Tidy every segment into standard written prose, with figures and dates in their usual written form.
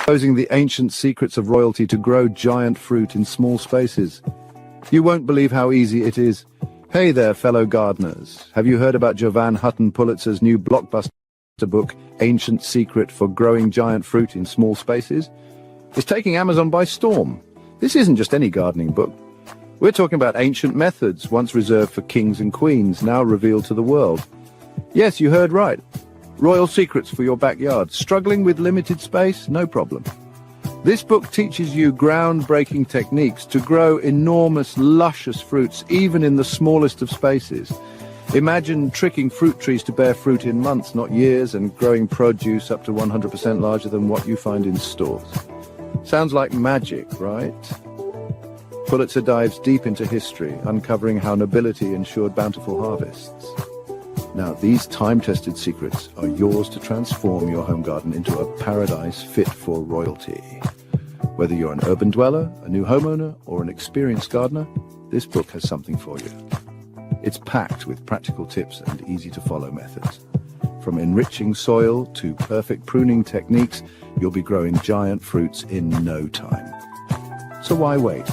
Exposing the ancient secrets of royalty to grow giant fruit in small spaces. You won't believe how easy it is. Hey there, fellow gardeners. Have you heard about Jovan Hutton Pulitzer's new blockbuster book, Ancient Secret for Growing Giant Fruit in Small Spaces? It's taking Amazon by storm. This isn't just any gardening book. We're talking about ancient methods, once reserved for kings and queens, now revealed to the world. Yes, you heard right. Royal secrets for your backyard. Struggling with limited space? No problem. This book teaches you groundbreaking techniques to grow enormous, luscious fruits, even in the smallest of spaces. Imagine tricking fruit trees to bear fruit in months, not years, and growing produce up to 100% larger than what you find in stores. Sounds like magic, right? Pulitzer dives deep into history, uncovering how nobility ensured bountiful harvests. Now, these time-tested secrets are yours to transform your home garden into a paradise fit for royalty. Whether you're an urban dweller, a new homeowner, or an experienced gardener, this book has something for you. It's packed with practical tips and easy-to-follow methods. From enriching soil to perfect pruning techniques, you'll be growing giant fruits in no time. So why wait?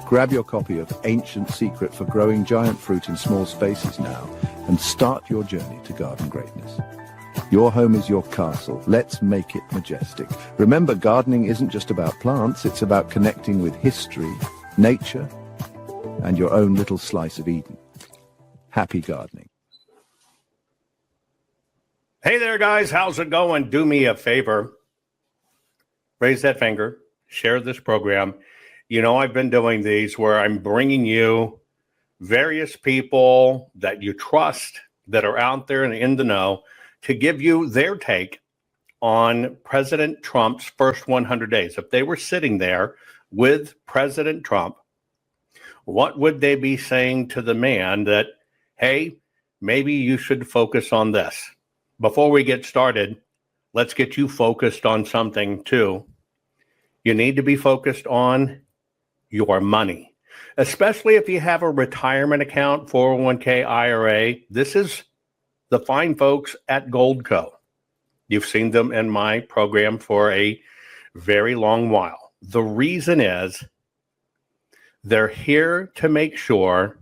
Grab your copy of Ancient Secret for Growing Giant Fruit in Small Spaces now and start your journey to garden greatness. Your home is your castle. Let's make it majestic. Remember, gardening isn't just about plants, it's about connecting with history, nature, and your own little slice of Eden. Happy gardening. Hey there, guys. How's it going? Do me a favor. Raise that finger. Share this program. You know, I've been doing these where I'm bringing you various people that you trust that are out there and in the know to give you their take on President Trump's first 100 days. If they were sitting there with President Trump, what would they be saying to the man that, hey, maybe you should focus on this? Before we get started, let's get you focused on something too. You need to be focused on your money, especially if you have a retirement account, 401k, IRA. This is the fine folks at Goldco. You've seen them in my program for a very long while. The reason is they're here to make sure,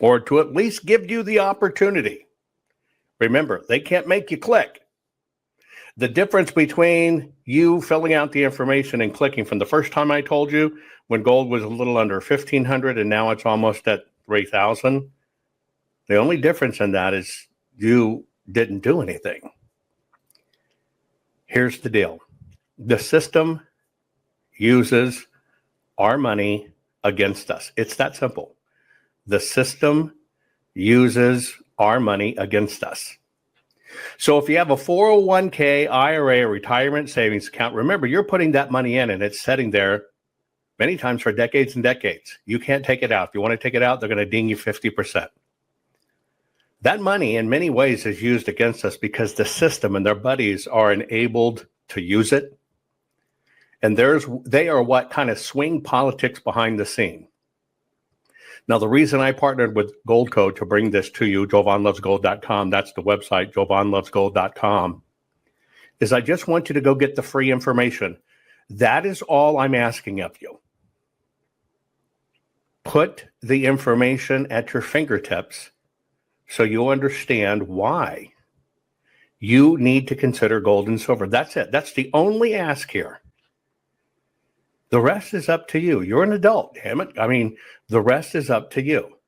or to at least give you the opportunity. Remember, they can't make you click. The difference between you filling out the information and clicking from the first time I told you, when gold was a little under 1,500 and now it's almost at 3,000, the only difference in that is you didn't do anything. Here's the deal. The system uses our money against us. It's that simple. The system uses our money against us. So if you have a 401k, IRA, or retirement savings account, remember, you're putting that money in and it's sitting there many times for decades and decades. You can't take it out. If you want to take it out, they're going to ding you 50%. That money in many ways is used against us because the system and their buddies are enabled to use it. And they are what kind of swing politics behind the scene. Now, the reason I partnered with Goldco to bring this to you, JovanLovesGold.com, that's the website, JovanLovesGold.com, is I just want you to go get the free information. That is all I'm asking of you. Put the information at your fingertips so you understand why you need to consider gold and silver. That's it. That's the only ask here. The rest is up to you. You're an adult, damn it. I mean, the rest is up to you.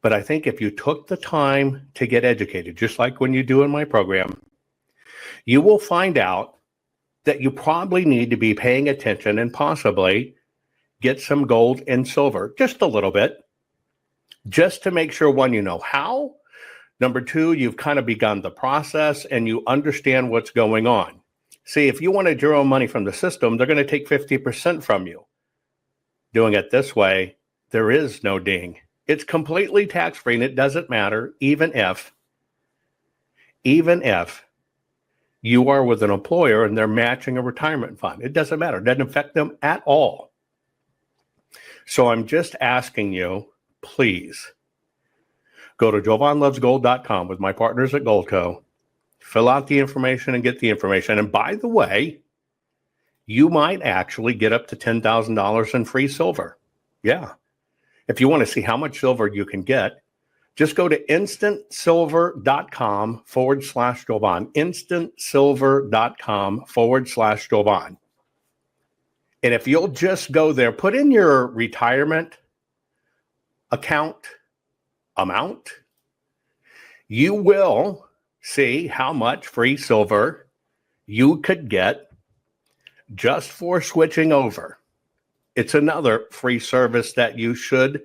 But I think if you took the time to get educated, just like when you do in my program, you will find out that you probably need to be paying attention and possibly get some gold and silver, just a little bit, just to make sure, one, you know how. Number two, you've kind of begun the process and you understand what's going on. See, if you wanted your own money from the system, they're going to take 50% from you. Doing it this way, there is no ding. It's completely tax-free, and it doesn't matter, even if you are with an employer and they're matching a retirement fund. It doesn't matter. It doesn't affect them at all. So I'm just asking you, please, go to JovanLovesGold.com with my partners at Goldco. Fill out the information and get the information. And by the way, you might actually get up to $10,000 in free silver. Yeah. If you want to see how much silver you can get, just go to instantsilver.com/Jovan, instantsilver.com/Jovan. And if you'll just go there, put in your retirement account amount, you will see how much free silver you could get just for switching over. It's another free service that you should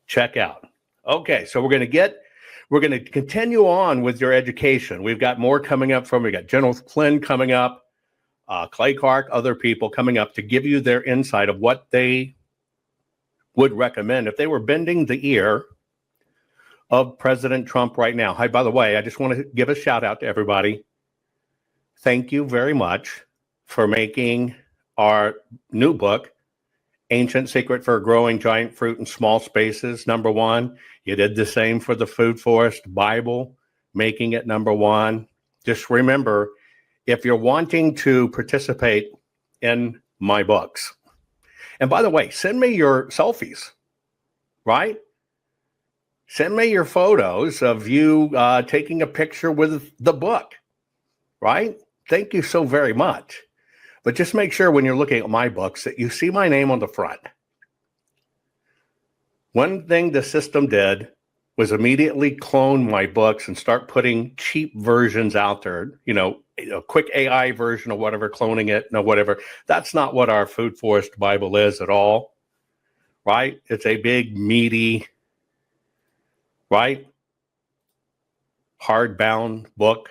check out. Okay, so we're going to continue on with your education. We've got more coming up we got General Flynn coming up, Clay Clark, other people coming up to give you their insight of what they would recommend if they were bending the ear of President Trump right now. Hi, by the way, I just want to give a shout out to everybody. Thank you very much for making our new book, Ancient Secret for Growing Giant Fruit in Small Spaces, #1. You did the same for the Food Forest Bible, making it #1. Just remember, if you're wanting to participate in my books, and by the way, send me your selfies, right? Send me your photos of you taking a picture with the book, right? Thank you so very much. But just make sure when you're looking at my books that you see my name on the front. One thing the system did was immediately clone my books and start putting cheap versions out there, a quick AI version or whatever, cloning it, whatever. That's not what our Food Forest Bible is at all, right? It's a big, meaty, right? Hardbound book,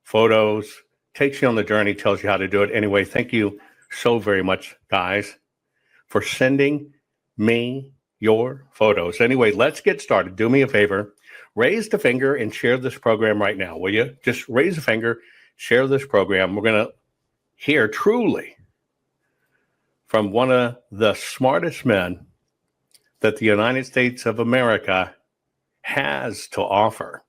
photos, takes you on the journey, tells you how to do it. Anyway, thank you so very much, guys, for sending me your photos. Anyway, let's get started. Do me a favor. Raise the finger and share this program right now, will you? Just raise a finger, share this program. We're going to hear truly from one of the smartest men that the United States of America has to offer.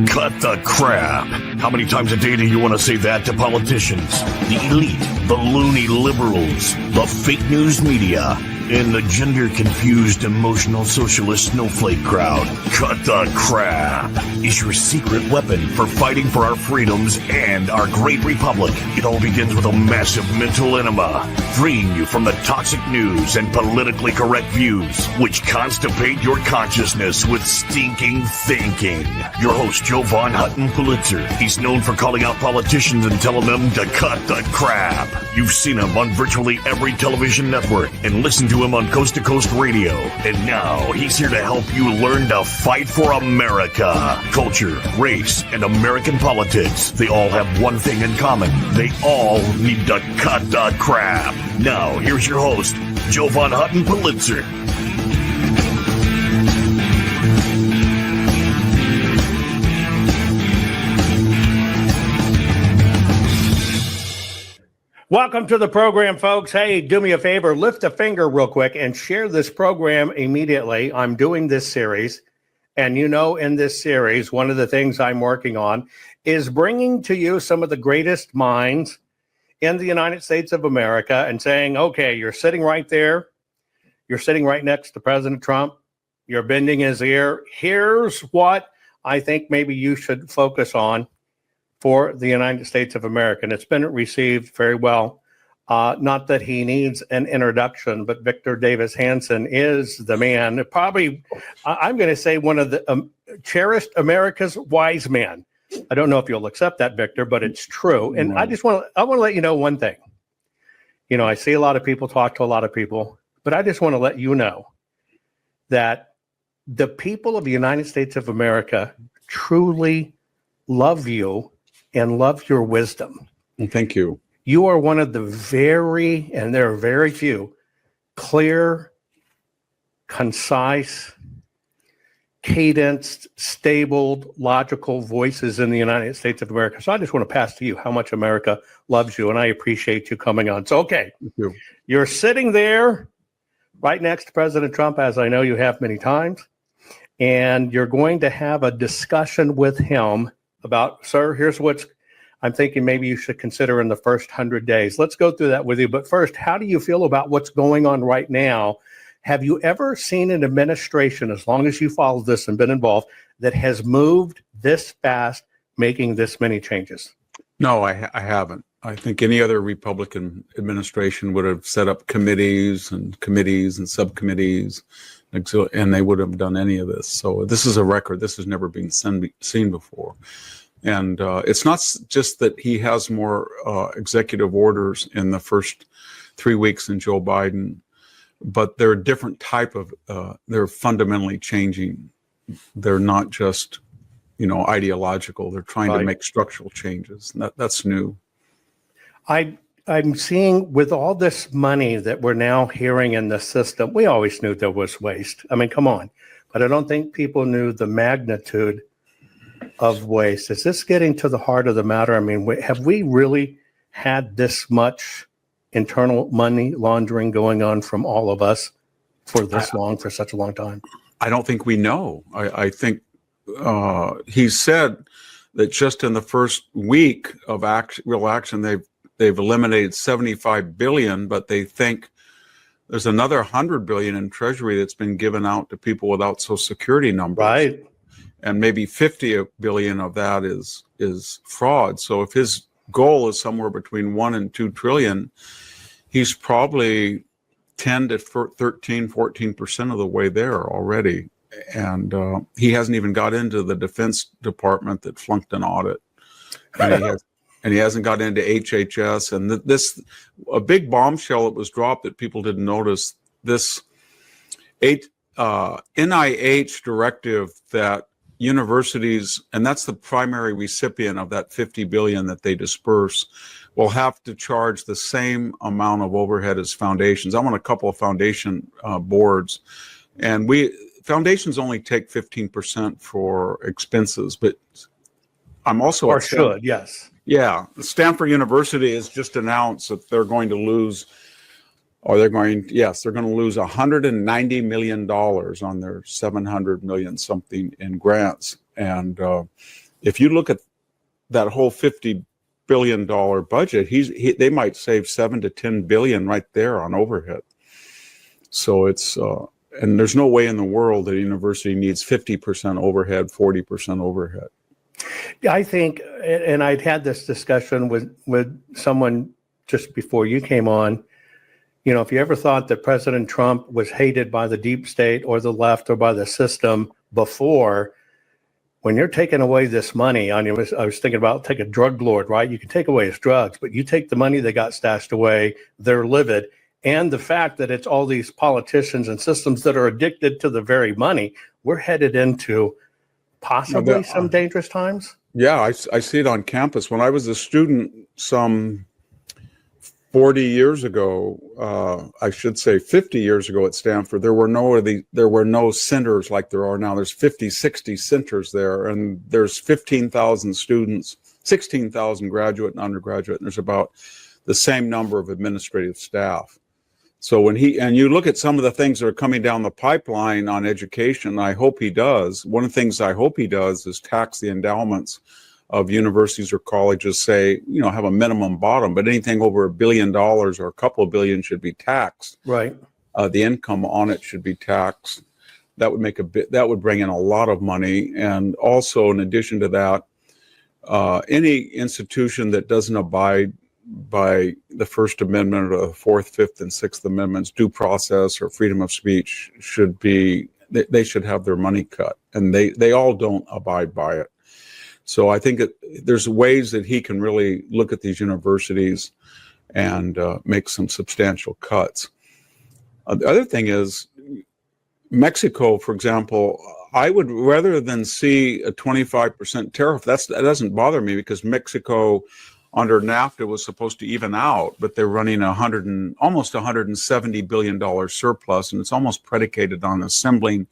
Cut the crap. How many times a day do you want to say that to politicians, the elite, the loony liberals, the fake news media, and the gender-confused, emotional socialist snowflake crowd? Cut the crap is your secret weapon for fighting for our freedoms and our great republic. It all begins with a massive mental enema, freeing you from the toxic news and politically correct views, which constipate your consciousness with stinking thinking. Your host, Jovan Hutton Pulitzer. He's known for calling out politicians and telling them to cut the crap. You've seen him on virtually every television network and listened to him on Coast to Coast Radio. And now he's here to help you learn to fight for America. Culture, race, and American politics. They all have one thing in common. They all need to cut the crap. Now, here's your host, Jovan Hutton Pulitzer. Welcome to the program, folks. Hey, do me a favor, lift a finger real quick and share this program immediately. I'm doing this series, and in this series, one of the things I'm working on is bringing to you some of the greatest minds in the United States of America and saying, okay, you're sitting right there. You're sitting right next to President Trump. You're bending his ear. Here's what I think maybe you should focus on for the United States of America. And it's been received very well. Not that he needs an introduction, but Victor Davis Hanson is the man, probably, I'm going to say, one of the cherished America's wise men. I don't know if you'll accept that, Victor, but it's true. And I want to let you know one thing. I see a lot of people talk to a lot of people, but I just want to let you know that the people of the United States of America truly love you and love your wisdom. Thank you. You are one of the and there are very few, clear, concise, cadenced, stable, logical voices in the United States of America. So I just want to pass to you how much America loves you, and I appreciate you coming on. So, okay, you're sitting there right next to President Trump, as I know you have many times, and you're going to have a discussion with him about, sir, here's what's I'm thinking maybe you should consider in the first 100 days. Let's go through that with you. But first, how do you feel about what's going on right now? Have you ever seen an administration, as long as you followed this and been involved, that has moved this fast, making this many changes? No, I haven't. I think any other Republican administration would have set up committees and subcommittees, and they would have done any of this. So this is a record. This has never been seen before. And it's not just that he has more executive orders in the first 3 weeks than Joe Biden, but they're a different type of, they're fundamentally changing. They're not just, ideological. They're trying to make structural changes. That's new. I'm seeing with all this money that we're now hearing in the system, we always knew there was waste. I mean, come on. But I don't think people knew the magnitude of waste. Is this getting to the heart of the matter? I mean, have we really had this much internal money laundering going on from all of us for this long, for such a long time? I don't think we know. I think he said that just in the first week of real action, they've eliminated 75 billion, but they think there's another 100 billion in Treasury that's been given out to people without Social Security numbers. Right. And maybe 50 billion of that is fraud. So if his goal is somewhere between 1 and 2 trillion, he's probably 10 to 13, 14% of the way there already. And he hasn't even got into the Defense Department that flunked an audit. And he hasn't got into HHS. And a big bombshell that was dropped that people didn't notice, this NIH directive that universities, and that's the primary recipient of that 50 billion that they disperse, will have to charge the same amount of overhead as foundations. I'm on a couple of foundation boards, and foundations only take 15% for expenses, but I'm also or should, yes. Yeah, Stanford University has just announced that they're going to lose, they're going to lose $190 million on their 700 million something in grants. And if you look at that whole $50 billion budget, they might save 7 to 10 billion right there on overhead. So it's, and there's no way in the world that a university needs 50% overhead, 40% overhead. I think, and I'd had this discussion with someone just before you came on, if you ever thought that President Trump was hated by the deep state or the left or by the system before, when you're taking away this money, I was thinking about take a drug lord, right? You can take away his drugs, but you take the money they got stashed away, they're livid. And the fact that it's all these politicians and systems that are addicted to the very money, we're headed into possibly some dangerous times. Yeah, I see it on campus. When I was a student some 40 years ago, I should say 50 years ago at Stanford, there were no centers like there are now. There's 50, 60 centers there, and there's 15,000 students, 16,000 graduate and undergraduate, and there's about the same number of administrative staff. So when you look at some of the things that are coming down the pipeline on education, I hope he does. One of the things I hope he does is tax the endowments of universities or colleges, say, have a minimum bottom, but anything over $1 billion or a couple of billion should be taxed. Right. The income on it should be taxed. That would bring in a lot of money. And also, in addition to that, any institution that doesn't abide by the First Amendment or the Fourth, Fifth, and Sixth Amendments, due process or freedom of speech, they should have their money cut, and they all don't abide by it. So I think there's ways that he can really look at these universities and make some substantial cuts. The other thing is Mexico, for example. I would, rather than see a 25% tariff, that doesn't bother me, because Mexico under NAFTA was supposed to even out, but they're running almost $170 billion surplus, and it's almost predicated on assembling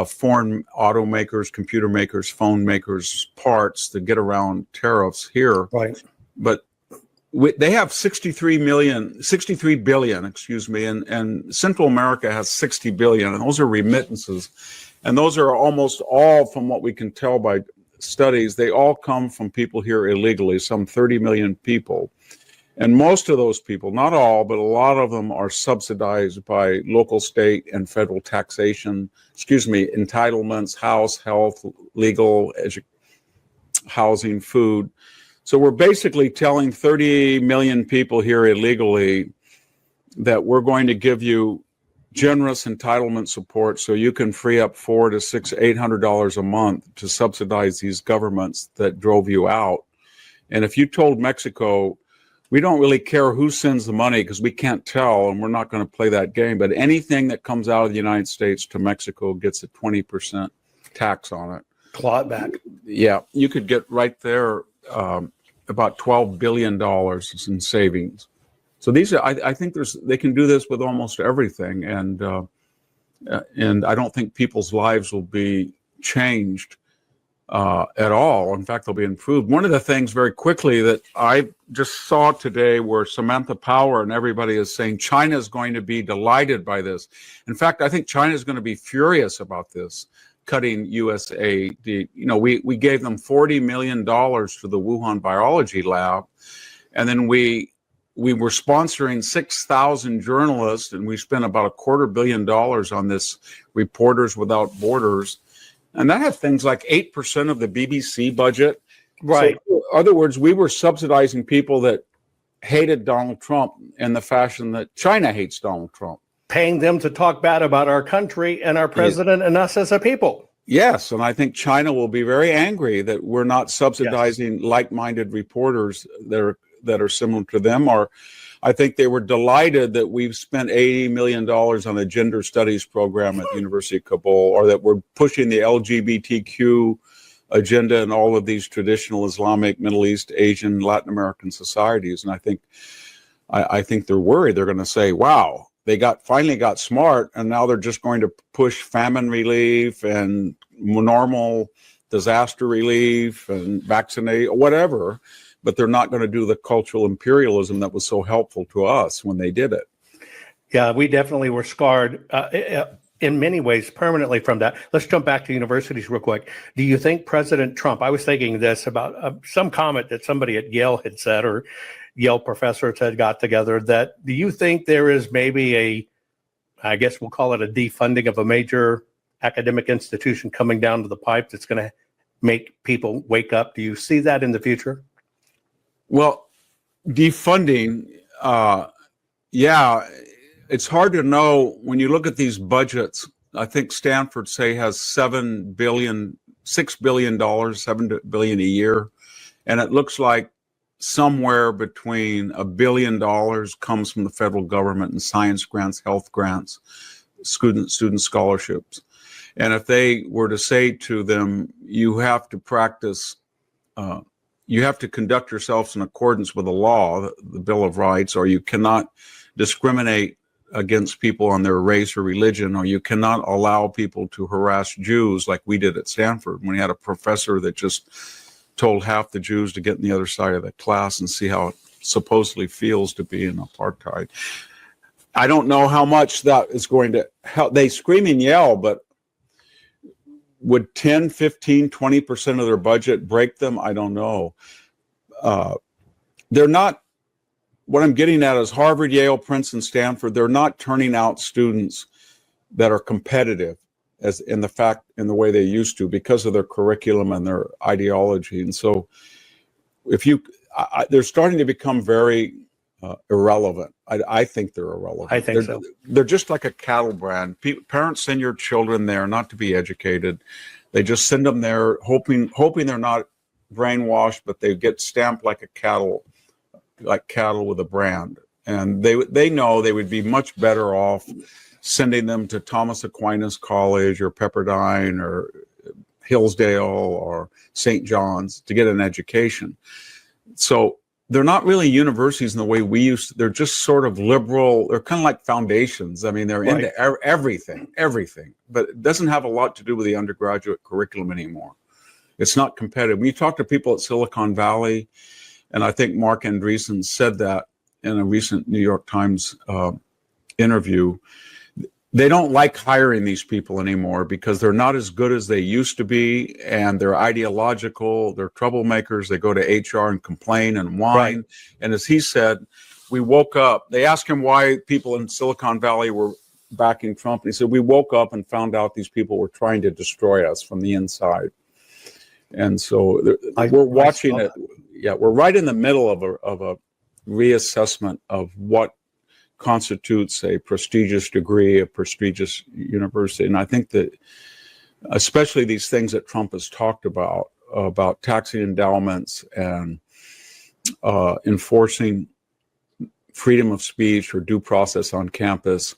foreign automakers, computer makers, phone makers parts to get around tariffs here. Right. But they have 63 billion, and Central America has 60 billion, and those are remittances. And those are almost all, from what we can tell by studies, they all come from people here illegally, some 30 million people. And most of those people, not all, but a lot of them are subsidized by local, state, and federal taxation, entitlements, house, health, legal, housing, food. So we're basically telling 30 million people here illegally that we're going to give you generous entitlement support so you can free up $400 to $800 a month to subsidize these governments that drove you out. And if you told Mexico, we don't really care who sends the money because we can't tell and we're not going to play that game, but anything that comes out of the United States to Mexico gets a 20% tax on it. Claw it back. Yeah, you could get right there about $12 billion in savings. So these are, I think they can do this with almost everything, and I don't think people's lives will be changed at all. In fact, they'll be improved. One of the things very quickly that I just saw today where Samantha Power and everybody is saying China is going to be delighted by this. In fact, I think China is going to be furious about this, cutting USAID. You know, we gave them $40 million to the Wuhan Biology Lab, and then we were sponsoring 6,000 journalists, and we spent about $250 million on this Reporters Without Borders. And that had things like 8% of the BBC budget. Right. So, in other words, we were subsidizing people that hated Donald Trump in the fashion that China hates Donald Trump. Paying them to talk bad about our country and our president and us as a people. Yes, and I think China will be very angry that we're not subsidizing like-minded reporters that are similar to them. Or I think they were delighted that we've spent $80 million on a gender studies program at the University of Kabul, or that we're pushing the LGBTQ agenda in all of these traditional Islamic, Middle East, Asian, Latin American societies. And I think they're worried. They're going to say, wow, they finally got smart, and now they're just going to push famine relief and normal disaster relief and vaccinate, whatever. But they're not going to do the cultural imperialism that was so helpful to us when they did it. Yeah, we definitely were scarred in many ways permanently from that. Let's jump back to universities real quick. Do you think President Trump, I was thinking this about some comment that somebody at Yale had said, or Yale professors had got together, that do you think there is maybe I guess we'll call it a defunding of a major academic institution coming down to the pipe that's going to make people wake up? Do you see that in the future? Well, defunding, yeah, it's hard to know when you look at these budgets. I think Stanford, say, has $6 billion, $7 billion a year. And it looks like somewhere between $1 billion comes from the federal government in science grants, health grants, student scholarships. And if they were to say to them, you have to practice, you have to conduct yourselves in accordance with the law, the Bill of Rights, or you cannot discriminate against people on their race or religion, or you cannot allow people to harass Jews like we did at Stanford when we had a professor that just told half the Jews to get on the other side of the class and see how it supposedly feels to be in apartheid. I don't know how much that is going to help. They scream and yell, but would 10, 15, 20% of their budget break them? I don't know. They're not, what I'm getting at is Harvard, Yale, Princeton, Stanford, they're not turning out students that are competitive as in the way they used to because of their curriculum and their ideology. And so they're starting to become very irrelevant. I think they're irrelevant. I think so. They're just like a cattle brand. Parents send your children there not to be educated. They just send them there hoping they're not brainwashed, but they get stamped like cattle with a brand. And they know they would be much better off sending them to Thomas Aquinas College or Pepperdine or Hillsdale or St. John's to get an education. So they're not really universities in the way we used to. They're just sort of liberal. They're kind of like foundations. I mean, they're into everything, but it doesn't have a lot to do with the undergraduate curriculum anymore. It's not competitive. When you talk to people at Silicon Valley, and I think Mark Andreessen said that in a recent New York Times interview, they don't like hiring these people anymore because they're not as good as they used to be, and they're ideological, they're troublemakers, they go to HR and complain and whine. Right. And as he said, we woke up, they asked him why people in Silicon Valley were backing Trump, and he said, we woke up and found out these people were trying to destroy us from the inside. And so we're watching it. Yeah, we're right in the middle of a reassessment of what constitutes a prestigious degree, a prestigious university. And I think that especially these things that Trump has talked about taxing endowments and enforcing freedom of speech or due process on campus.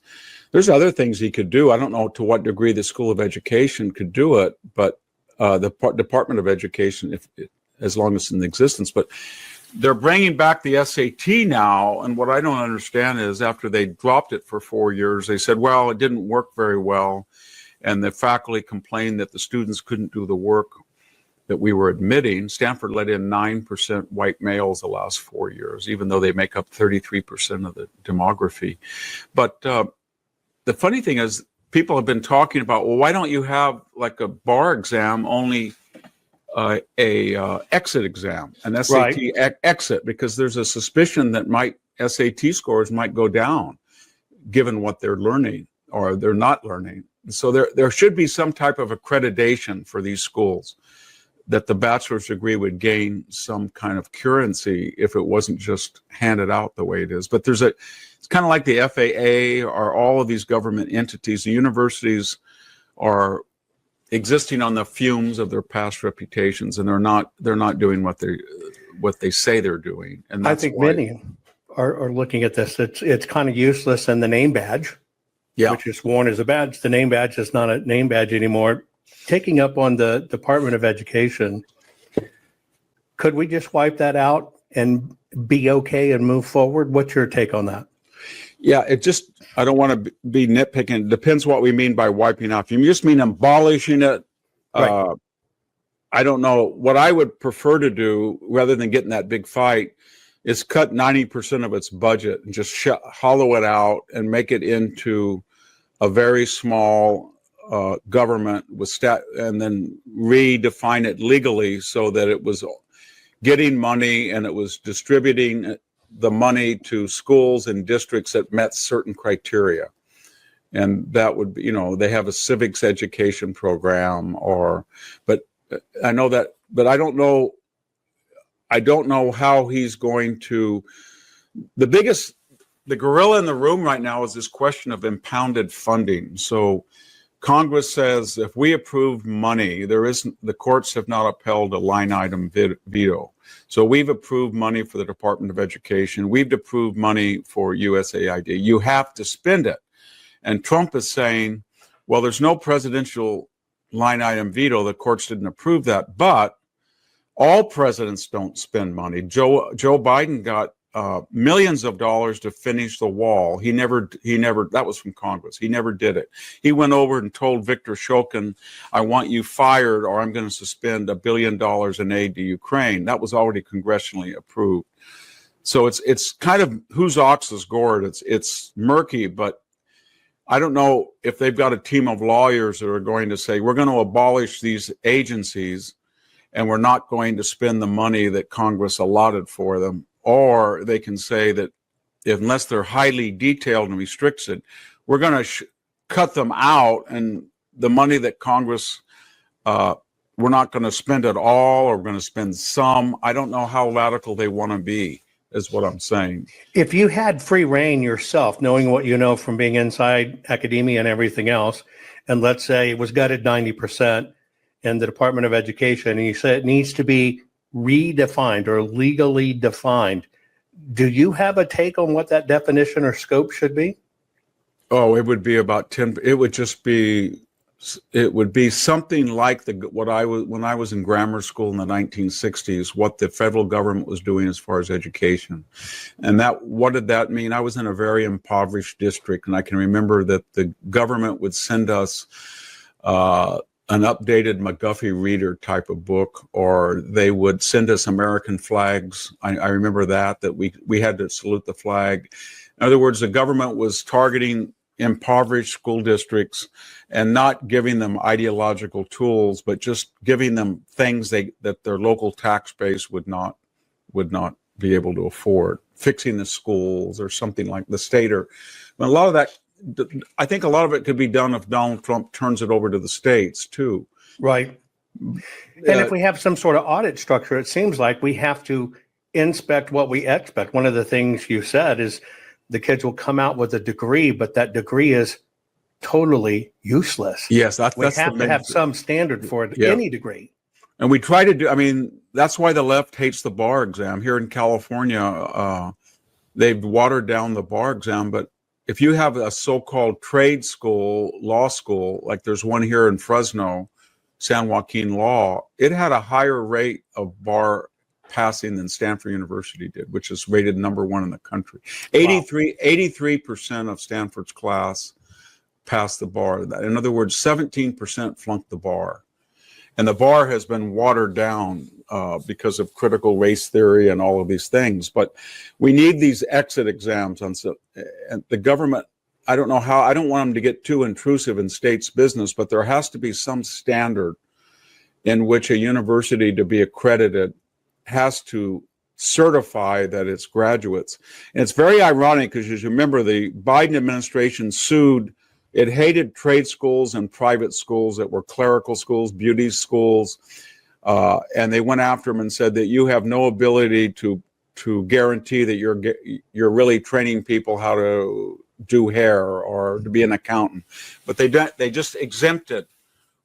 There's other things he could do. I don't know to what degree the School of Education could do it, but the Department of Education, as long as it's in existence. But they're bringing back the SAT now, and what I don't understand is after they dropped it for 4 years, they said, well, it didn't work very well, and the faculty complained that the students couldn't do the work that we were admitting. Stanford let in 9% white males the last 4 years, even though they make up 33% of the demography. But the funny thing is, people have been talking about, well, why don't you have like a bar exam, only a exit exam, an SAT exit, because there's a suspicion that SAT scores might go down given what they're learning or they're not learning. So there should be some type of accreditation for these schools, that the bachelor's degree would gain some kind of currency if it wasn't just handed out the way it is. But it's kind of like the FAA or all of these government entities. The universities are existing on the fumes of their past reputations, and they're not doing what they say they're doing. And that's I think many are looking at this. It's kind of useless, and the name badge, which is worn as a badge, the name badge is not a name badge anymore. Taking up on the Department of Education, could we just wipe that out and be okay and move forward? What's your take on that? Yeah, I don't want to be nitpicking. It depends what we mean by wiping out. If you just mean abolishing it, Right. I don't know. What I would prefer to do, rather than getting that big fight, is cut 90% of its budget and just hollow it out and make it into a very small government with and then redefine it legally so that it was getting money and it was distributing the money to schools and districts that met certain criteria. And that would be, they have a civics education program but I know that, but I don't know how he's going to, the gorilla in the room right now is this question of impounded funding. So Congress says if we approve money, the courts have not upheld a line item veto. So we've approved money for the Department of Education. We've approved money for USAID. You have to spend it. And Trump is saying, well, there's no presidential line item veto. The courts didn't approve that. But all presidents don't spend money. Joe Biden got millions of dollars to finish the wall. He never, that was from Congress. He never did it. He went over and told Viktor Shokin, I want you fired or I'm going to suspend $1 billion in aid to Ukraine. That was already congressionally approved. So it's kind of whose ox is gored. It's murky, but I don't know if they've got a team of lawyers that are going to say, we're going to abolish these agencies and we're not going to spend the money that Congress allotted for them. Or they can say that unless they're highly detailed and restricted, we're going to cut them out, and the money that Congress, we're not going to spend it all, or we're going to spend some. I don't know how radical they want to be, is what I'm saying. If you had free reign yourself, knowing what you know from being inside academia and everything else, and let's say it was gutted 90% in the Department of Education, and you said it needs to be redefined or legally defined, do you have a take on what that definition or scope should be? Oh, it would be about 10. It would be something like when I was in grammar school in the 1960s, what the federal government was doing as far as education. And what did that mean? I was in a very impoverished district, and I can remember that the government would send us an updated McGuffey Reader type of book, or they would send us American flags. I remember that we had to salute the flag. In other words, the government was targeting impoverished school districts and not giving them ideological tools, but just giving them things that their local tax base would not be able to afford, fixing the schools or something like the state. Or a lot of that, I think a lot of it could be done if Donald Trump turns it over to the states too. Right. And if we have some sort of audit structure, it seems like we have to inspect what we expect. One of the things you said is the kids will come out with a degree, but that degree is totally useless. Yes, we have to have some standard for it, any degree. And we try to do, I mean, that's why the left hates the bar exam. Here in California, they've watered down the bar exam, but if you have a so-called trade school, law school, like there's one here in Fresno, San Joaquin Law, it had a higher rate of bar passing than Stanford University did, which is rated #1 in the country. 83% of Stanford's class passed the bar. In other words, 17% flunked the bar. And the bar has been watered down because of critical race theory and all of these things. But we need these exit exams. And the government, I don't know how, I don't want them to get too intrusive in states' business, but there has to be some standard in which a university, to be accredited, has to certify that its graduates. And it's very ironic because, as you remember, the Biden administration sued. It hated trade schools and private schools that were clerical schools, beauty schools, and they went after them and said that you have no ability to guarantee that you're really training people how to do hair or to be an accountant. But they just exempted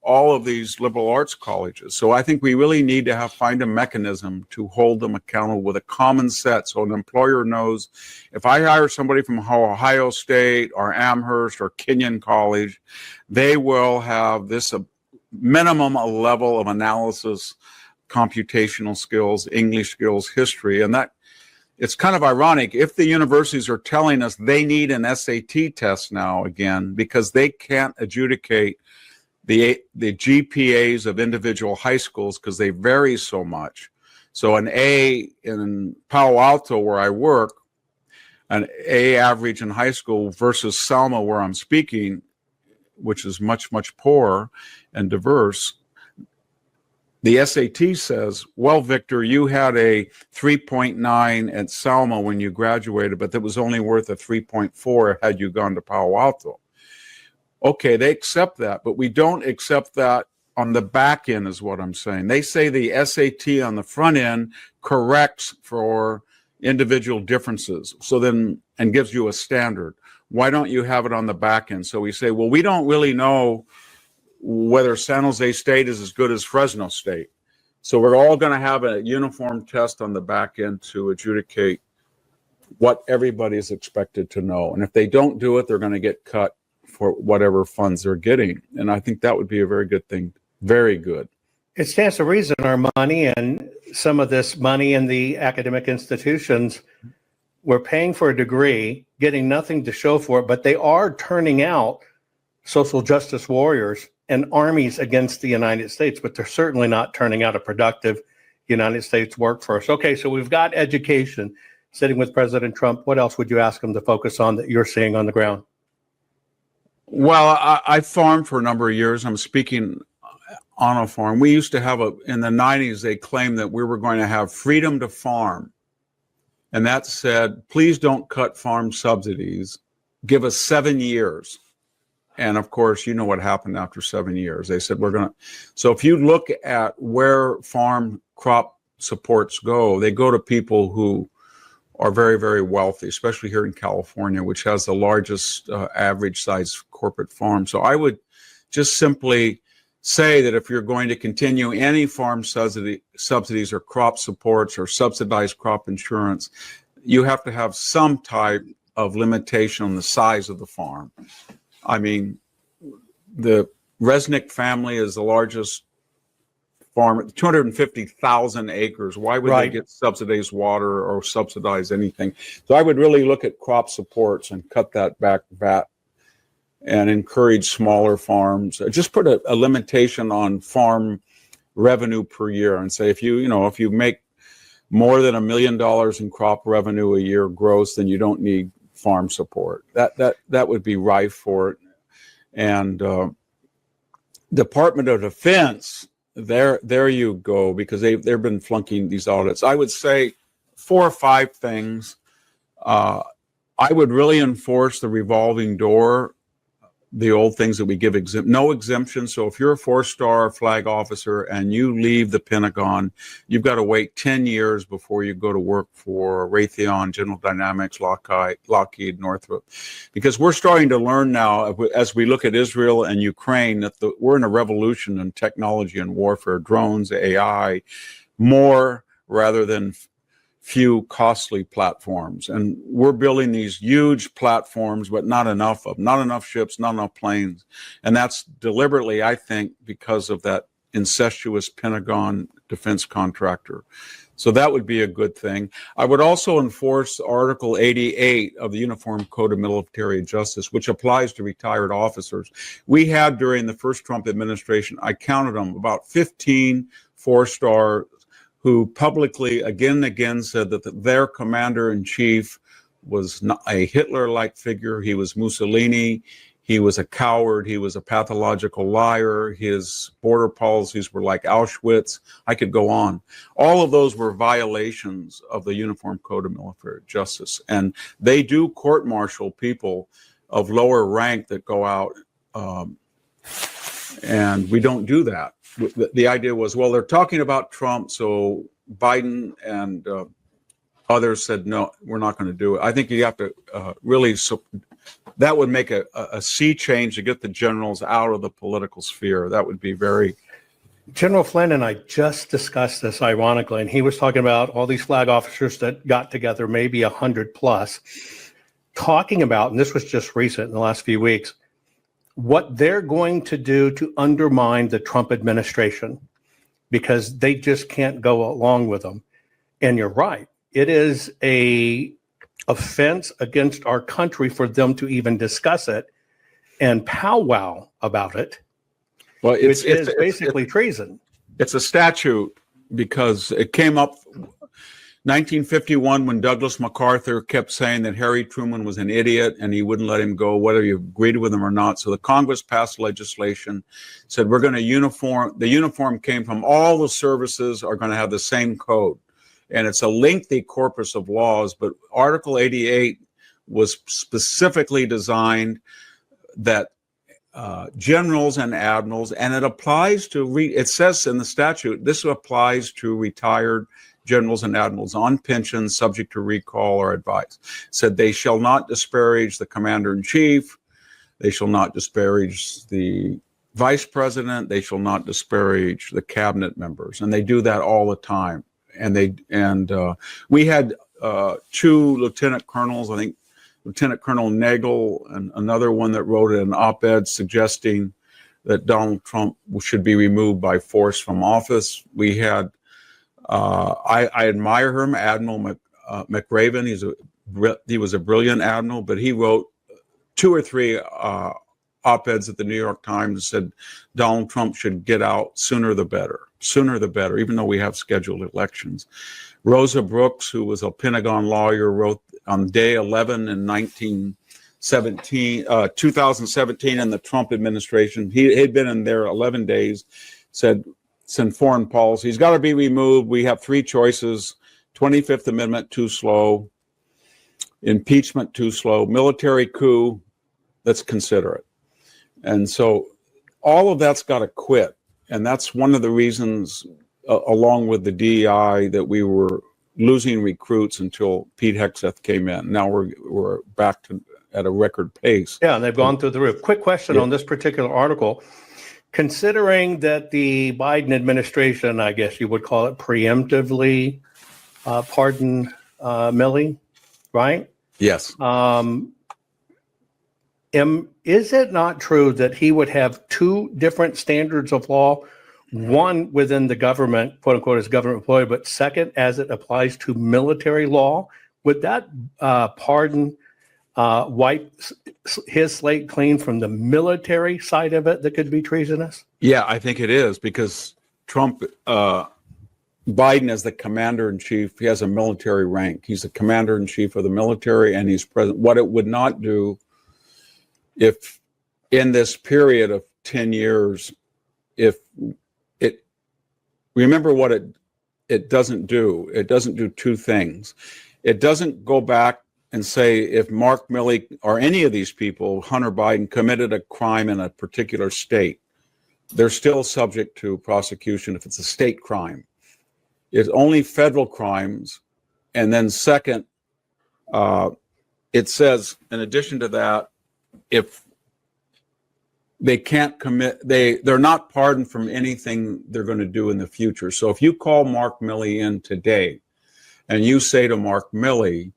all of these liberal arts colleges. So I think we really need to find a mechanism to hold them accountable with a common set, so an employer knows if I hire somebody from Ohio State or Amherst or Kenyon College, they will have this minimum level of analysis, computational skills, English skills, history. And that it's kind of ironic if the universities are telling us they need an SAT test now again because they can't adjudicate the GPAs of individual high schools because they vary so much. So an A in Palo Alto, where I work, an A average in high school versus Selma, where I'm speaking, which is much, much poorer and diverse. The SAT says, well, Victor, you had a 3.9 at Selma when you graduated, but that was only worth a 3.4 had you gone to Palo Alto. Okay, they accept that, but we don't accept that on the back end is what I'm saying. They say the SAT on the front end corrects for individual differences, so then, and gives you a standard. Why don't you have it on the back end? So we say, well, we don't really know whether San Jose State is as good as Fresno State. So we're all going to have a uniform test on the back end to adjudicate what everybody is expected to know. And if they don't do it, they're going to get cut for whatever funds they're getting. And I think that would be a very good thing. Very good. It stands to reason our money and some of this money in the academic institutions, we're paying for a degree, getting nothing to show for it, but they are turning out social justice warriors and armies against the United States, but they're certainly not turning out a productive United States workforce. Okay, so we've got education. Sitting with President Trump, what else would you ask him to focus on that you're seeing on the ground? Well, I farmed for a number of years. I'm speaking on a farm. We used to have in the 90s, they claimed that we were going to have freedom to farm. And that said, please don't cut farm subsidies. Give us 7 years. And of course, you know what happened after 7 years. They said, so if you look at where farm crop supports go, they go to people who are very, very wealthy, especially here in California, which has the largest average size corporate farm. So I would just simply say that if you're going to continue any farm subsidies or crop supports or subsidized crop insurance, you have to have some type of limitation on the size of the farm. I mean, the Resnick family is the largest farm, 250,000 acres. Why would they get subsidized water or subsidize anything? So I would really look at crop supports and cut that back and encourage smaller farms. Just put a limitation on farm revenue per year and say, if you make more than $1 million in crop revenue a year gross, then you don't need farm support. That would be rife for it. And Department of Defense, there you go, because they've been flunking these audits. I would say 4 or 5 things. I would really enforce the revolving door, the old things that we give no exemption. So if you're a 4-star flag officer and you leave the Pentagon, you've got to wait 10 years before you go to work for Raytheon, General Dynamics, Lockheed, Northrop. Because we're starting to learn now, as we look at Israel and Ukraine, that we're in a revolution in technology and warfare, drones, AI, more rather than few costly platforms. And we're building these huge platforms, but not enough of them, not enough ships, not enough planes. And that's deliberately, I think, because of that incestuous Pentagon defense contractor. So that would be a good thing. I would also enforce Article 88 of the Uniform Code of Military Justice, which applies to retired officers. We had, during the first Trump administration, I counted them, about 15 4-star who publicly again and again said that their commander-in-chief was not a Hitler-like figure. He was Mussolini. He was a coward. He was a pathological liar. His border policies were like Auschwitz. I could go on. All of those were violations of the Uniform Code of Military Justice. And they do court-martial people of lower rank that go out, and we don't do that. The idea was, well, they're talking about Trump, so Biden and others said, no, we're not going to do it. I think you have to really, that would make a sea change to get the generals out of the political sphere. That would be very... General Flynn and I just discussed this, ironically, and he was talking about all these flag officers that got together, maybe 100 plus, talking about, and this was just recent in the last few weeks, what they're going to do to undermine the Trump administration, because they just can't go along with them. And you're right. It is a offense against our country for them to even discuss it and powwow about it. Well, it's basically treason. It's a statute because it came up 1951 when Douglas MacArthur kept saying that Harry Truman was an idiot and he wouldn't let him go, whether you agreed with him or not. So the Congress passed legislation, said we're going to uniform. The uniform came from all the services are going to have the same code. And it's a lengthy corpus of laws, but Article 88 was specifically designed that generals and admirals, and it applies to, it says in the statute, this applies to retired generals and admirals on pensions subject to recall or advice. Said they shall not disparage the commander-in-chief, they shall not disparage the vice president, they shall not disparage the cabinet members, and they do that all the time. And we had 2 lieutenant colonels, I think Lieutenant Colonel Nagel and another one that wrote an op-ed suggesting that Donald Trump should be removed by force from office. We had I admire him, Admiral McRaven. He was a brilliant admiral, but he wrote 2 or 3 op-eds at the New York Times that said Donald Trump should get out sooner the better, even though we have scheduled elections. Rosa Brooks, who was a Pentagon lawyer, wrote on day 11 in 2017 in the Trump administration. He had been in there 11 days, said, in foreign policy, he's got to be removed. We have 3 choices: 25th Amendment, too slow; impeachment, too slow; military coup, let's consider it. And so all of that's got to quit. And that's one of the reasons, along with the DEI, that we were losing recruits until Pete Hegseth came in. Now we're back to at a record pace. Yeah, and they've gone through the roof. Quick question on this particular article. Considering that the Biden administration, I guess you would call it preemptively, pardoned Milley, right? Yes. Is it not true that he would have 2 different standards of law? One within the government, quote unquote, as government employee, but second, as it applies to military law? Would that pardon wipe his slate clean from the military side of it that could be treasonous? Yeah, I think it is, because Trump Biden as the commander-in-chief. He has a military rank. He's the commander-in-chief of the military, and he's president. What it would not do if in this period of 10 years, if it, remember what it doesn't do. It doesn't do two things. It doesn't go back and say if Mark Milley or any of these people, Hunter Biden, committed a crime in a particular state, they're still subject to prosecution if it's a state crime. It's only federal crimes. And then second, it says, in addition to that, if they can't commit, they're not pardoned from anything they're going to do in the future. So if you call Mark Milley in today and you say to Mark Milley,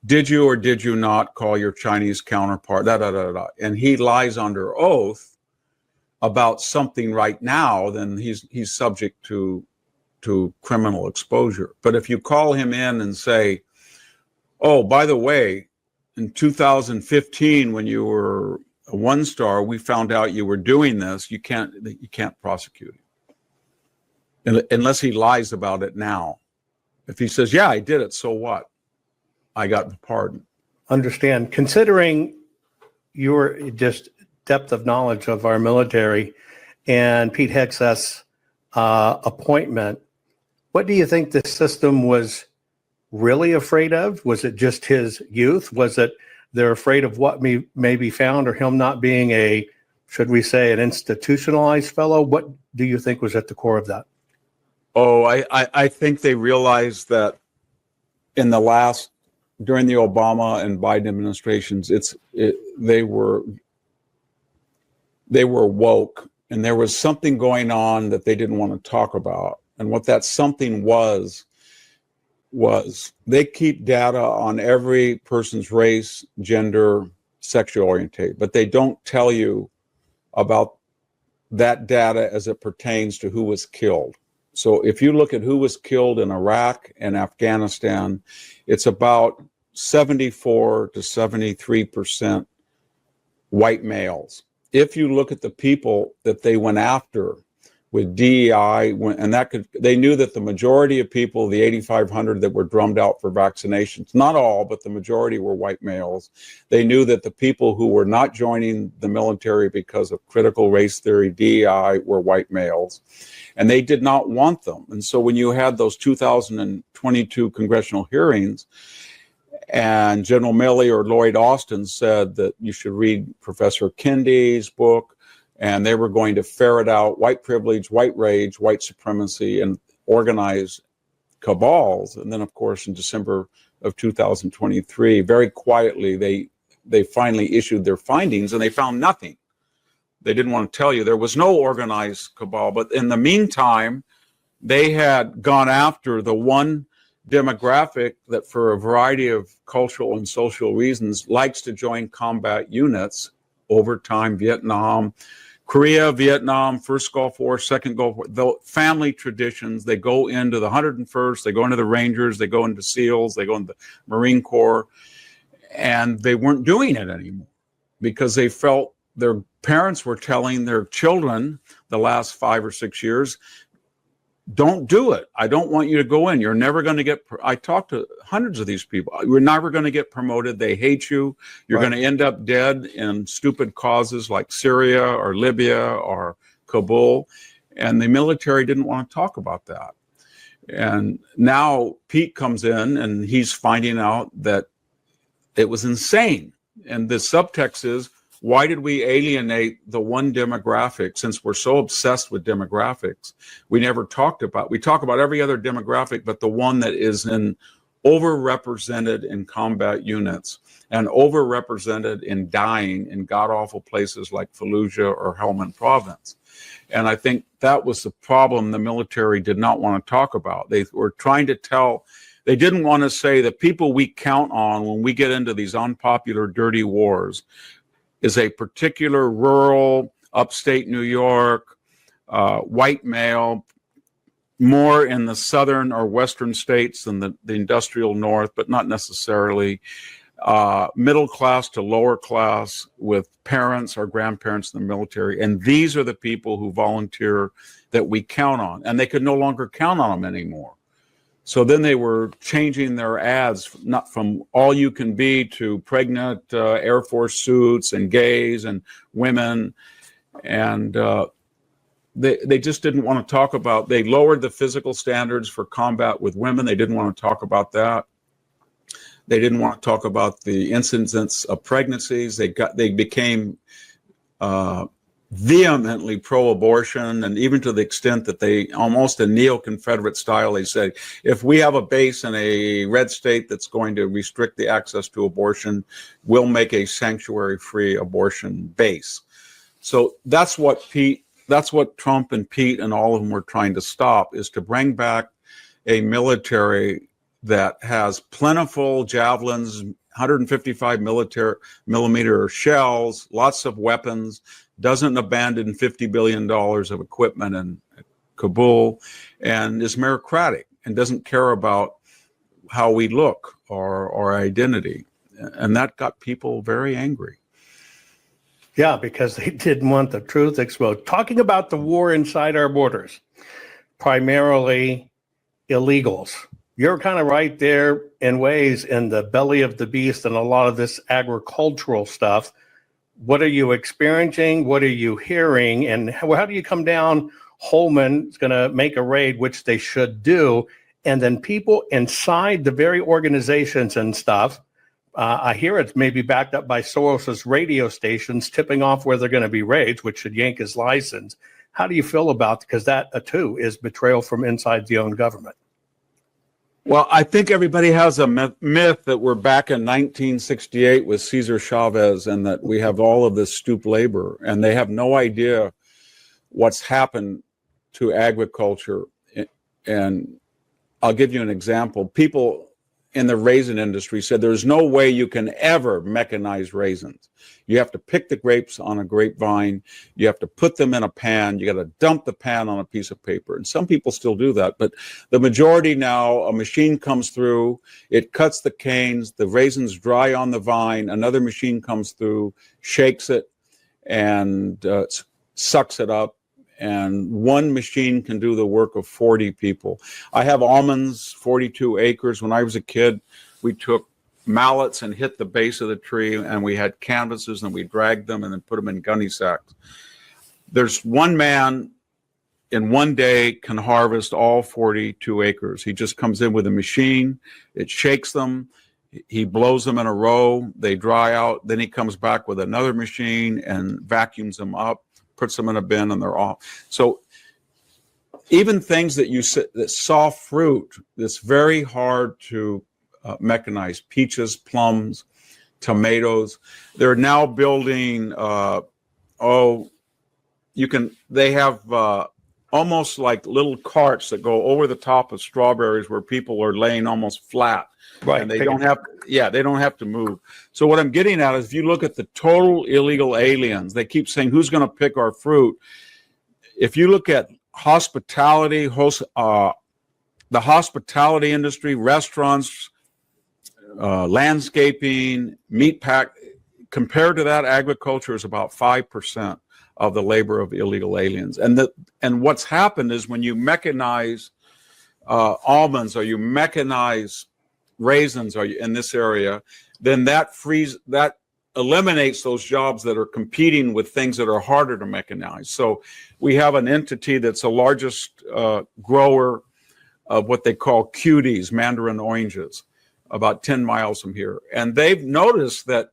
did you or did you not call your Chinese counterpart, and he lies under oath about something right now, then he's subject to criminal exposure. But if you call him in and say, oh, by the way, in 2015, when you were a one-star, we found out you were doing this, you can't prosecute him unless he lies about it now. If he says, yeah, I did it, so what? I got the pardon. Understand. Considering your just depth of knowledge of our military and Pete Hegseth's appointment, what do you think the system was really afraid of? Was it just his youth? Was it they're afraid of what may be found, or him not being a, should we say, an institutionalized fellow? What do you think was at the core of that? Oh, I think they realized that in during the Obama and Biden administrations, they were woke, and there was something going on that they didn't want to talk about. And what that something was they keep data on every person's race, gender, sexual orientation, but they don't tell you about that data as it pertains to who was killed. So if you look at who was killed in Iraq and Afghanistan, it's about 74 to 73% white males. If you look at the people that they went after with DEI, they knew that the majority of people, the 8,500 that were drummed out for vaccinations, not all, but the majority were white males. They knew that the people who were not joining the military because of critical race theory, DEI, were white males, and they did not want them. And so when you had those 2022 congressional hearings, and General Milley or Lloyd Austin said that you should read Professor Kendi's book, and they were going to ferret out white privilege, white rage, white supremacy, and organize cabals. And then, of course, in December of 2023, very quietly, they finally issued their findings, and they found nothing. They didn't want to tell you. There was no organized cabal. But in the meantime, they had gone after the one demographic that, for a variety of cultural and social reasons, likes to join combat units over time. Vietnam, Korea, Vietnam, first Gulf War, second Gulf War, the family traditions. They go into the 101st, they go into the Rangers, they go into SEALs, they go into the Marine Corps, and they weren't doing it anymore because they felt their parents were telling their children the last 5 or 6 years, don't do it. I don't want you to go in. You're never going to get, I talked to hundreds of these people. You're never going to get promoted. They hate you. You're going to end up dead in stupid causes like Syria or Libya or Kabul. And the military didn't want to talk about that. And now Pete comes in and he's finding out that it was insane. And the subtext is, why did we alienate the one demographic? Since we're so obsessed with demographics, we talk about every other demographic, but the one that is overrepresented in combat units and overrepresented in dying in god-awful places like Fallujah or Helmand Province. And I think that was the problem the military did not want to talk about. They were trying to they didn't want to say the people we count on when we get into these unpopular, dirty wars is a particular rural, upstate New York, white male, more in the southern or western states than the industrial north, but not necessarily, middle class to lower class with parents or grandparents in the military. And these are the people who volunteer that we count on. And they could no longer count on them anymore So then they were changing their ads, not from all you can be to pregnant Air Force suits and gays and women. And they just didn't want to talk about, they lowered the physical standards for combat with women. They didn't want to talk about that. They didn't want to talk about the incidence of pregnancies. They became vehemently pro-abortion, and even to the extent that they, almost a neo-Confederate style, they said, if we have a base in a red state that's going to restrict the access to abortion, we'll make a sanctuary-free abortion base. So that's what Trump and Pete and all of them were trying to stop, is to bring back a military that has plentiful javelins, 155 millimeter shells, lots of weapons, doesn't abandon $50 billion of equipment in Kabul, and is meritocratic and doesn't care about how we look or our identity. And that got people very angry. Yeah, because they didn't want the truth exposed. Talking about the war inside our borders, primarily illegals. You're kind of right there in ways in the belly of the beast and a lot of this agricultural stuff. What are you experiencing? What are you hearing? And how do you come down? Holman is going to make a raid, which they should do. And then people inside the very organizations and stuff, I hear it's maybe backed up by Soros's radio stations tipping off where they're going to be raids, which should yank his license. How do you feel about, because that too is betrayal from inside the own government? Well, I think everybody has a myth that we're back in 1968 with Cesar Chavez and that we have all of this stoop labor, and they have no idea what's happened to agriculture. And I'll give you an example. People in the raisin industry said there's no way you can ever mechanize raisins. You have to pick the grapes on a grapevine. You have to put them in a pan. You got to dump the pan on a piece of paper. And some people still do that. But the majority now, a machine comes through, it cuts the canes, the raisins dry on the vine, another machine comes through, shakes it, and sucks it up. And one machine can do the work of 40 people. I have almonds, 42 acres. When I was a kid, we took mallets and hit the base of the tree, and we had canvases, and we dragged them and then put them in gunny sacks. There's one man in one day can harvest all 42 acres. He just comes in with a machine, it shakes them, he blows them in a row, they dry out, then he comes back with another machine and vacuums them up, puts them in a bin, and they're off. So even things that soft fruit, that's very hard to mechanize, peaches, plums, tomatoes. They're now building, they have almost like little carts that go over the top of strawberries where people are laying almost flat. Right. And they don't have to move. So what I'm getting at is, if you look at the total illegal aliens, they keep saying, who's going to pick our fruit? If you look at hospitality, the hospitality industry, restaurants, landscaping, meat pack, compared to that, agriculture is about 5% of the labor of illegal aliens. And what's happened is, when you mechanize almonds, or you mechanize raisins, or in this area, then that eliminates those jobs that are competing with things that are harder to mechanize. So we have an entity that's the largest grower of what they call cuties, mandarin oranges, about 10 miles from here. And they've noticed that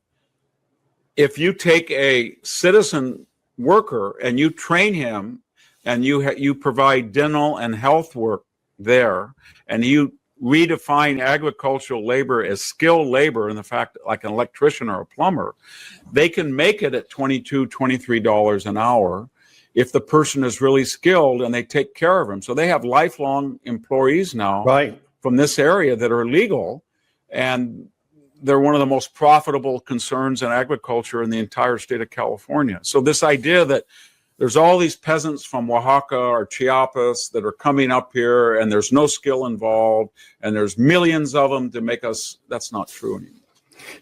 if you take a citizen worker and you train him, and you provide dental and health work there, and you redefine agricultural labor as skilled labor, in the fact, like an electrician or a plumber, they can make it at $22, $23 an hour if the person is really skilled and they take care of them. So they have lifelong employees now, right, from this area that are legal, and they're one of the most profitable concerns in agriculture in the entire state of California. So this idea that there's all these peasants from Oaxaca or Chiapas that are coming up here and there's no skill involved and there's millions of them to make us, that's not true anymore.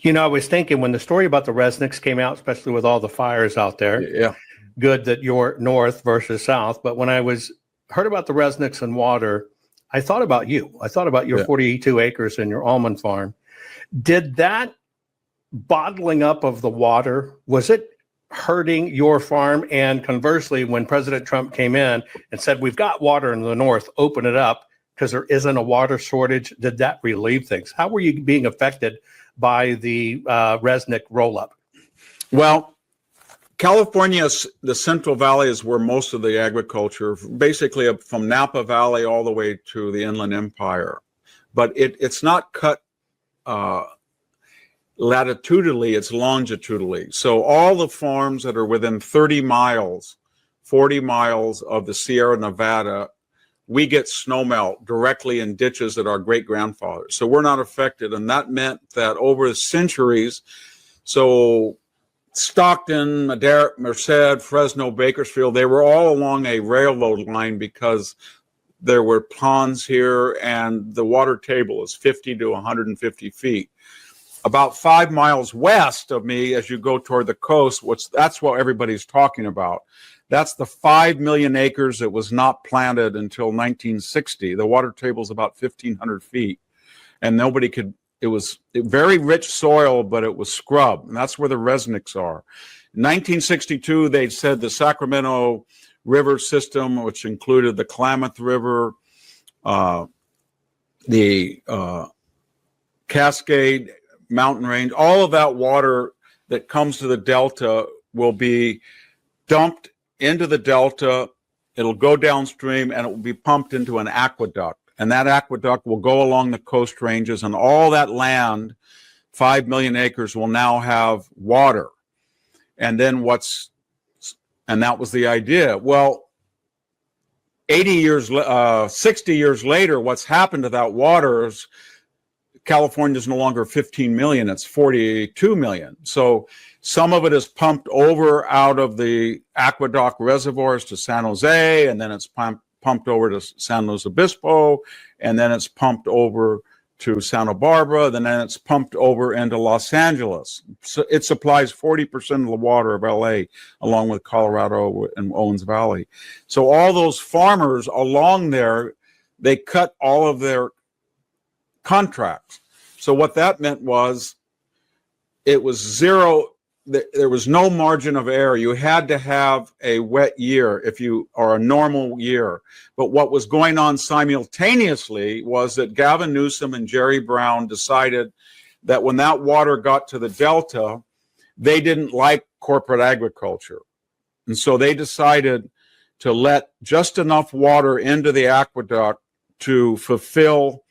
You know, I was thinking when the story about the Resnicks came out, especially with all the fires out there, good that you're north versus south. But when I heard about the Resnicks and water, I thought about you. I thought about your 42 acres and your almond farm. Did that bottling up of the water, was it hurting your farm? And conversely, when President Trump came in and said, we've got water in the north, open it up because there isn't a water shortage, did that relieve things? How were you being affected by the Resnick roll-up? Well, California, the Central Valley is where most of the agriculture, basically from Napa Valley all the way to the Inland Empire. But it's not cut latitudinally, it's longitudinally. So all the farms that are within 30 miles, 40 miles of the Sierra Nevada, we get snowmelt directly in ditches that our great-grandfathers. So we're not affected. And that meant that over the centuries, so Stockton, Madera, Merced, Fresno, Bakersfield, they were all along a railroad line because there were ponds here and the water table is 50 to 150 feet. About 5 miles west of me, as you go toward the coast, that's what everybody's talking about. That's the 5 million acres that was not planted until 1960. The water table is about 1,500 feet and nobody could. It was very rich soil, but it was scrub, and that's where the Resnicks are. In 1962, they said the Sacramento River system, which included the Klamath River, the Cascade Mountain Range, all of that water that comes to the Delta will be dumped into the Delta. It'll go downstream, and it will be pumped into an aqueduct. And that aqueduct will go along the coast ranges, and all that land, 5 million acres, will now have water. And then and that was the idea. Well, 60 years later, what's happened to that water is California is no longer 15 million, it's 42 million. So some of it is pumped over out of the aqueduct reservoirs to San Jose, and then it's pumped over to San Luis Obispo, and then it's pumped over to Santa Barbara, then it's pumped over into Los Angeles. So it supplies 40% of the water of LA, along with Colorado and Owens Valley. So all those farmers along there, they cut all of their contracts. So what that meant was it was zero. There was no margin of error. You had to have a wet year or a normal year. But what was going on simultaneously was that Gavin Newsom and Jerry Brown decided that when that water got to the Delta, they didn't like corporate agriculture. And so they decided to let just enough water into the aqueduct to fulfill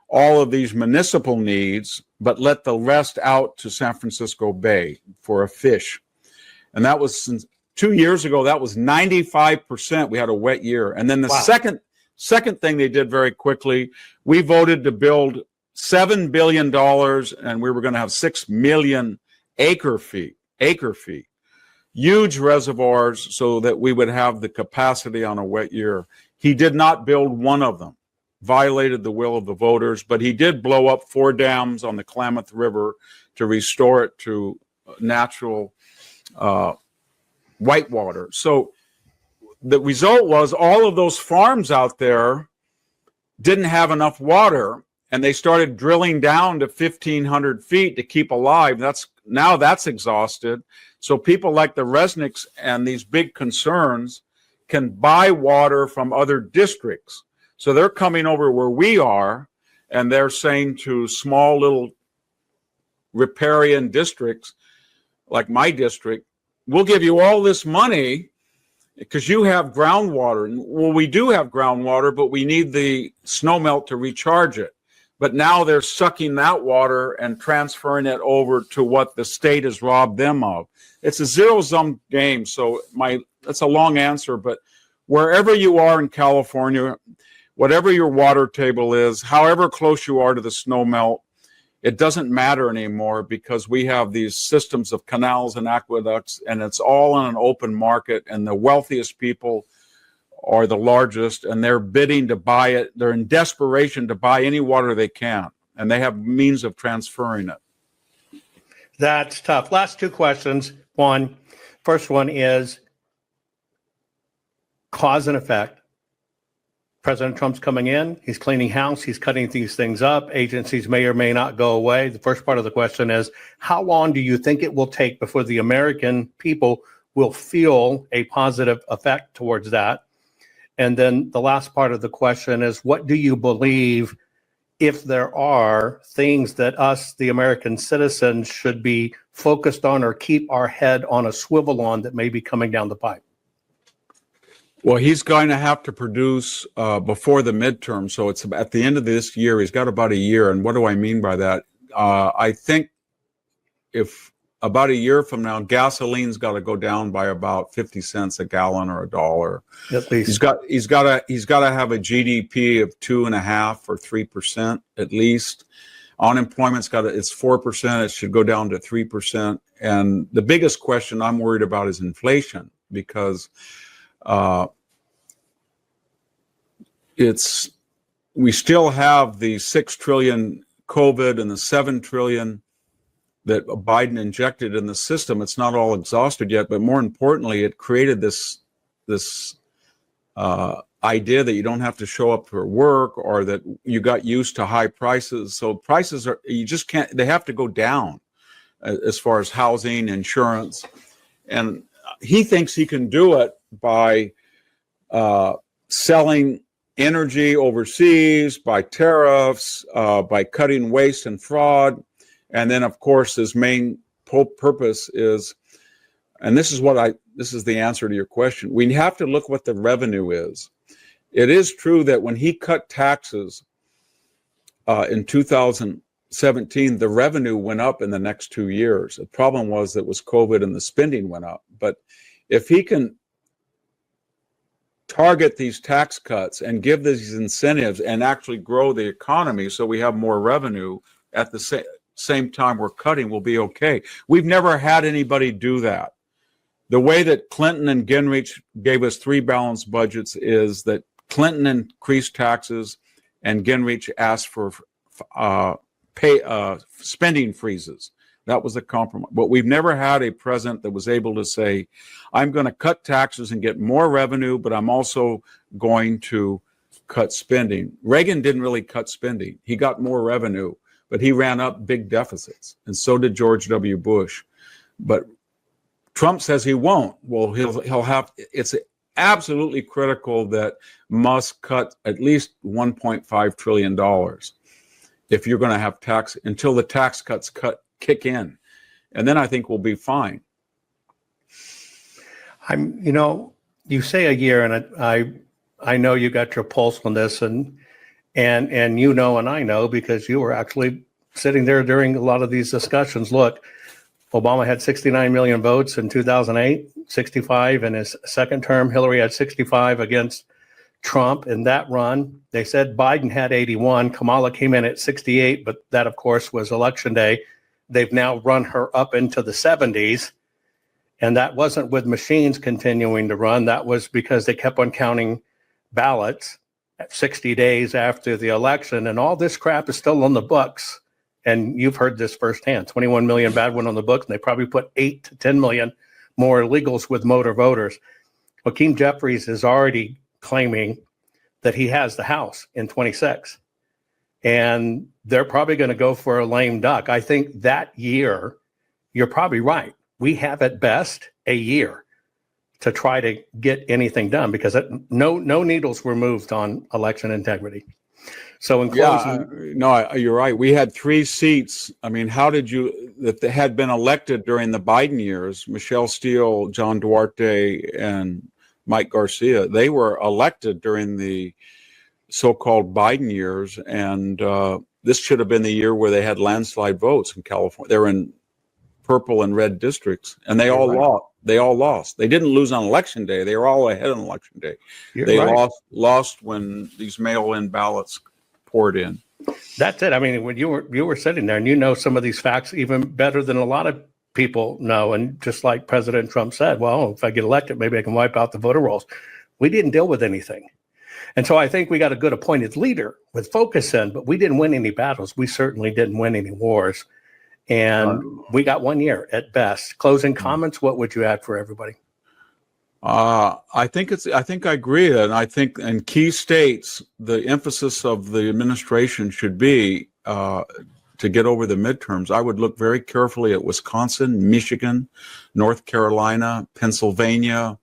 all of these municipal needs, but let the rest out to San Francisco Bay for a fish. And that was 2 years ago, that was 95%. We had a wet year. And then the second thing they did very quickly, we voted to build $7 billion, and we were going to have 6 million acre feet, huge reservoirs so that we would have the capacity on a wet year. He did not build one of them. Violated the will of the voters, but he did blow up 4 dams on the Klamath River to restore it to natural whitewater. So the result was all of those farms out there didn't have enough water, and they started drilling down to 1,500 feet to keep alive. Now that's exhausted. So people like the Resnicks and these big concerns can buy water from other districts. So they're coming over where we are, and they're saying to small little riparian districts, like my district, we'll give you all this money because you have groundwater. Well, we do have groundwater, but we need the snowmelt to recharge it. But now they're sucking that water and transferring it over to what the state has robbed them of. It's a zero-sum game. So that's a long answer, but wherever you are in California, whatever your water table is, however close you are to the snowmelt, it doesn't matter anymore because we have these systems of canals and aqueducts, and it's all in an open market, and the wealthiest people are the largest, and they're bidding to buy it. They're in desperation to buy any water they can, and they have means of transferring it. That's tough. Last 2 questions. First one is cause and effect. President Trump's coming in, he's cleaning house, he's cutting these things up. Agencies may or may not go away. The first part of the question is, how long do you think it will take before the American people will feel a positive effect towards that? And then the last part of the question is, what do you believe, if there are things that us, the American citizens, should be focused on or keep our head on a swivel on that may be coming down the pipe? Well, he's going to have to produce before the midterm. So it's at the end of this year. He's got about a year. And what do I mean by that? I think if about a year from now, gasoline's got to go down by about 50 cents a gallon or $1. At least. He's got to have a GDP of 2.5% or 3% at least. Unemployment's it's 4%. It should go down to 3%. And the biggest question I'm worried about is inflation, because we still have the 6 trillion COVID and the 7 trillion that Biden injected in the system. It's not all exhausted yet, but more importantly, it created this idea that you don't have to show up for work, or that you got used to high prices. So prices they have to go down as far as housing, insurance. And he thinks he can do it by selling energy overseas, by tariffs, by cutting waste and fraud. And then, of course, his main purpose is, and this is the answer to your question. We have to look what the revenue is. It is true that when he cut taxes in 2017, the revenue went up in the next 2 years. The problem was that was COVID and the spending went up. But if he can target these tax cuts and give these incentives and actually grow the economy so we have more revenue at the same time we're cutting, we'll be okay. We've never had anybody do that. The way that Clinton and Gingrich gave us 3 balanced budgets is that Clinton increased taxes and Gingrich asked for spending freezes. That was a compromise. But we've never had a president that was able to say, I'm going to cut taxes and get more revenue, but I'm also going to cut spending. Reagan didn't really cut spending. He got more revenue, but he ran up big deficits. And so did George W. Bush. But Trump says he won't. Well, he'll have, it's absolutely critical that Musk cut at least $1.5 trillion if you're going to have tax, until the tax cuts kick in. And then I think we'll be fine. You say a year, and I know you got your pulse on this, and you know, and I know, because you were actually sitting there during a lot of these discussions. Look, Obama had 69 million votes in 2008, 65 in his second term. Hillary had 65 against Trump in that run. They said Biden had 81. Kamala came in at 68, but that, of course, was election day. They've now run her up into the 70s. And that wasn't with machines continuing to run. That was because they kept on counting ballots at 60 days after the election. And all this crap is still on the books. And you've heard this firsthand. 21 million bad one on the books. And they probably put 8 to 10 million more illegals with motor voters. Hakeem Jeffries is already claiming that he has the House in 26. And they're probably going to go for a lame duck. I think that year, you're probably right. We have at best a year to try to get anything done, because no needles were moved on election integrity. So in closing, you're right. We had 3 seats. I mean, that had been elected during the Biden years, Michelle Steele, John Duarte, and Mike Garcia, they were elected during the so-called Biden years. And this should have been the year where they had landslide votes in California. They're in purple and red districts, and they all lost. They all lost. They didn't lose on election day. They were all ahead on election day. They lost when these mail-in ballots poured in. That's it. I mean, when you were sitting there, and you know some of these facts even better than a lot of people know. And just like President Trump said, well, if I get elected, maybe I can wipe out the voter rolls. We didn't deal with anything. And so I think we got a good appointed leader with focus in, but we didn't win any battles. We certainly didn't win any wars. And we got 1 year at best. Closing comments, what would you add for everybody? I think I agree, and I think in key states the emphasis of the administration should be to get over the midterms. I would look very carefully at Wisconsin, Michigan, North Carolina, Pennsylvania,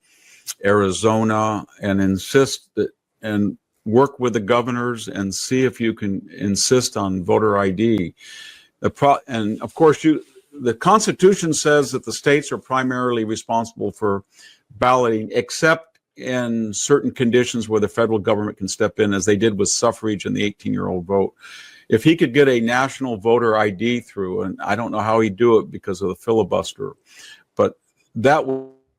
Arizona, and insist that and work with the governors and see if you can insist on voter ID. And of course, the Constitution says that the states are primarily responsible for balloting, except in certain conditions where the federal government can step in, as they did with suffrage and the 18-year-old vote. If he could get a national voter ID through, and I don't know how he'd do it because of the filibuster, but that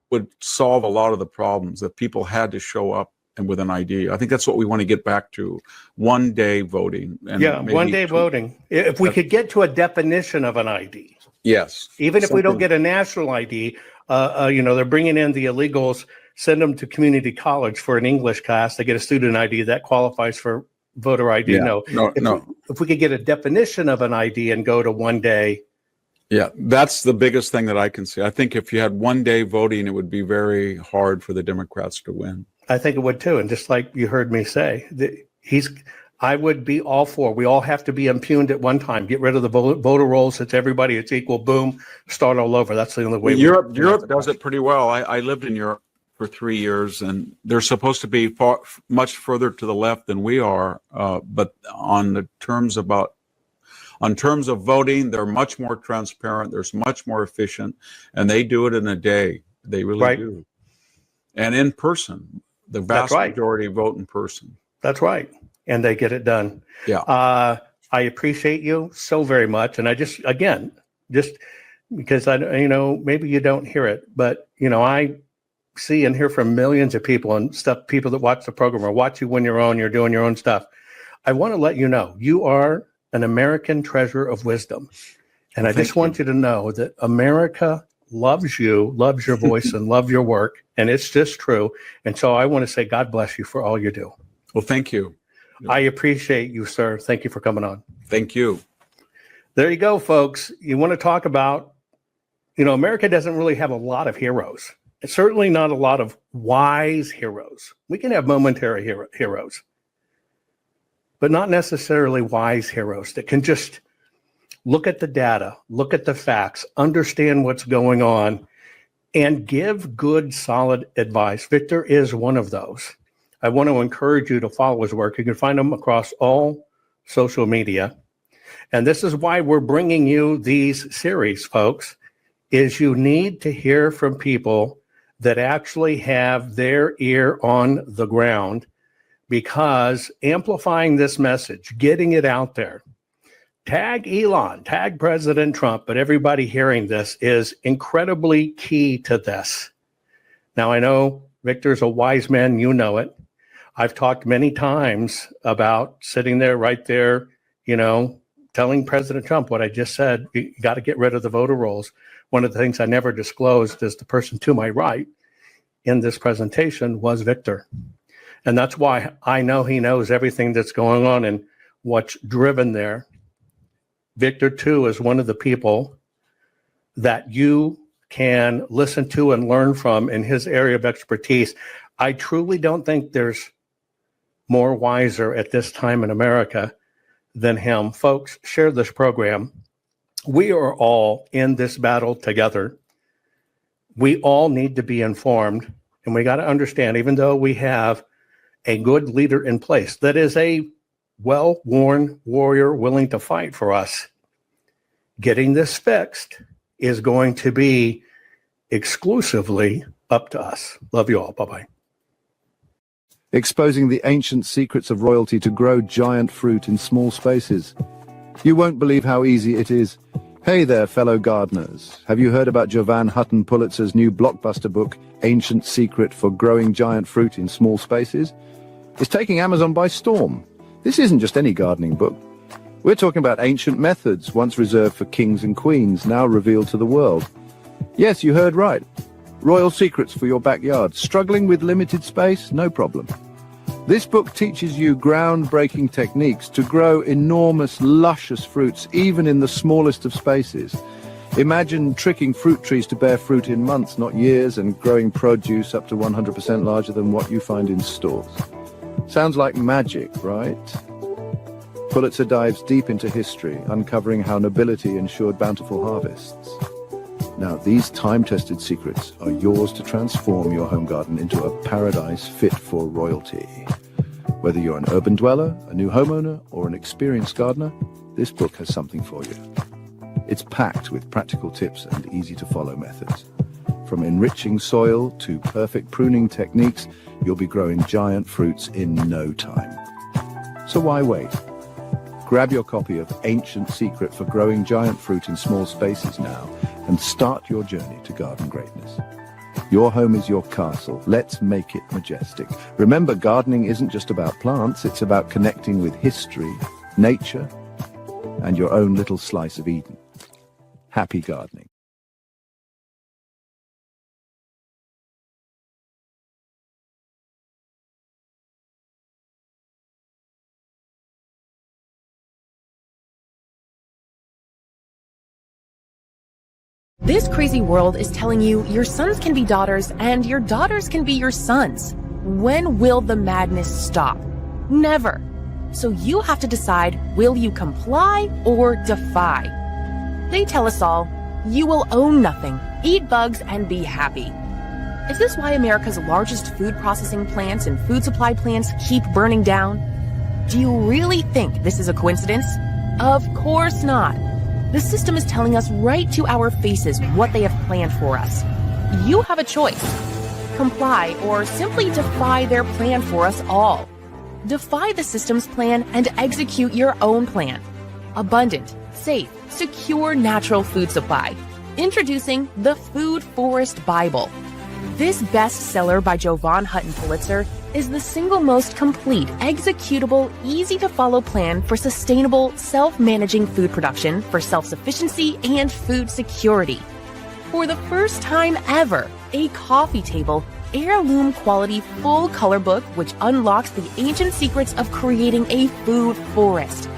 would solve a lot of the problems that people had to show up and with an ID. I think that's what we want to get back to, one day voting. And one day voting. If we could get to a definition of an ID. Yes. Even if we don't get a national ID, they're bringing in the illegals, send them to community college for an English class. They get a student ID that qualifies for voter ID. Yeah. If we could get a definition of an ID and go to one day. Yeah, that's the biggest thing that I can see. I think if you had one day voting, it would be very hard for the Democrats to win. I think it would too. And just like you heard me say, I would be all for. We all have to be impugned at one time. Get rid of the voter rolls. It's everybody. It's equal. Boom. Start all over. That's the only way. Europe does it pretty well. I lived in Europe for 3 years, and they're supposed to be much further to the left than we are. But on terms of voting, they're much more transparent. They're much more efficient, and they do it in a day. They really do. And in person, the vast majority vote in person. That's right. And they get it done. Yeah. I appreciate you so very much. And I just because maybe you don't hear it, but I see and hear from millions of people and people that watch the program or watch you when you're doing your own stuff. I want to let you know, you are an American treasure of wisdom. And I just want you to know that America loves you, loves your voice, and love your work. And it's just true. And so I want to say, God bless you for all you do. Well, thank you. I appreciate you, sir. Thank you for coming on. Thank you. There you go, folks. You want to talk about, America doesn't really have a lot of heroes. It's certainly not a lot of wise heroes. We can have momentary heroes, but not necessarily wise heroes that can just look at the data, look at the facts, understand what's going on, and give good, solid advice. Victor is one of those. I want to encourage you to follow his work. You can find him across all social media. And this is why we're bringing you these series, folks, is you need to hear from people that actually have their ear on the ground, because amplifying this message, getting it out there, tag Elon, tag President Trump, but everybody hearing this is incredibly key to this. Now, I know Victor's a wise man, you know it. I've talked many times about sitting there, right there, telling President Trump what I just said. You got to get rid of the voter rolls. One of the things I never disclosed is the person to my right in this presentation was Victor. And that's why I know he knows everything that's going on and what's driven there. Victor, too, is one of the people that you can listen to and learn from in his area of expertise. I truly don't think there's more wiser at this time in America than him. Folks, share this program. We are all in this battle together. We all need to be informed, and we got to understand, even though we have a good leader in place that is a well-worn warrior willing to fight for us, getting this fixed is going to be exclusively up to us. Love you all. Bye-bye. Exposing the ancient secrets of royalty to grow giant fruit in small spaces. You won't believe how easy it is. Hey there, fellow gardeners. Have you heard about Jovan Hutton Pulitzer's new blockbuster book, Ancient Secret for Growing Giant Fruit in Small Spaces? It's taking Amazon by storm. This isn't just any gardening book. We're talking about ancient methods once reserved for kings and queens, now revealed to the world. Yes, you heard right. Royal secrets for your backyard. Struggling with limited space? No problem. This book teaches you groundbreaking techniques to grow enormous, luscious fruits, even in the smallest of spaces. Imagine tricking fruit trees to bear fruit in months, not years, and growing produce up to 100% larger than what you find in stores. Sounds like magic, right? Pulitzer dives deep into history, uncovering how nobility ensured bountiful harvests. Now, these time-tested secrets are yours to transform your home garden into a paradise fit for royalty. Whether you're an urban dweller, a new homeowner, or an experienced gardener, this book has something for you. It's packed with practical tips and easy-to-follow methods. From enriching soil to perfect pruning techniques, you'll be growing giant fruits in no time. So why wait? Grab your copy of Ancient Secret for Growing Giant Fruit in Small Spaces now and start your journey to garden greatness. Your home is your castle. Let's make it majestic. Remember, gardening isn't just about plants, it's about connecting with history, nature, and your own little slice of Eden. Happy gardening. This crazy world is telling you your sons can be daughters and your daughters can be your sons. When will the madness stop? Never. So you have to decide, will you comply or defy? They tell us all, you will own nothing, eat bugs, and be happy. Is this why America's largest food processing plants and food supply plants keep burning down? Do you really think this is a coincidence? Of course not. The system is telling us right to our faces what they have planned for us. You have a choice. Comply or simply defy their plan for us all. Defy the system's plan and execute your own plan. Abundant, safe, secure natural food supply. Introducing the Food Forest Bible. This bestseller by Jovan Hutton Pulitzer is the single most complete, executable, easy-to-follow plan for sustainable, self-managing food production for self-sufficiency and food security. For the first time ever, a coffee table, heirloom quality full color book which unlocks the ancient secrets of creating a food forest.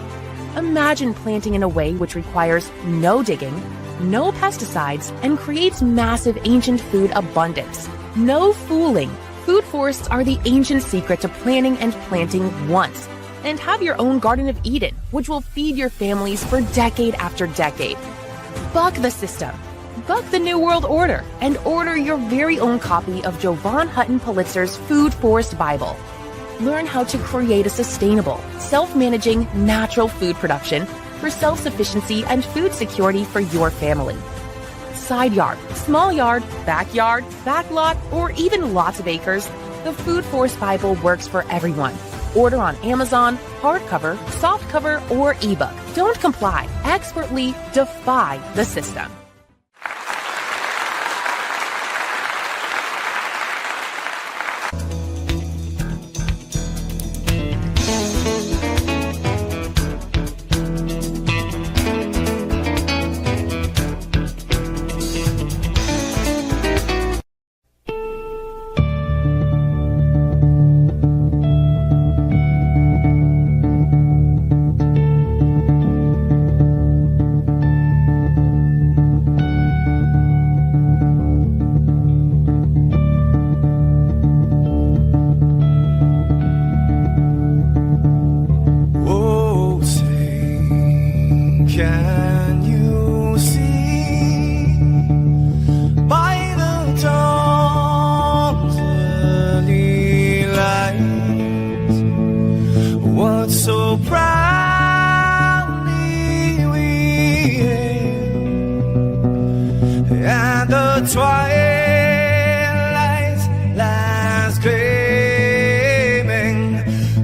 Imagine planting in a way which requires no digging, no pesticides, and creates massive ancient food abundance. No fooling. Food forests are the ancient secret to planning and planting once. And have your own Garden of Eden, which will feed your families for decade after decade. Buck the system. Buck the New World Order and order your very own copy of Jovan Hutton Pulitzer's Food Forest Bible. Learn how to create a sustainable, self-managing, natural food production for self-sufficiency and food security for your family. Side yard, small yard, backyard, backlot, or even lots of acres, the Food Forest Bible works for everyone. Order on Amazon, hardcover, softcover, or ebook. Don't comply. Expertly defy the system. Can you see by the dawn's early light what so proudly we hailed at the twilight's last gleaming,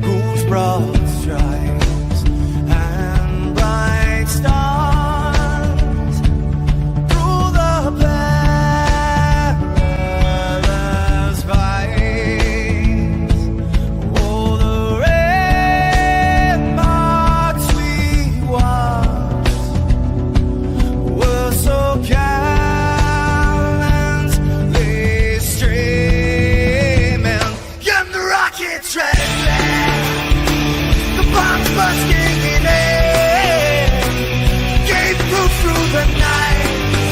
whose broad stripes and bright stars through the perilous fight. Oh, the ramparts we watched were so gallantly streaming, and the rockets red, the bombs bursting in air, gave proof through the night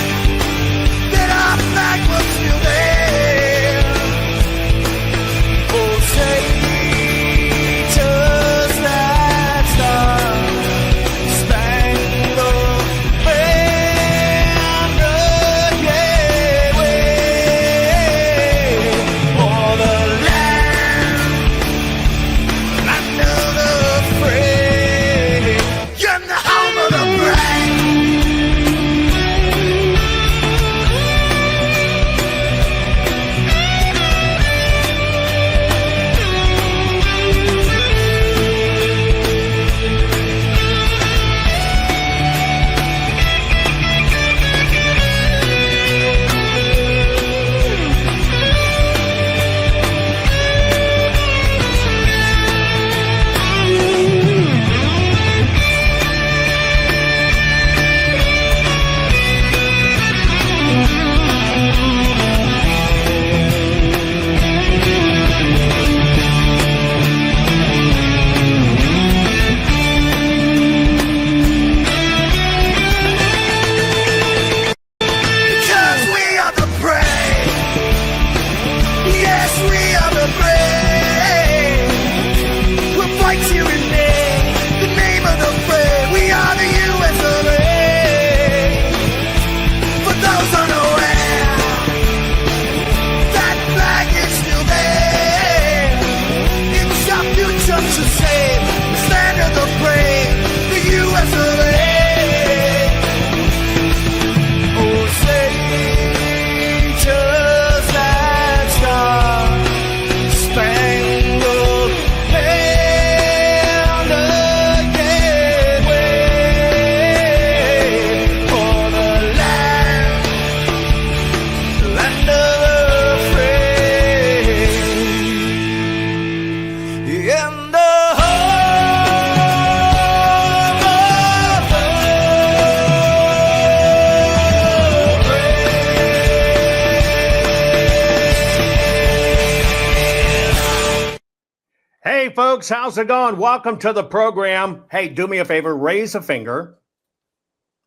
folks, how's it going? Welcome to the program. Hey, do me a favor, raise a finger.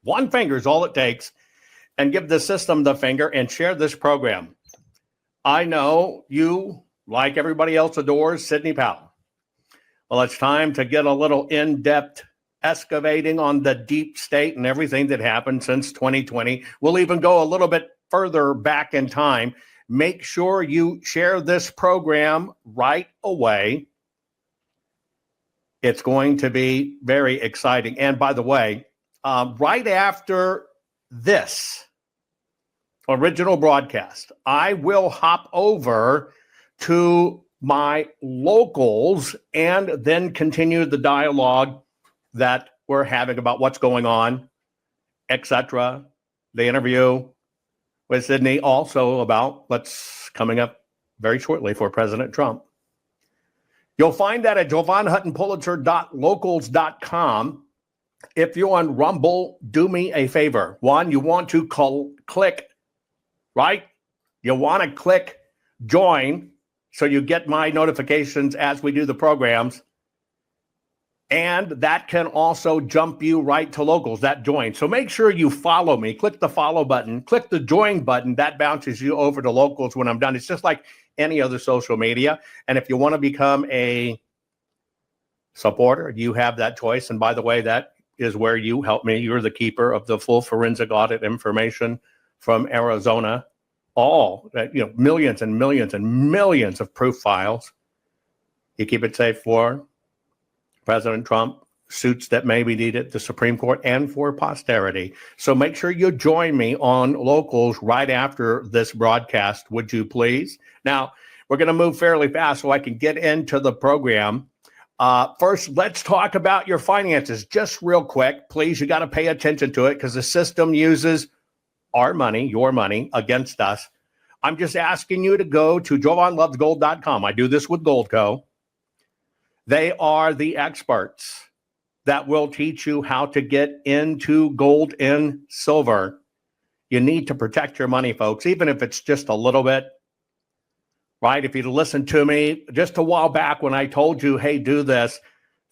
One finger is all it takes, and give the system the finger and share this program. I know you, like everybody else, adores Sidney Powell. Well, it's time to get a little in-depth excavating on the deep state and everything that happened since 2020. We'll even go a little bit further back in time. Make sure you share this program right away. It's going to be very exciting. And by the way, right after this original broadcast, I will hop over to my locals and then continue the dialogue that we're having about what's going on, etc. The interview with Sidney, also about what's coming up very shortly for President Trump. You'll find that at JovanHuttonPulitzer.locals.com. If you're on Rumble, do me a favor. One, you want to click, right? You want to click join so you get my notifications as we do the programs. And that can also jump you right to locals, that join. So make sure you follow me. Click the follow button. Click the join button. That bounces you over to locals when I'm done. It's just like any other social media. And if you want to become a supporter, you have that choice. And by the way, that is where you help me. You're the keeper of the full forensic audit information from Arizona. All, millions and millions and millions of proof files. You keep it safe for President Trump, suits that may be needed, the Supreme Court, and for posterity. So make sure you join me on locals right after this broadcast, would you please? Now, we're going to move fairly fast so I can get into the program. First, let's talk about your finances. Just real quick, please, you got to pay attention to it because the system uses our money, your money, against us. I'm just asking you to go to JovanLovesGold.com. I do this with Goldco. They are the experts that will teach you how to get into gold and silver. You need to protect your money, folks, even if it's just a little bit, right? If you listen to me just a while back when I told you, hey, do this,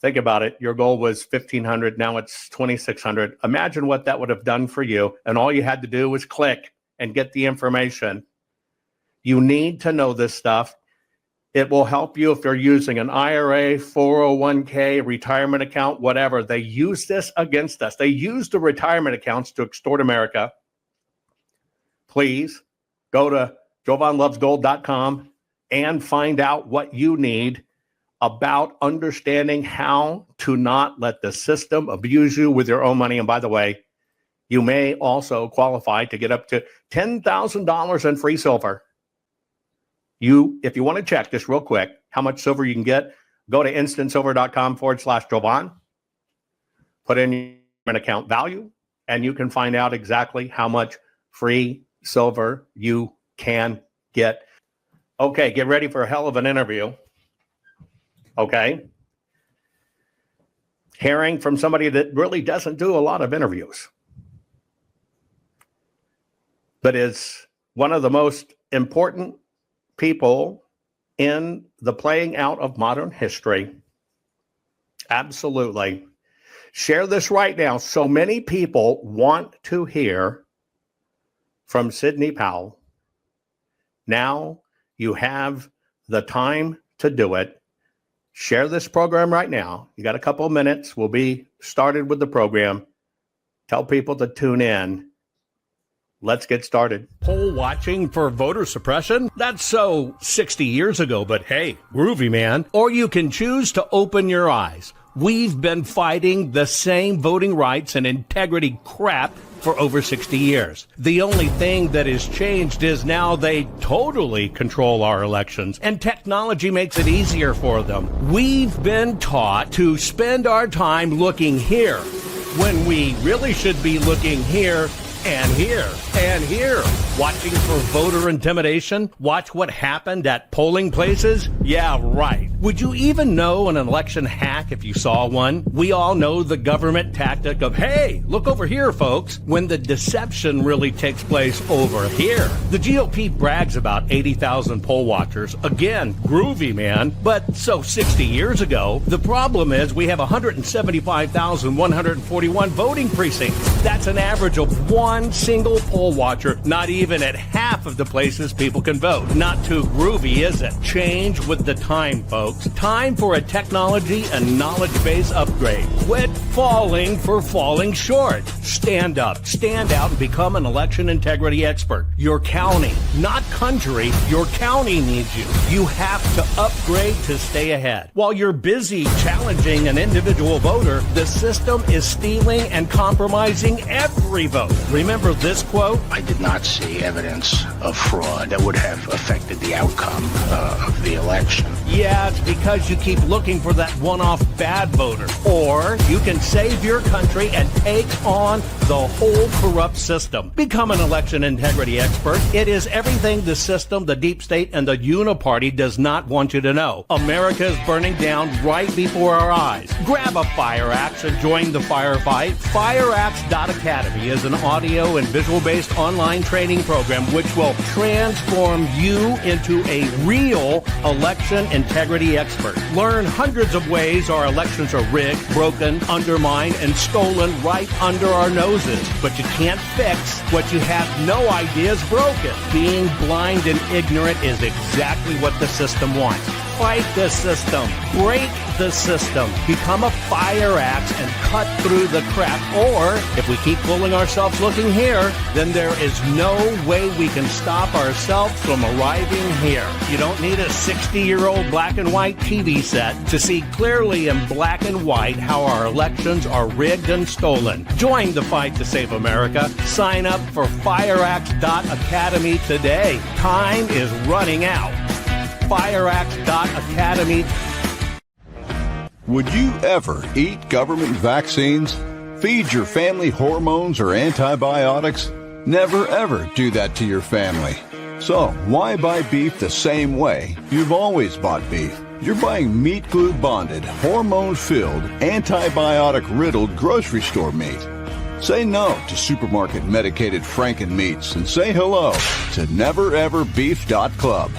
think about it. Your goal was $1,500. Now it's $2,600. Imagine what that would have done for you. And all you had to do was click and get the information. You need to know this stuff. It will help you if you're using an IRA, 401k, retirement account, whatever. They use this against us. They use the retirement accounts to extort America. Please go to JovanLovesGold.com and find out what you need about understanding how to not let the system abuse you with your own money. And by the way, you may also qualify to get up to $10,000 in free silver. If you want to check just real quick how much silver you can get, go to instantsilver.com/Jovan, put in your account value, and you can find out exactly how much free silver you can get. Okay, get ready for a hell of an interview. Okay. Hearing from somebody that really doesn't do a lot of interviews, but is one of the most important people in the playing out of modern history. Absolutely. Share this right now. So many people want to hear from Sidney Powell. Now you have the time to do it. Share this program right now. You got a couple of minutes. We'll be started with the program. Tell people to tune in. Let's get started. Poll watching for voter suppression? That's so 60 years ago, but hey, groovy, man. Or you can choose to open your eyes. We've been fighting the same voting rights and integrity crap for over 60 years. The only thing that has changed is now they totally control our elections, and technology makes it easier for them. We've been taught to spend our time looking here when we really should be looking here and here, and here. Watching for voter intimidation? Watch what happened at polling places? Yeah, right. Would you even know an election hack if you saw one? We all know the government tactic of, hey, look over here, folks, when the deception really takes place over here. The GOP brags about 80,000 poll watchers. Again, groovy, man. But so 60 years ago, the problem is we have 175,141 voting precincts. That's an average of one single poll watcher, not even at half of the places people can vote. Not too groovy, is it? Change with the time, folks. Time for a technology and knowledge base upgrade. Quit falling for falling short. Stand up, stand out, and become an election integrity expert. Your county, not country, your county needs you. You have to upgrade to stay ahead. While you're busy challenging an individual voter, the system is stealing and compromising every vote. Remember this quote? I did not see evidence of fraud that would have affected the outcome of the election. Yeah, it's because you keep looking for that one-off bad voter. Or you can save your country and take on the whole corrupt system. Become an election integrity expert. It is everything the system, the deep state, and the uniparty does not want you to know. America is burning down right before our eyes. Grab a fire axe and join the firefight. FireAxe.Academy is an audio and visual-based online training program which will transform you into a real election integrity expert. Learn hundreds of ways our elections are rigged, broken, undermined, and stolen right under our noses. But you can't fix what you have no idea is broken. Being blind and ignorant is exactly what the system wants. Fight the system. Break the system. Become a fire axe and cut through the crap. Or, if we keep fooling ourselves looking here, then there is no way we can stop ourselves from arriving here. You don't need a 60-year-old black and white TV set to see clearly in black and white how our elections are rigged and stolen. Join the fight to save America. Sign up for FireAxe.Academy today. Time is running out. FireAxe.Academy. Would you ever eat government vaccines? Feed your family hormones or antibiotics? Never ever do that to your family. So, why buy beef the same way you've always bought beef? You're buying meat glue bonded, hormone-filled, antibiotic-riddled grocery store meat. Say no to supermarket medicated Franken meats and say hello to NeverEverBeef.Club.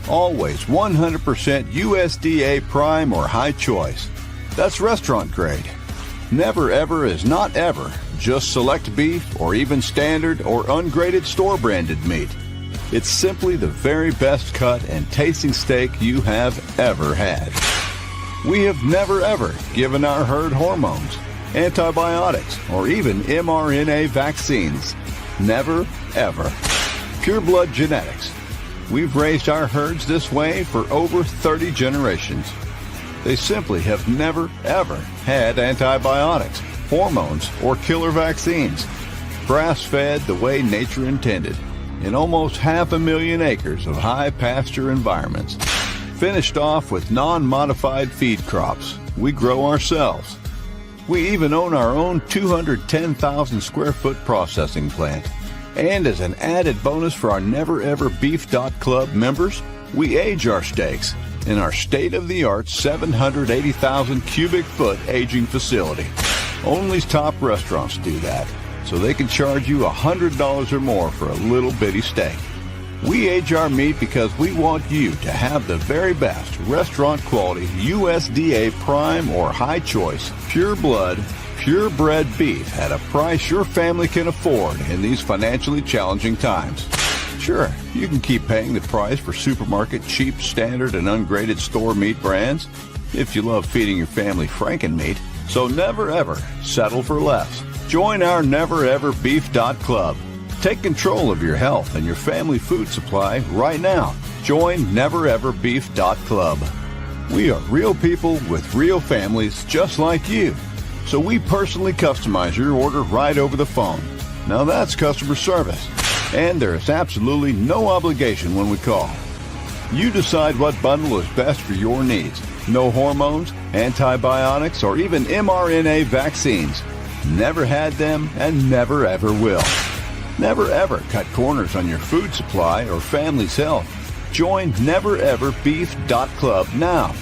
Always 100% USDA prime or high choice. That's restaurant grade. Never Ever is not ever just select beef or even standard or ungraded store branded meat. It's simply the very best cut and tasting steak you have ever had. We have never ever given our herd hormones, antibiotics, or even mRNA vaccines. Never ever. Pure Blood Genetics. We've raised our herds this way for over 30 generations. They simply have never, ever had antibiotics, hormones, or killer vaccines. Grass-fed the way nature intended, in almost 500,000 acres of high pasture environments. Finished off with non-modified feed crops we grow ourselves. We even own our own 210,000 square foot processing plant. And as an added bonus for our NeverEverBeef.Club members, we age our steaks in our state-of-the-art 780,000 cubic foot aging facility. Only top restaurants do that, so they can charge you $100 or more for a little bitty steak. We age our meat because we want you to have the very best restaurant quality USDA prime or high choice, pure blood, purebred beef at a price your family can afford in these financially challenging times. Sure, you can keep paying the price for supermarket cheap, standard, and ungraded store meat brands if you love feeding your family Franken meat. So never ever settle for less. Join our NeverEverBeef.Club. Take control of your health and your family food supply right now. Join NeverEverBeef.Club. We are real people with real families just like you. So we personally customize your order right over the phone. Now that's customer service. And there is absolutely no obligation when we call. You decide what bundle is best for your needs. No hormones, antibiotics, or even mRNA vaccines. Never had them and never ever will. Never ever cut corners on your food supply or family's health. Join nevereverbeef.club now.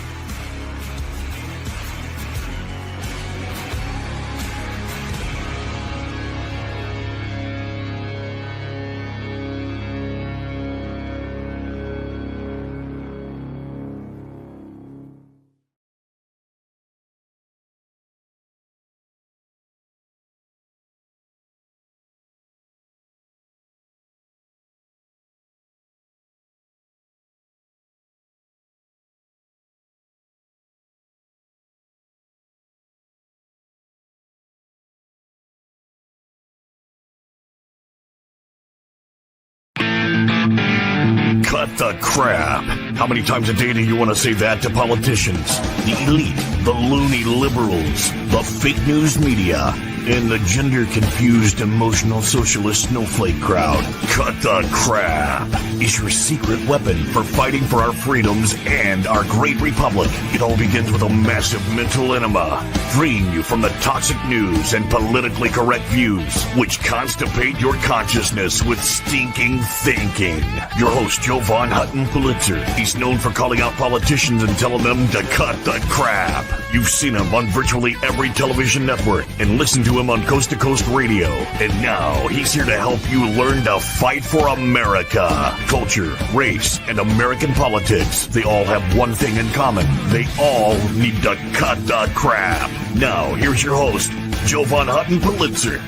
Cut the crap. How many times a day do you want to say that to politicians, the elite, the loony liberals, the fake news media, and the gender-confused, emotional socialist snowflake crowd? Cut the crap is your secret weapon for fighting for our freedoms and our great republic. It all begins with a massive mental enema, freeing you from the toxic news and politically correct views, which constipate your consciousness with stinking thinking. Your host, Jovan Hutton Pulitzer. He's known for calling out politicians and telling them to cut the crap. You've seen him on virtually every television network and listened to him on Coast to Coast Radio. And now he's here to help you learn to fight for America. Culture, race, and American politics. They all have one thing in common. They all need to cut the crap. Now, here's your host, Jovan Hutton Pulitzer.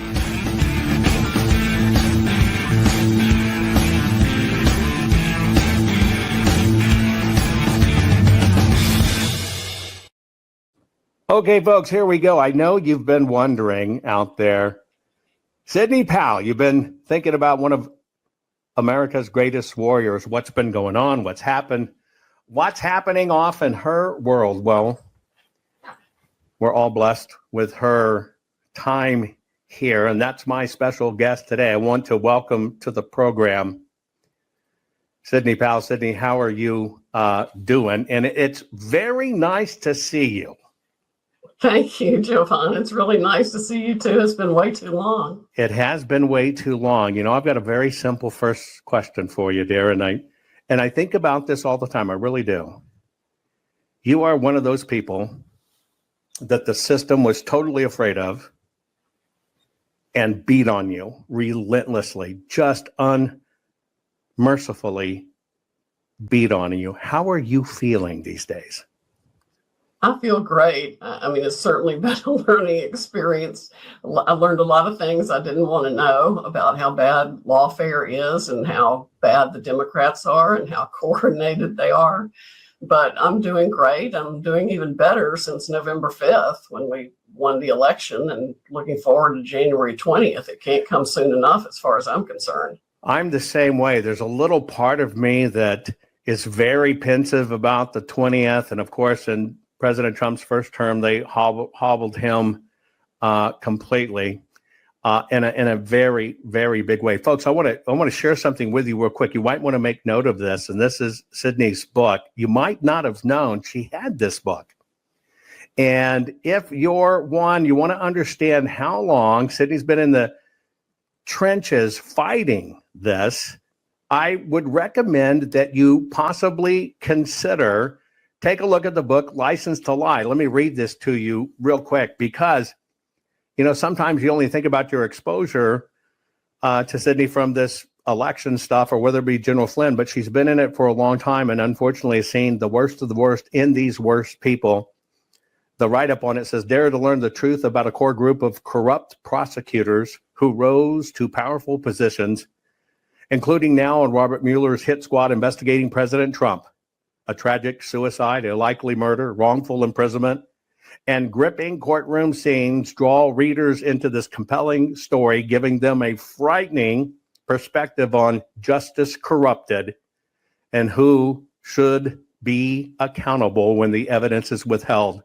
Okay, folks, here we go. I know you've been wondering out there. Sidney Powell, you've been thinking about one of America's greatest warriors. What's been going on? What's happened? What's happening off in her world? Well, we're all blessed with her time here, and that's my special guest today. I want to welcome to the program Sidney Powell. Sidney, how are you doing? And it's very nice to see you. Thank you, Jovan. It's really nice to see you too. It's been way too long. It has been way too long. You know, I've got a very simple first question for you, dear, and I think about this all the time. I really do. You are one of those people that the system was totally afraid of and beat on you relentlessly, just unmercifully beat on you. How are you feeling these days? I feel great. I mean, it's certainly been a learning experience. I learned a lot of things I didn't want to know about how bad lawfare is and how bad the Democrats are and how coordinated they are. But I'm doing great. I'm doing even better since November 5th when we won the election, and looking forward to January 20th. It can't come soon enough as far as I'm concerned. I'm the same way. There's a little part of me that is very pensive about the 20th. And of course, in President Trump's first term, they hobbled him completely in a very, very big way. Folks, I want to share something with you real quick. You might want to make note of this, and this is Sidney's book. You might not have known she had this book. And if you're one, you want to understand how long Sidney's been in the trenches fighting this, I would recommend that you possibly consider take a look at the book, License to Lie. Let me read this to you real quick because, you know, sometimes you only think about your exposure to Sidney from this election stuff or whether it be General Flynn, but she's been in it for a long time and unfortunately has seen the worst of the worst in these worst people. The write-up on it says, dare to learn the truth about a core group of corrupt prosecutors who rose to powerful positions, including now on Robert Mueller's hit squad investigating President Trump. A tragic suicide, a likely murder, wrongful imprisonment, and gripping courtroom scenes draw readers into this compelling story, giving them a frightening perspective on justice corrupted and who should be accountable when the evidence is withheld.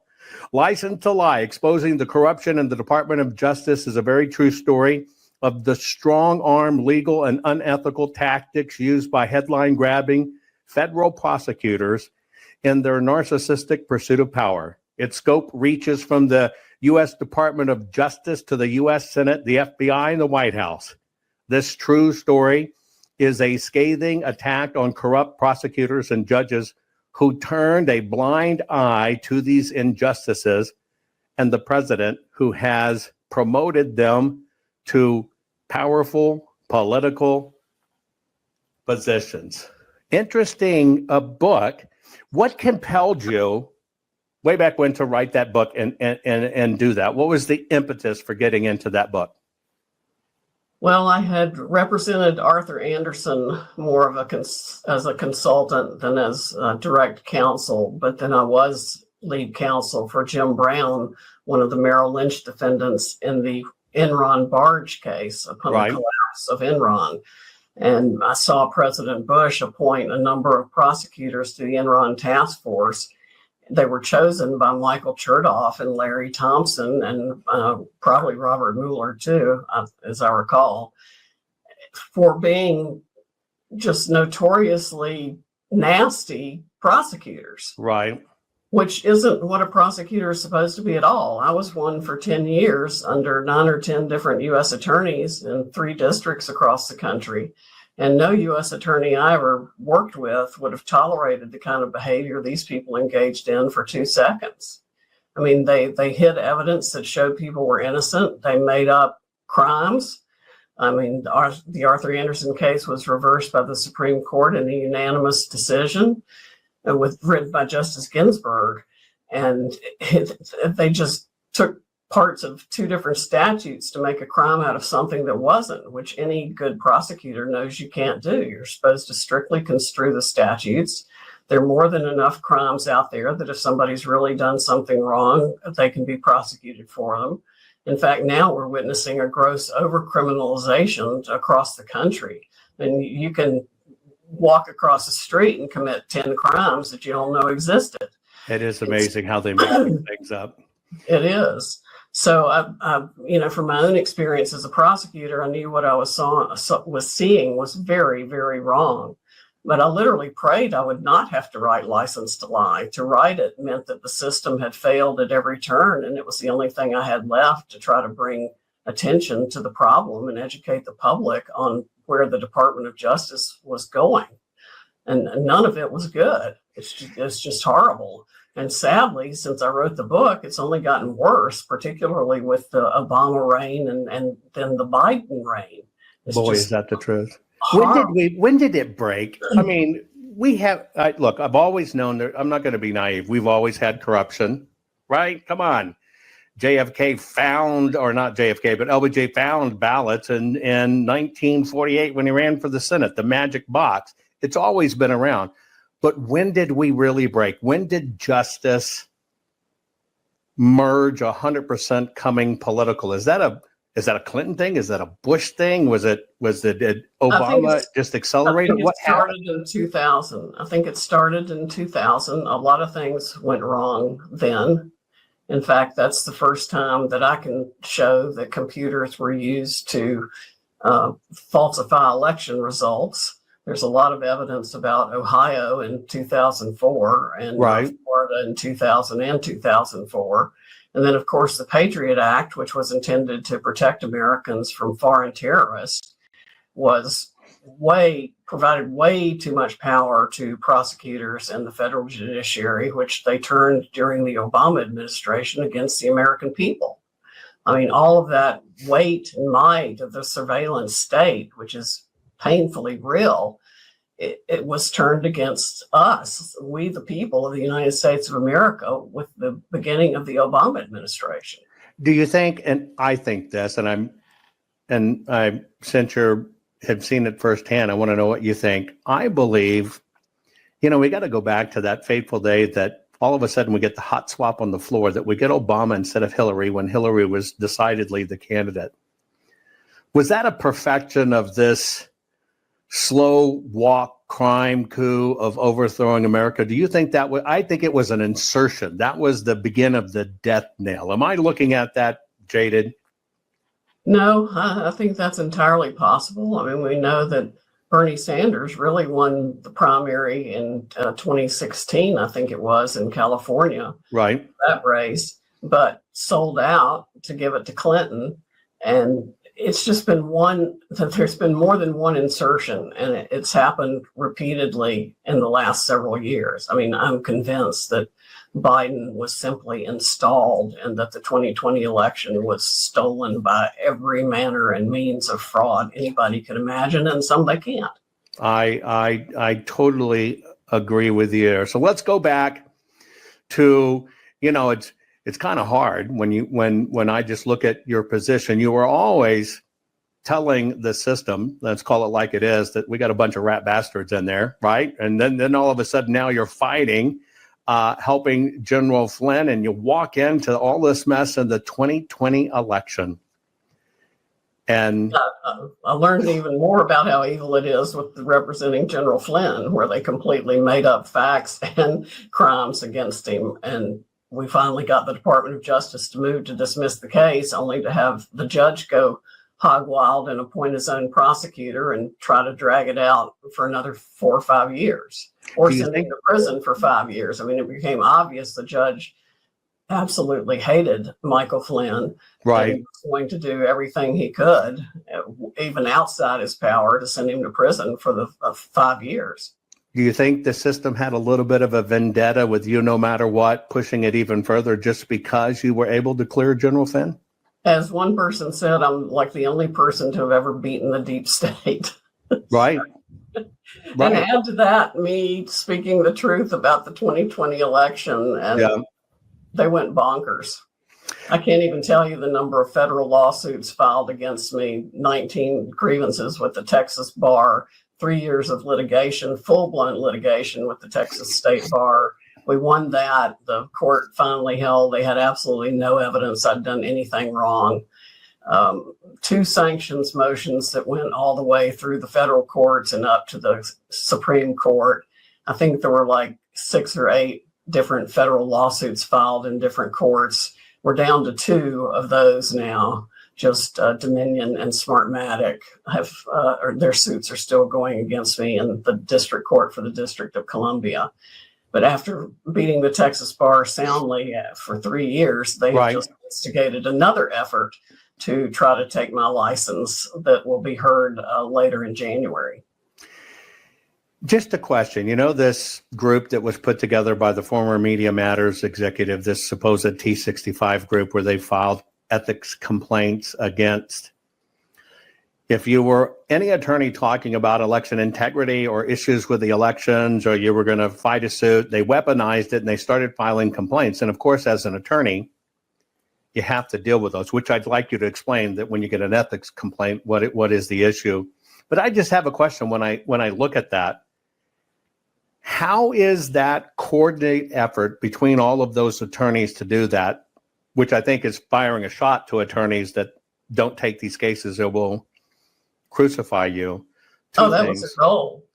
License to Lie, exposing the corruption in the Department of Justice, is a very true story of the strong-arm legal and unethical tactics used by headline-grabbing federal prosecutors in their narcissistic pursuit of power. Its scope reaches from the U.S. Department of Justice to the U.S. Senate, the FBI, and the White House. This true story is a scathing attack on corrupt prosecutors and judges who turned a blind eye to these injustices, and the president who has promoted them to powerful political positions. Interesting book. What compelled you way back when to write that book and do that? What was the impetus for getting into that book? Well, I had represented Arthur Anderson more of as a consultant than as direct counsel, but then I was lead counsel for Jim Brown, one of the Merrill Lynch defendants in the Enron barge case upon the collapse of Enron. And I saw President Bush appoint a number of prosecutors to the Enron task force. They were chosen by Michael Chertoff and Larry Thompson and probably Robert Mueller too, as I recall, for being just notoriously nasty prosecutors. Right. Which isn't what a prosecutor is supposed to be at all. I was one for 10 years under 9 or 10 different U.S. attorneys in 3 districts across the country. And no U.S. attorney I ever worked with would have tolerated the kind of behavior these people engaged in for 2 seconds. I mean, they hid evidence that showed people were innocent. They made up crimes. I mean, the Arthur Anderson case was reversed by the Supreme Court in a unanimous decision written by Justice Ginsburg. And they just took parts of 2 different statutes to make a crime out of something that wasn't, which any good prosecutor knows you can't do. You're supposed to strictly construe the statutes. There are more than enough crimes out there that if somebody's really done something wrong, they can be prosecuted for them. In fact, now we're witnessing a gross overcriminalization across the country. And you can walk across the street and commit 10 crimes that you don't know existed. It is amazing how they make things up. It is. So, I from my own experience as a prosecutor, I knew what I was seeing was very, very wrong. But I literally prayed I would not have to write License to Lie. To write it meant that the system had failed at every turn, and it was the only thing I had left to try to bring attention to the problem and educate the public on where the Department of Justice was going. And none of it was good. It's just horrible. And sadly, since I wrote the book, it's only gotten worse, particularly with the Obama reign and then the Biden reign. Boy, is that the truth. Horrible. When did it break? I mean, look, I've always known that. I'm not going to be naive. We've always had corruption, right? Come on. JFK found, or not JFK, but LBJ found ballots in 1948 when he ran for the Senate, the magic box. It's always been around. But when did we really break? When did justice merge 100% coming political? Is that a Clinton thing? Is that a Bush thing? Did Obama just accelerate it? What started in 2000? I think it started in 2000. A lot of things went wrong then. In fact, that's the first time that I can show that computers were used to falsify election results. There's a lot of evidence about Ohio in 2004 and Florida in 2000 and 2004. And then, of course, the Patriot Act, which was intended to protect Americans from foreign terrorists, provided way too much power to prosecutors and the federal judiciary, which they turned during the Obama administration against the American people. I mean, all of that weight and might of the surveillance state, which is painfully real, it was turned against us, we the people of the United States of America, with the beginning of the Obama administration. Do you think, and I think this, since you have seen it firsthand, I want to know what you think. I believe, we got to go back to that fateful day that all of a sudden we get the hot swap on the floor, that we get Obama instead of Hillary when Hillary was decidedly the candidate. Was that a perfection of this slow walk crime coup of overthrowing America? Do you think that was? I think it was an insertion. That was the beginning of the death nail. Am I looking at that jaded? No, I think that's entirely possible. I mean, we know that Bernie Sanders really won the primary in 2016, I think it was, in California. Right. That race, but sold out to give it to Clinton. And it's just been there's been more than one insertion, and it's happened repeatedly in the last several years. I mean, I'm convinced that Biden was simply installed and that the 2020 election was stolen by every manner and means of fraud anybody could imagine, and some they can't. I totally agree with you there. So let's go back to, it's kind of hard when I just look at your position. You were always telling the system, let's call it like it is, that we got a bunch of rat bastards in there, right? And then all of a sudden now you're fighting, helping General Flynn, and you walk into all this mess in the 2020 election. And I learned even more about how evil it is with representing General Flynn, where they completely made up facts and crimes against him. And we finally got the Department of Justice to move to dismiss the case, only to have the judge go hog wild and appoint his own prosecutor and try to drag it out for another 4 or 5 years, or send him to prison for 5 years. I mean, it became obvious the judge absolutely hated Michael Flynn. Right. He was going to do everything he could, even outside his power, to send him to prison for the 5 years. Do you think the system had a little bit of a vendetta with you, no matter what, pushing it even further just because you were able to clear General Flynn? As one person said, I'm like the only person to have ever beaten the deep state. Right. And add to that, me speaking the truth about the 2020 election, and they went bonkers. I can't even tell you the number of federal lawsuits filed against me, 19 grievances with the Texas bar, 3 years of litigation, full-blown litigation with the Texas State Bar. We won that. The court finally held they had absolutely no evidence I'd done anything wrong. 2 sanctions motions that went all the way through the federal courts and up to the Supreme Court. I think there were like 6 or 8 different federal lawsuits filed in different courts. We're down to 2 of those now. Just Dominion and Smartmatic have, or their suits are still going against me in the district court for the District of Columbia. But after beating the Texas bar soundly for 3 years, they just instigated another effort to try to take my license that will be heard later in January. Just a question, this group that was put together by the former Media Matters executive, this supposed T65 group where they filed ethics complaints against, if you were any attorney talking about election integrity or issues with the elections, or you were going to fight a suit, they weaponized it and they started filing complaints. And of course, as an attorney, you have to deal with those, which I'd like you to explain that when you get an ethics complaint, what is the issue. But I just have a question when I look at that. How is that coordinated effort between all of those attorneys to do that, which I think is firing a shot to attorneys that don't take these cases or will crucify you? That was a goal.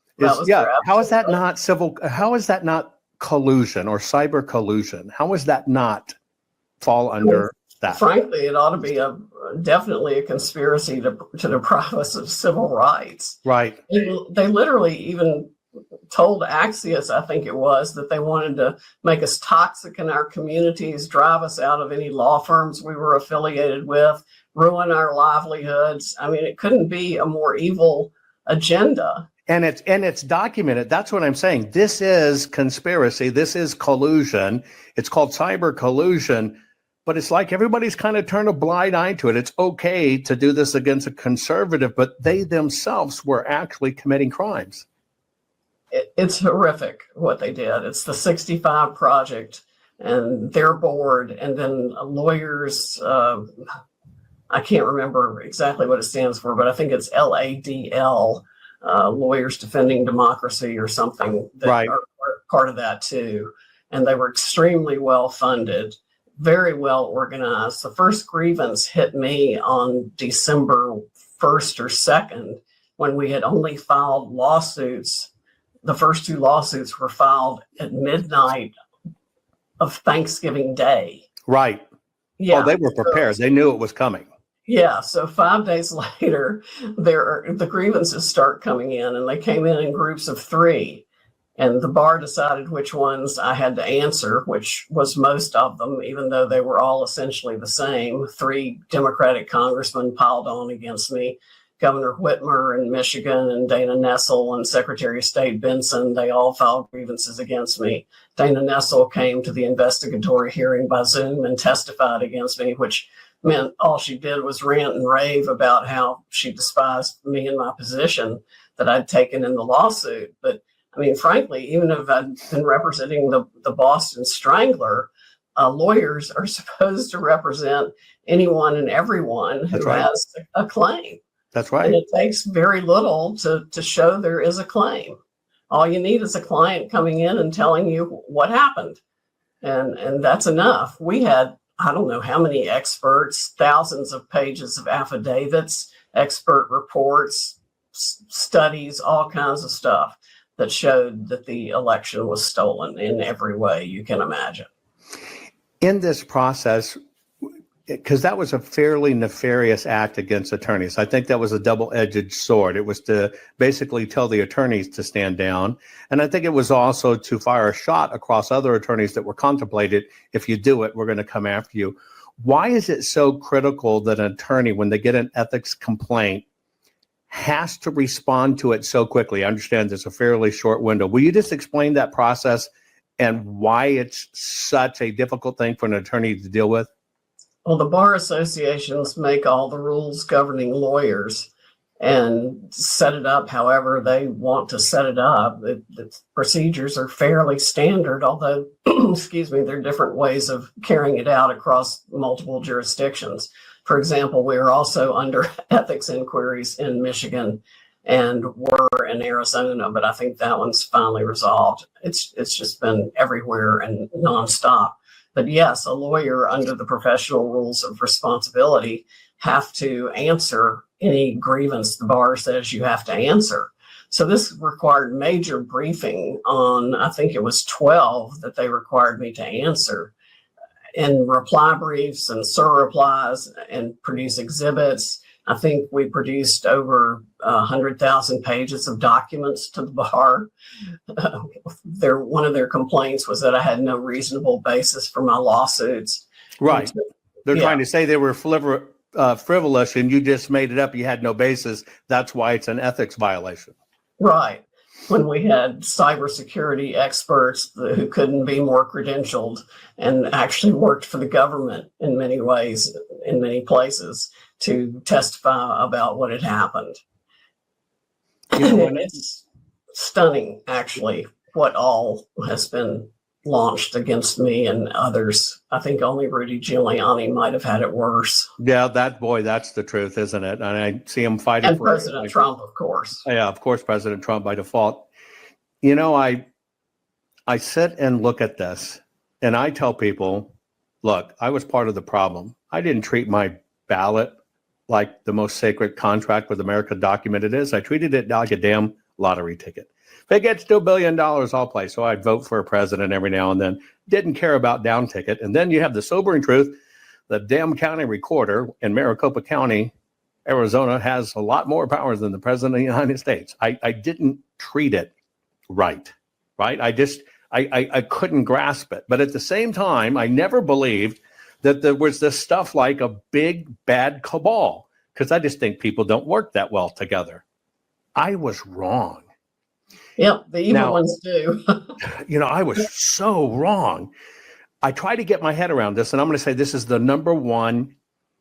How is that not civil? How is that not collusion or cyber collusion? How is that not fall under that? Frankly, it ought to be definitely a conspiracy to deprive us of civil rights. Right. They literally even told Axios, I think it was, that they wanted to make us toxic in our communities, drive us out of any law firms we were affiliated with, ruin our livelihoods. I mean, it couldn't be a more evil agenda. And it's documented. That's what I'm saying. This is conspiracy. This is collusion. It's called cyber collusion. But it's like everybody's kind of turned a blind eye to it. It's okay to do this against a conservative, but they themselves were actually committing crimes. It's horrific what they did. It's the 65 Project and their board, and then lawyers. I can't remember exactly what it stands for, but I think it's LADL, Lawyers Defending Democracy or something, that are part of that too. And they were extremely well funded, very well organized. The first grievance hit me on December 1st or 2nd, when we had only filed lawsuits. The first 2 lawsuits were filed at midnight of Thanksgiving Day. Right. Yeah. Oh, they were prepared. They knew it was coming. Yeah. So 5 days later, the grievances start coming in, and they came in groups of 3. And the bar decided which ones I had to answer, which was most of them, even though they were all essentially the same. 3 Democratic congressmen piled on against me. Governor Whitmer in Michigan and Dana Nessel and Secretary of State Benson, they all filed grievances against me. Dana Nessel came to the investigatory hearing by Zoom and testified against me, which meant all she did was rant and rave about how she despised me and my position that I'd taken in the lawsuit. But I mean, frankly, even if I'd been representing the Boston Strangler, lawyers are supposed to represent anyone and everyone who has a claim. That's right. And it takes very little to show there is a claim. All you need is a client coming in and telling you what happened. And that's enough. We had, I don't know how many experts, thousands of pages of affidavits, expert reports, studies, all kinds of stuff that showed that the election was stolen in every way you can imagine. In this process, because that was a fairly nefarious act against attorneys. I think that was a double-edged sword. It was to basically tell the attorneys to stand down. And I think it was also to fire a shot across other attorneys that were contemplated. If you do it, we're going to come after you. Why is it so critical that an attorney, when they get an ethics complaint, has to respond to it so quickly? I understand there's a fairly short window. Will you just explain that process and why it's such a difficult thing for an attorney to deal with? Well, the bar associations make all the rules governing lawyers and set it up however they want to set it up. The procedures are fairly standard, although, excuse me, there are different ways of carrying it out across multiple jurisdictions. For example, we are also under ethics inquiries in Michigan and were in Arizona, but I think that one's finally resolved. It's just been everywhere and nonstop. But yes, a lawyer under the professional rules of responsibility have to answer any grievance the bar says you have to answer. So this required major briefing on, I think it was 12 that they required me to answer, in reply briefs and replies and produce exhibits. I think we produced over 100,000 pages of documents to the bar. One of their complaints was that I had no reasonable basis for my lawsuits. Right. They're trying to say they were frivolous and you just made it up. You had no basis. That's why it's an ethics violation. Right. When we had cybersecurity experts who couldn't be more credentialed and actually worked for the government in many ways, in many places, to testify about what had happened. It's stunning, actually, what all has been launched against me and others. I think only Rudy Giuliani might have had it worse. Yeah, that's the truth, isn't it? And I see him fighting and for President Trump, of course. Yeah, of course, President Trump by default. You know, I sit and look at this and I tell people, look, I was part of the problem. I didn't treat my ballot like the most sacred contract with America documented is. I treated it like a damn lottery ticket. If it gets to $1 billion, I'll play. So I'd vote for a president every now and then. Didn't care about down ticket. And then you have the sobering truth. The damn county recorder in Maricopa County, Arizona, has a lot more power than the president of the United States. I didn't treat it right. I couldn't grasp it. But at the same time, I never believed that there was this stuff like a big, bad cabal, because I just think people don't work that well together. I was wrong. Yep, the evil ones do. I was so wrong. I try to get my head around this, and I'm going to say this is the number one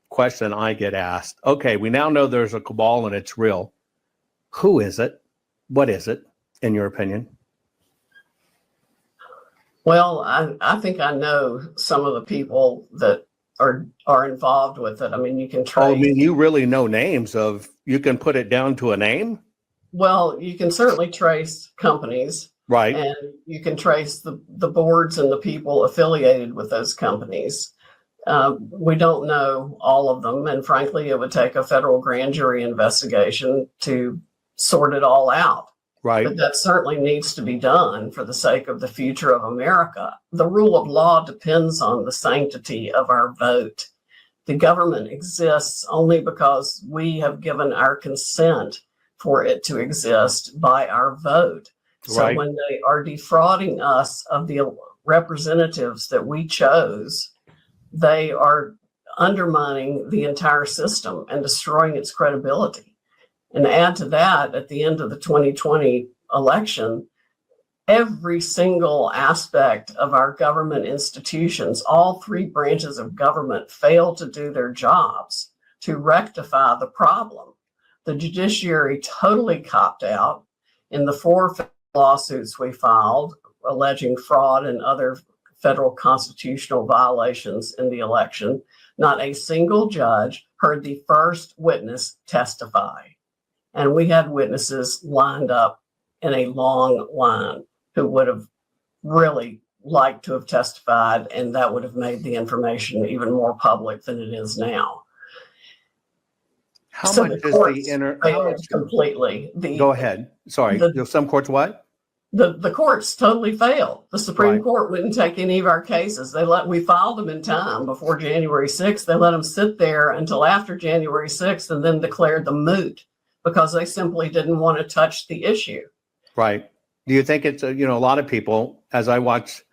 question I get asked. Okay, we now know there's a cabal and it's real. Who is it? What is it, in your opinion? Well, I think I know some of the people that are involved with it. I mean, you can trace. Oh, I mean, you really know names of, you can put it down to a name? Well, you can certainly trace companies. Right. And you can trace the boards and the people affiliated with those companies. We don't know all of them. And frankly, it would take a federal grand jury investigation to sort it all out. Right. But that certainly needs to be done for the sake of the future of America. The rule of law depends on the sanctity of our vote. The government exists only because we have given our consent for it to exist by our vote. So Right. when they are defrauding us of the representatives that we chose, they are undermining the entire system and destroying its credibility. And add to that, at the end of the 2020 election, every single aspect of our government institutions, all three branches of government, failed to do their jobs to rectify the problem. The judiciary totally copped out in the 4 lawsuits we filed alleging fraud and other federal constitutional violations in the election. Not a single judge heard the first witness testify. And we had witnesses lined up in a long line who would have really liked to have testified, and that would have made the information even more public than it is now. How So much the is courts the inner? failed completely. Go ahead. Sorry. Some courts what? The courts totally failed. The Supreme Right. Court wouldn't take any of our cases. We filed them in time before January 6th. They let them sit there until after January 6th and then declared them moot because they simply didn't want to touch the issue. Right. Do you think it's, a lot of people, as I watch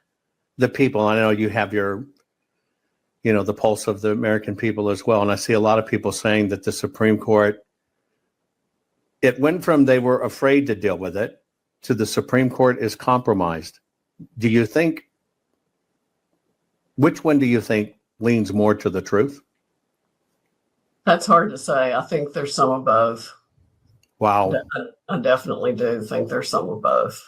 the people, I know you have your, the pulse of the American people as well. And I see a lot of people saying that the Supreme Court, it went from they were afraid to deal with it to the Supreme Court is compromised. Do you think, which one do you think leans more to the truth? That's hard to say. I think there's some of both. Wow. I definitely do think there's some of both.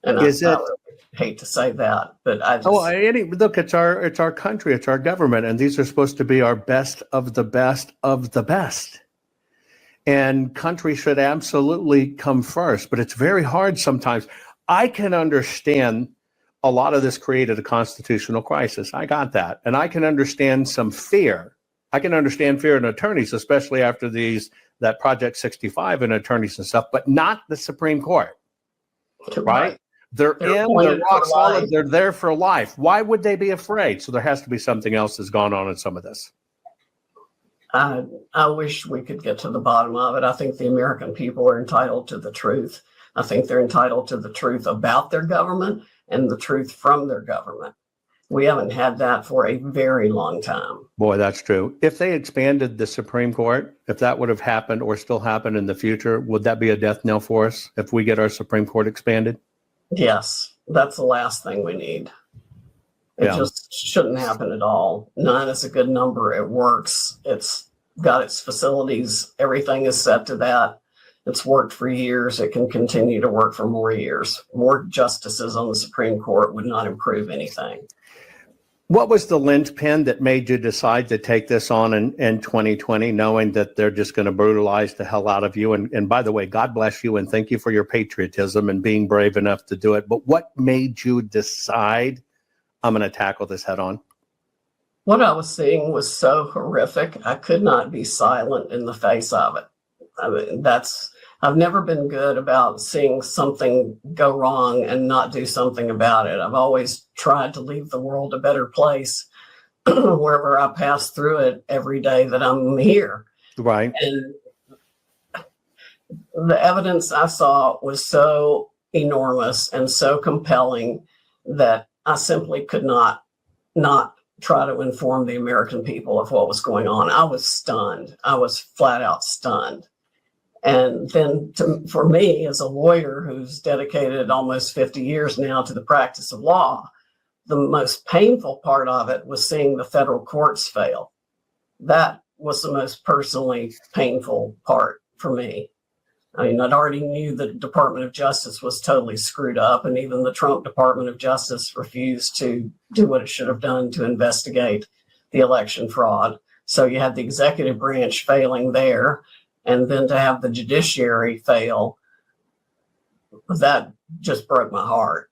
And I Is it? really hate to say that, but I just. Look, it's our country, it's our government, and these are supposed to be our best of the best of the best. And country should absolutely come first, but it's very hard sometimes. I can understand a lot of this created a constitutional crisis. I got that. And I can understand some fear. I can understand fear in attorneys, especially after that Project 65 and attorneys and stuff, but not the Supreme Court, right? They're rock solid. They're there for life. Why would they be afraid? So there has to be something else that's gone on in some of this. I wish we could get to the bottom of it. I think the American people are entitled to the truth. I think they're entitled to the truth about their government and the truth from their government. We haven't had that for a very long time. Boy, that's true. If they expanded the Supreme Court, if that would have happened or still happen in the future, would that be a death knell for us if we get our Supreme Court expanded? Yes, that's the last thing we need. It just shouldn't happen at all. 9 is a good number. It works. It's got its facilities. Everything is set to that. It's worked for years. It can continue to work for more years. More justices on the Supreme Court would not improve anything. What was the linchpin that made you decide to take this on in 2020, knowing that they're just going to brutalize the hell out of you? And by the way, God bless you and thank you for your patriotism and being brave enough to do it. But what made you decide I'm going to tackle this head on? What I was seeing was so horrific. I could not be silent in the face of it. I mean, I've never been good about seeing something go wrong and not do something about it. I've always tried to leave the world a better place wherever I pass through it every day that I'm here. Right. And the evidence I saw was so enormous and so compelling that I simply could not try to inform the American people of what was going on. I was stunned. I was flat out stunned. And then for me, as a lawyer who's dedicated almost 50 years now to the practice of law, the most painful part of it was seeing the federal courts fail. That was the most personally painful part for me. I mean, I'd already knew the Department of Justice was totally screwed up, and even the Trump Department of Justice refused to do what it should have done to investigate the election fraud. So you had the executive branch failing there. And then to have the judiciary fail, that just broke my heart.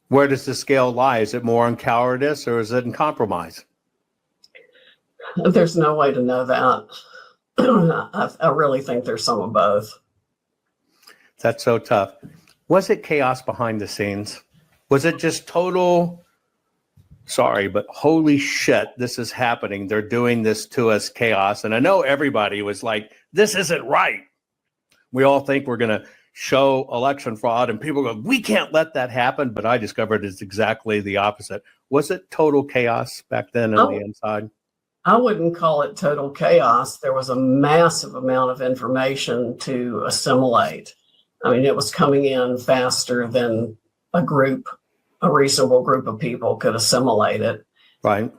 Where does the scale lie? Is it more in cowardice or is it in compromise? There's no way to know that. I really think there's some of both. That's so tough. Was it chaos behind the scenes? Was it just total, sorry, but holy shit, this is happening. They're doing this to us, chaos. And I know everybody was like, this isn't right. We all think we're going to show election fraud, and people go, we can't let that happen. But I discovered it's exactly the opposite. Was it total chaos back then on the inside? I wouldn't call it total chaos. There was a massive amount of information to assimilate. I mean, it was coming in faster than a reasonable group of people could assimilate it. Right.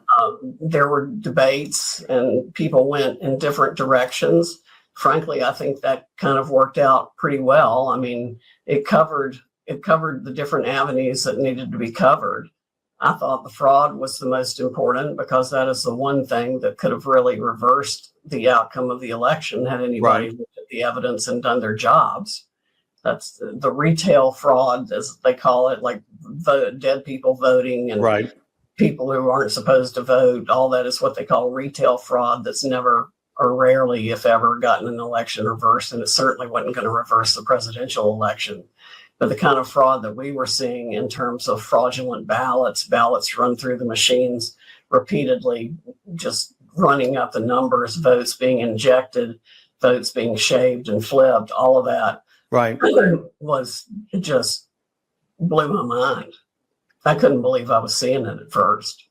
There were debates and people went in different directions. Frankly, I think that kind of worked out pretty well. I mean, it covered the different avenues that needed to be covered. I thought the fraud was the most important because that is the one thing that could have really reversed the outcome of the election had anybody looked at the evidence and done their jobs. That's the retail fraud, as they call it, like dead people voting and people who aren't supposed to vote. All that is what they call retail fraud that's never or rarely, if ever, gotten an election reversed. And it certainly wasn't going to reverse the presidential election. But the kind of fraud that we were seeing in terms of fraudulent ballots run through the machines repeatedly, just running up the numbers, votes being injected, votes being shaved and flipped, all of that was just blew my mind. I couldn't believe I was seeing it at first.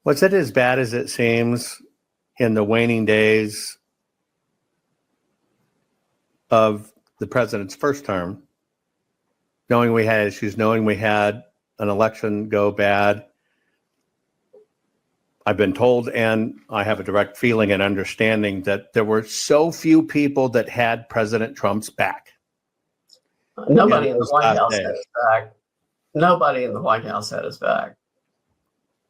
Was it as bad as it seems in the waning days of the president's first term? Knowing we had issues, knowing we had an election go bad, I've been told, and I have a direct feeling and understanding that there were so few people that had President Trump's back. Nobody in the White House had his back. Nobody in the White House had his back.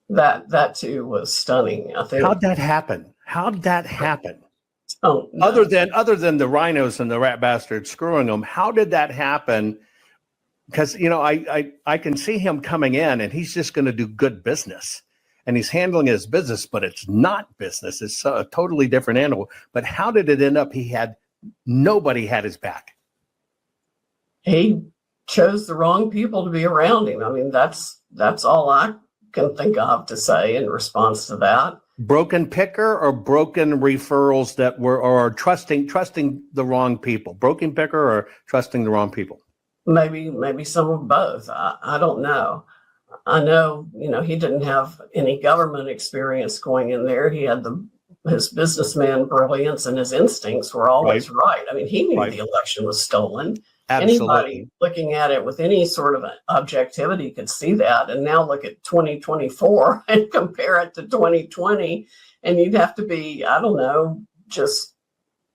That too was stunning. I think. How'd that happen? How'd that happen? Oh, no. Other than the rhinos and the rat bastards screwing them, how did that happen? Because, you know, I can see him coming in and he's just going to do good business and he's handling his business, but it's not business. It's a totally different animal. But how did it end up? Nobody had his back. He chose the wrong people to be around him. I mean, that's all I can think of to say in response to that. Broken picker or broken referrals that were, or trusting the wrong people? Broken picker or trusting the wrong people? Maybe some of both. I don't know. I know, he didn't have any government experience going in there. He had his businessman brilliance and his instincts were always right. I mean, he knew the election was stolen. Absolutely. Anybody looking at it with any sort of objectivity could see that. And now look at 2024 and compare it to 2020. And you'd have to be, I don't know, just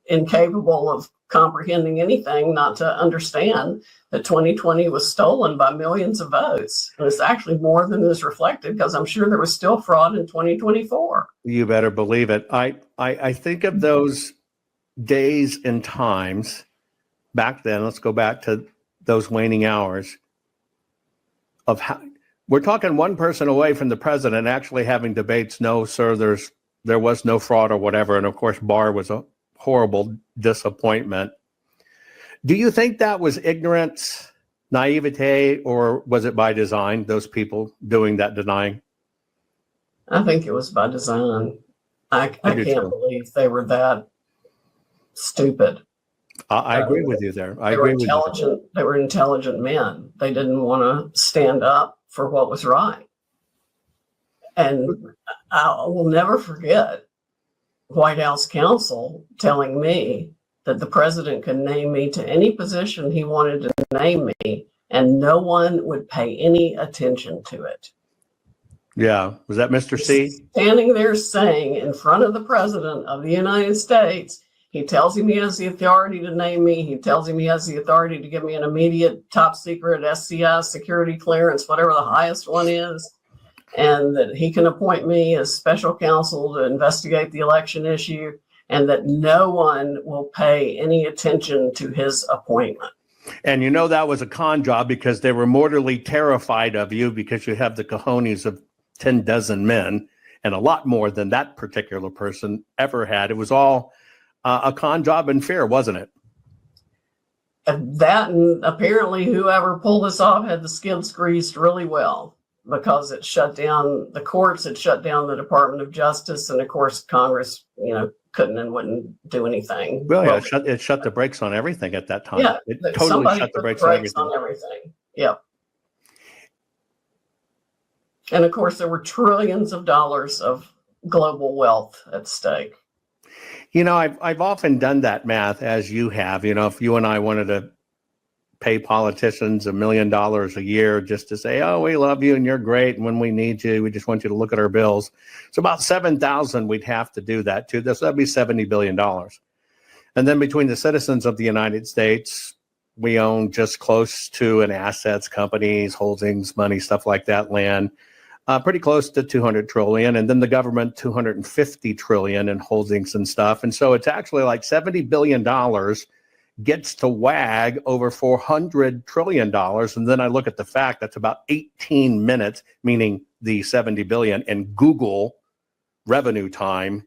incapable of comprehending anything not to understand that 2020 was stolen by millions of votes. And it's actually more than is reflected because I'm sure there was still fraud in 2024. You better believe it. I think of those days and times back then. Let's go back to those waning hours of how we're talking one person away from the president actually having debates. No, sir, there was no fraud or whatever. And of course, Barr was a horrible disappointment. Do you think that was ignorance, naivete, or was it by design, those people doing that denying? I think it was by design. I can't believe they were that stupid. I agree with you there. They were intelligent men. They didn't want to stand up for what was right. And I will never forget White House counsel telling me that the president could name me to any position he wanted to name me, and no one would pay any attention to it. Yeah. Was that Mr. C? Standing there saying in front of the president of the United States, he tells him he has the authority to name me. He tells him he has the authority to give me an immediate top secret SCI security clearance, whatever the highest one is, and that he can appoint me as special counsel to investigate the election issue, and that no one will pay any attention to his appointment. And that was a con job because they were mortally terrified of you because you have the cojones of 10 dozen men and a lot more than that particular person ever had. It was all a con job and fear, wasn't it? And apparently whoever pulled this off had the skids greased really well. because it shut down the courts, it shut down the Department of Justice, and of course Congress, couldn't and wouldn't do anything. Well, yeah, it shut the brakes on everything at that time. Yeah, It totally somebody shut the put brakes on everything. on everything. Yep. And of course, there were trillions of dollars of global wealth at stake. I've often done that math as you have. If you and I wanted to pay politicians $1 million a year just to say, oh, we love you and you're great, and when we need you, we just want you to look at our bills. So about 7,000 we'd have to do that to. That'd be $70 billion. And then between the citizens of the United States, we own just close to in assets, companies, holdings, money, stuff like that, land, pretty close to 200 trillion. And then the government, 250 trillion in holdings and stuff. And so it's actually like $70 billion gets to wag over $400 trillion. And then I look at the fact that's about 18 minutes, meaning the 70 billion, and Google revenue time.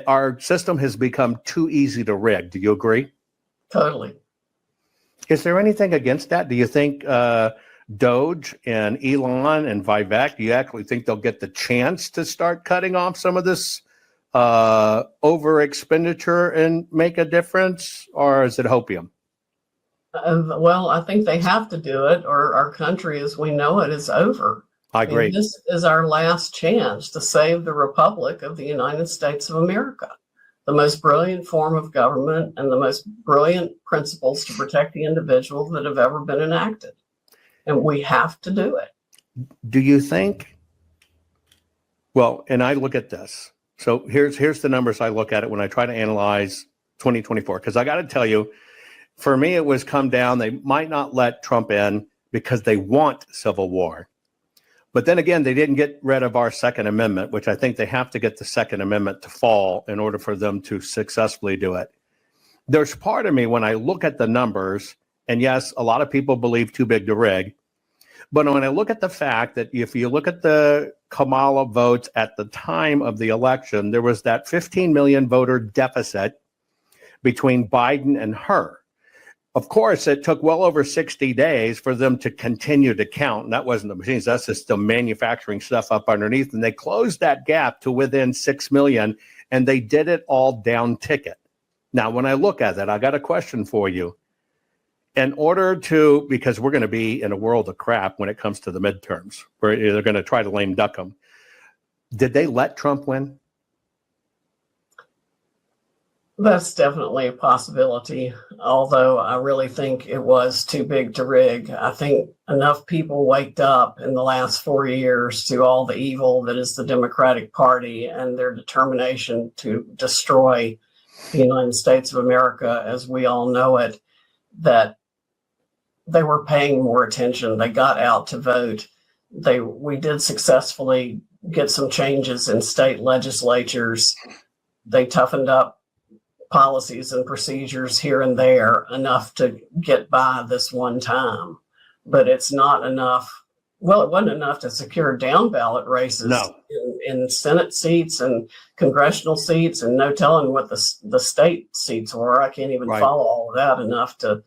Our system has become too easy to rig. Do you agree? Totally. Is there anything against that? Do you think Doge and Elon and Vivek, do you actually think they'll get the chance to start cutting off some of this over expenditure and make a difference, or is it hopium? Well, I think they have to do it, or our country as we know it is over. I agree. And this is our last chance to save the Republic of the United States of America, the most brilliant form of government and the most brilliant principles to protect the individual that have ever been enacted. And we have to do it. Do you think? Well, and I look at this. So here's the numbers I look at it when I try to analyze 2024. Because I got to tell you, for me, it was come down. They might not let Trump in because they want civil war. But then again, they didn't get rid of our Second Amendment, which I think they have to get the Second Amendment to fall in order for them to successfully do it. There's part of me when I look at the numbers, and yes, a lot of people believe too big to rig. But when I look at the fact that if you look at the Kamala votes at the time of the election, there was that 15 million voter deficit between Biden and her. Of course, it took well over 60 days for them to continue to count. And that wasn't the machines. That's just the manufacturing stuff up underneath. And they closed that gap to within 6 million. And they did it all down ticket. Now, when I look at that, I got a question for you. In order to, because we're going to be in a world of crap when it comes to the midterms, where they're going to try to lame duck them. Did they let Trump win? That's definitely a possibility, although I really think it was too big to rig. I think enough people waked up in the last 4 years to all the evil that is the Democratic Party and their determination to destroy the United States of America as we all know it, that they were paying more attention. They got out to vote. We did successfully get some changes in state legislatures. They toughened up policies and procedures here and there enough to get by this one time, but it's not enough. Well, it wasn't enough to secure down ballot races in Senate seats and congressional seats, and no telling what the state seats were. I can't even follow all of that enough to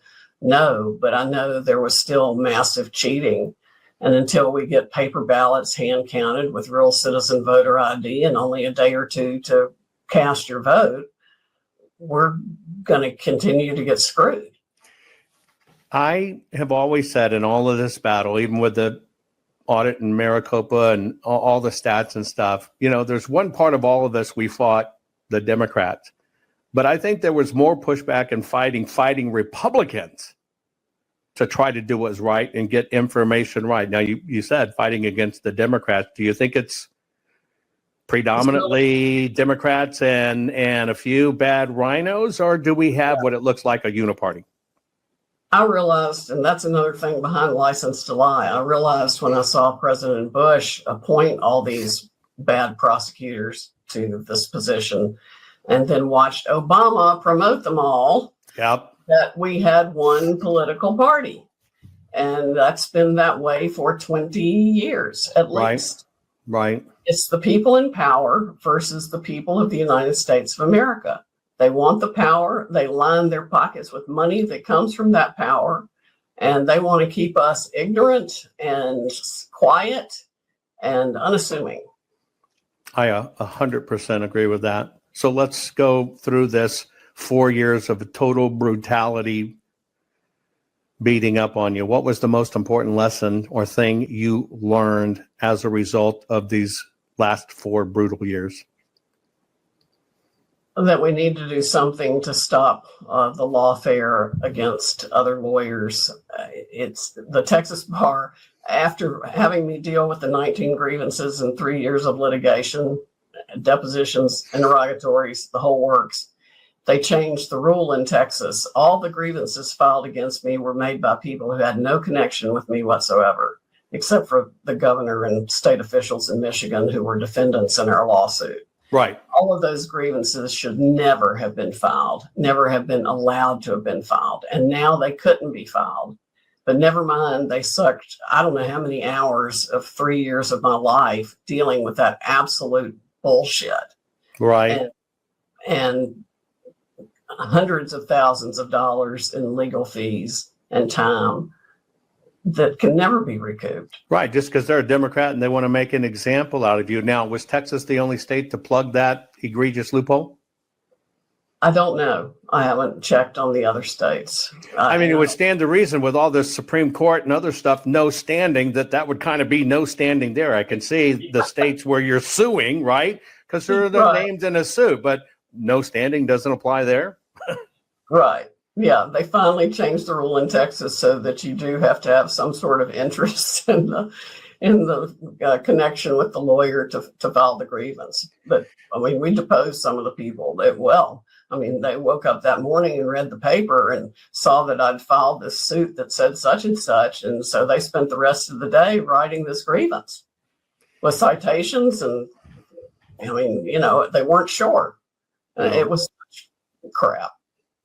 know, but I know there was still massive cheating. And until we get paper ballots hand counted with real citizen voter ID and only a day or two to cast your vote, we're going to continue to get screwed. I have always said in all of this battle, even with the audit in Maricopa and all the stats and stuff, there's one part of all of this we fought the Democrats. But I think there was more pushback and fighting Republicans to try to do what's right and get information right. Now, you said fighting against the Democrats. Do you think it's predominantly Democrats and a few bad rhinos, or do we have what it looks like a uniparty? I realized, and that's another thing behind License to Lie, I realized when I saw President Bush appoint all these bad prosecutors to this position and then watched Obama promote them all, that we had one political party. And that's been that way for 20 years at least. Right. It's the people in power versus the people of the United States of America. They want the power. They line their pockets with money that comes from that power. And they want to keep us ignorant and quiet and unassuming. I 100% agree with that. So let's go through this 4 years of total brutality beating up on you. What was the most important lesson or thing you learned as a result of these last 4 brutal years? That we need to do something to stop the lawfare against other lawyers. It's the Texas bar, after having me deal with the 19 grievances and 3 years of litigation, depositions, interrogatories, the whole works. They changed the rule in Texas. All the grievances filed against me were made by people who had no connection with me whatsoever, except for the governor and state officials in Michigan who were defendants in our lawsuit. Right. All of those grievances should never have been filed, never have been allowed to have been filed. And now they couldn't be filed. But never mind, they sucked, I don't know how many hours of 3 years of my life dealing with that absolute bullshit. Right. And hundreds of thousands of dollars in legal fees and time that can never be recouped. Right. Just because they're a Democrat and they want to make an example out of you. Now, was Texas the only state to plug that egregious loophole? I don't know. I haven't checked on the other states. I mean, it would stand to reason with all this Supreme Court and other stuff, no standing, that would kind of be no standing there. I can see the states where you're suing, right? Because they're named in a suit, but no standing doesn't apply there. Right. Yeah. They finally changed the rule in Texas so that you do have to have some sort of interest in the connection with the lawyer to file the grievance. But I mean, we deposed some of the people that, they woke up that morning and read the paper and saw that I'd filed this suit that said such and such. And so they spent the rest of the day writing this grievance with citations. And they weren't sure. It was crap.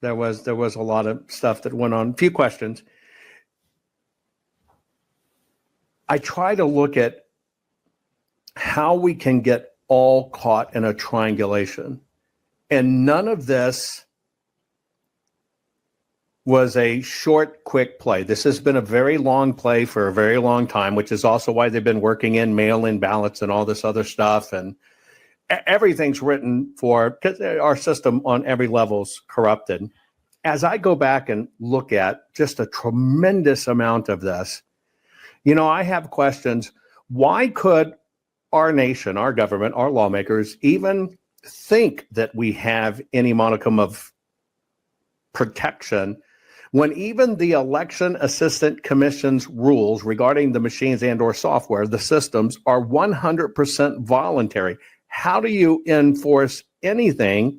There was a lot of stuff that went on. A few questions. I try to look at how we can get all caught in a triangulation. And none of this was a short, quick play. This has been a very long play for a very long time, which is also why they've been working in mail-in ballots and all this other stuff. And everything's written for, because our system on every level is corrupted. As I go back and look at just a tremendous amount of this, I have questions. Why could our nation, our government, our lawmakers even think that we have any modicum of protection when even the Election Assistant Commission's rules regarding the machines and or software, the systems, are 100% voluntary? How do you enforce anything?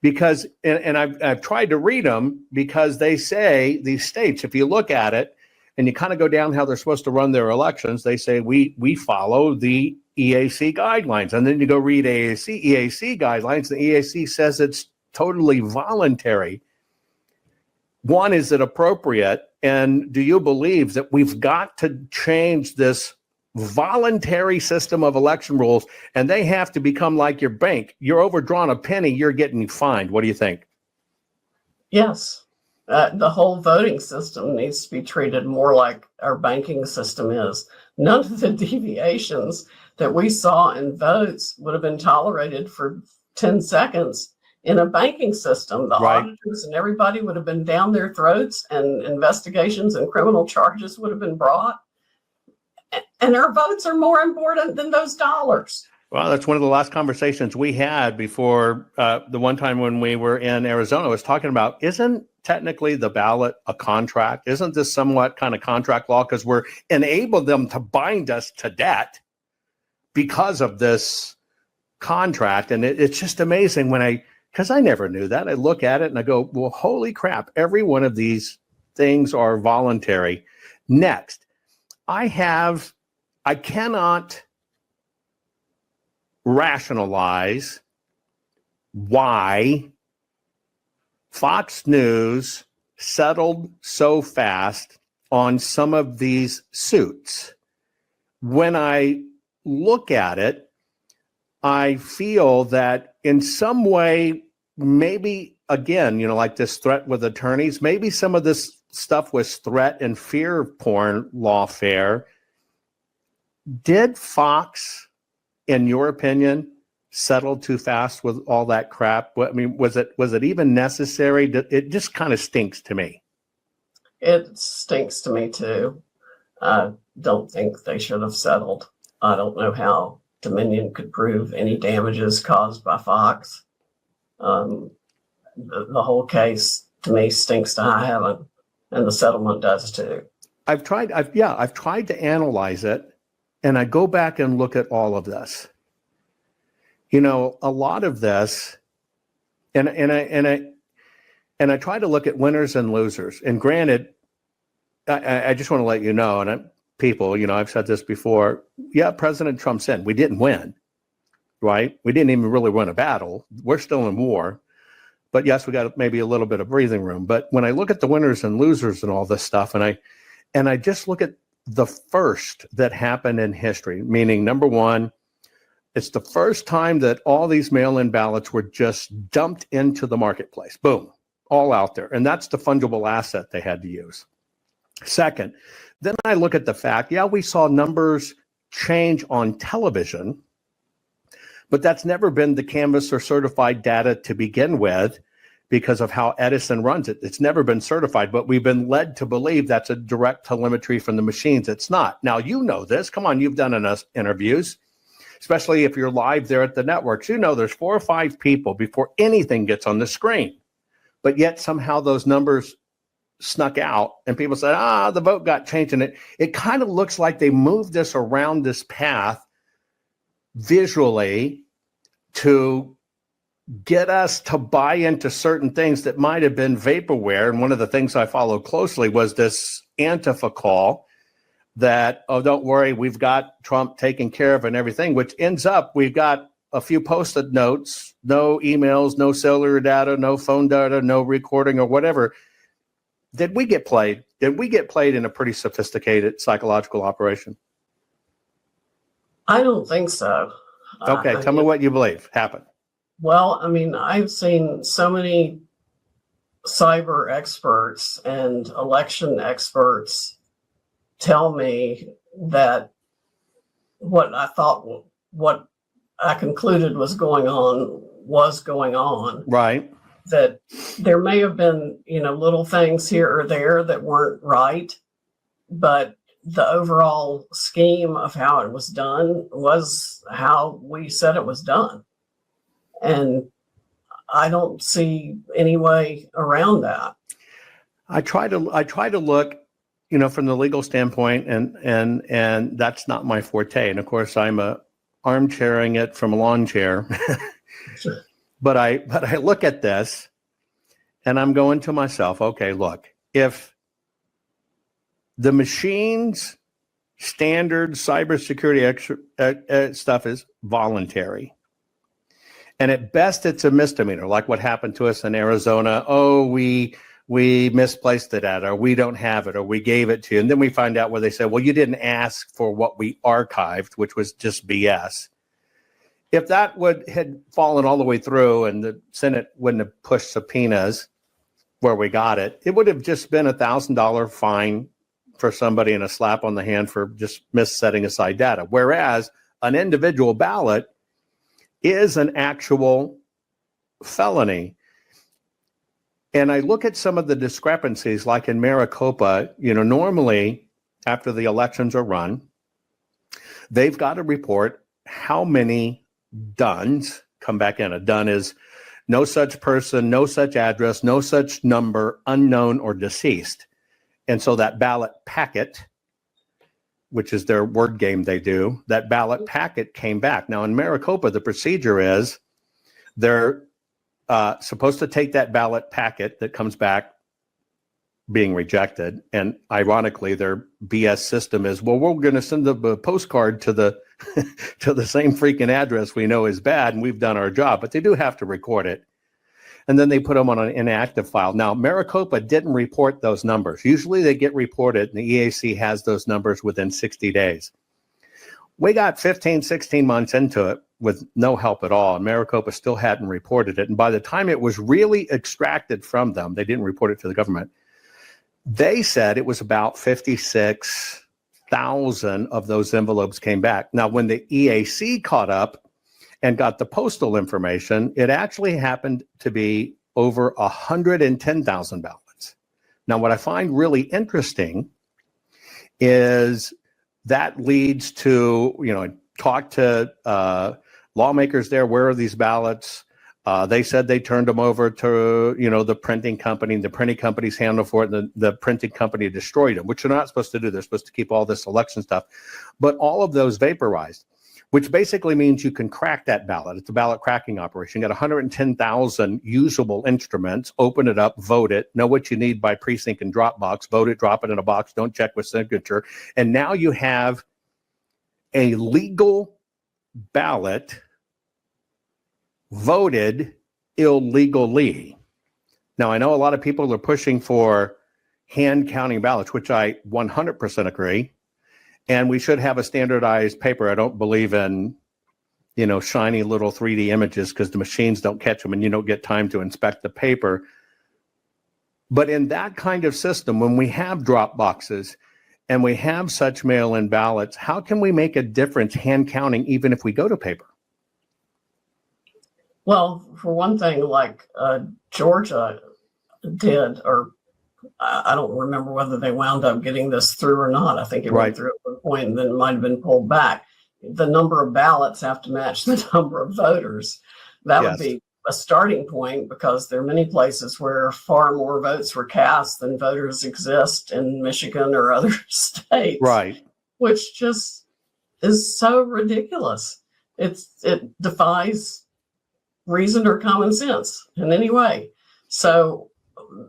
Because, and I've tried to read them, because they say, these states, if you look at it and you kind of go down how they're supposed to run their elections, they say we follow the EAC guidelines. And then you go read EAC guidelines, the EAC says it's totally voluntary. One, is it appropriate? And do you believe that we've got to change this voluntary system of election rules, and they have to become like your bank? You're overdrawn a penny, you're getting fined. What do you think? Yes. The whole voting system needs to be treated more like our banking system is. None of the deviations that we saw in votes would have been tolerated for 10 seconds in a banking system. The auditors and everybody would have been down their throats, and investigations and criminal charges would have been brought. And our votes are more important than those dollars. Well, that's one of the last conversations we had before the one time when we were in Arizona, was talking about, isn't technically the ballot a contract? Isn't this somewhat kind of contract law? Because we're enabled them to bind us to debt because of this contract. And it's just amazing because I never knew that. I look at it and I go, well, holy crap, every one of these things are voluntary. Next, I cannot rationalize why Fox News settled so fast on some of these suits. When I look at it, I feel that in some way, maybe, again, like this threat with attorneys, maybe some of this stuff was threat and fear porn lawfare. Did Fox, in your opinion, settle too fast with all that crap? I mean, was it even necessary? It just kind of stinks to me. It stinks to me too. I don't think they should have settled. I don't know how Dominion could prove any damages caused by Fox. The whole case to me stinks to high heaven, and the settlement does too. I've tried to analyze it, and I go back and look at all of this. You know, a lot of this, and I try to look at winners and losers. And granted, I just want to let you know, and people, you know, I've said this before. Yeah, President Trump's in. We didn't win, right? We didn't even really win a battle. We're still in war. But yes, we got maybe a little bit of breathing room. But when I look at the winners and losers and all this stuff, and I just look at the first that happened in history, meaning number one, it's the first time that all these mail-in ballots were just dumped into the marketplace. Boom, all out there. And that's the fungible asset they had to use. Second, then I look at the fact, yeah, we saw numbers change on television, but that's never been the canvas or certified data to begin with because of how Edison runs it. It's never been certified, but we've been led to believe that's a direct telemetry from the machines. It's not. Now, you know this. Come on, you've done enough interviews, especially if you're live there at the networks. You know there's 4 or 5 people before anything gets on the screen, but yet somehow those numbers snuck out and people said, the vote got changed. And it kind of looks like they moved this around this path visually to get us to buy into certain things that might have been vaporware. And one of the things I followed closely was this Antifa call that, oh, don't worry, we've got Trump taken care of and everything, which ends up, we've got a few post-it notes, no emails, no cellular data, no phone data, no recording or whatever. Did we get played? Did we get played in a pretty sophisticated psychological operation? I don't think so. Okay, tell me what you believe happened. Well, I mean, I've seen so many cyber experts and election experts tell me that what I concluded was going on. Right. That there may have been, little things here or there that weren't right, but the overall scheme of how it was done was how we said it was done. And I don't see any way around that. I try to look, from the legal standpoint, and that's not my forte. And of course, I'm armchairing it from a lawn chair. Sure. But I look at this and I'm going to myself, okay, look, if the machine's standard cybersecurity stuff is voluntary, and at best it's a misdemeanor, like what happened to us in Arizona. Oh, we misplaced the data, or we don't have it, or we gave it to you. And then we find out where they said, well, you didn't ask for what we archived, which was just BS. If that had fallen all the way through and the Senate wouldn't have pushed subpoenas where we got it, it would have just been $1,000 fine for somebody and a slap on the hand for just setting aside data. Whereas an individual ballot is an actual felony. And I look at some of the discrepancies, like in Maricopa, normally after the elections are run, they've got to report how many duns come back in. A dun is no such person, no such address, no such number, unknown or deceased. And so that ballot packet, which is their word game they do, that ballot packet came back. Now in Maricopa, the procedure is they're supposed to take that ballot packet that comes back being rejected. And ironically, their BS system is, well, we're going to send a postcard to the to the same freaking address we know is bad, and we've done our job. But they do have to record it. And then they put them on an inactive file. Now, Maricopa didn't report those numbers. Usually they get reported, and the EAC has those numbers within 60 days. We got 15, 16 months into it with no help at all, and Maricopa still hadn't reported it. And by the time it was really extracted from them, they didn't report it to the government. They said it was about 56,000 of those envelopes came back. Now, when the EAC caught up and got the postal information, it actually happened to be over 110,000 ballots. Now, what I find really interesting is that leads to, talk to lawmakers there. Where are these ballots? They said they turned them over to, the printing company. The printing company's handled for it. And the printing company destroyed them, which they're not supposed to do. They're supposed to keep all this election stuff. But all of those vaporized, which basically means you can crack that ballot. It's a ballot cracking operation. You got 110,000 usable instruments. Open it up, vote it, know what you need by precinct and drop box, vote it, drop it in a box, don't check with signature. And now you have a legal ballot voted illegally. Now, I know a lot of people are pushing for hand counting ballots, which I 100% agree. And we should have a standardized paper. I don't believe in, shiny little 3D images because the machines don't catch them and you don't get time to inspect the paper. But in that kind of system, when we have drop boxes and we have such mail-in ballots, how can we make a difference hand counting even if we go to paper? Well, for one thing, like Georgia did, or I don't remember whether they wound up getting this through or not. I think it went through at one point and then it might have been pulled back. The number of ballots have to match the number of voters. That would be a starting point because there are many places where far more votes were cast than voters exist in Michigan or other states. Right. Which just is so ridiculous. It defies reason or common sense in any way. So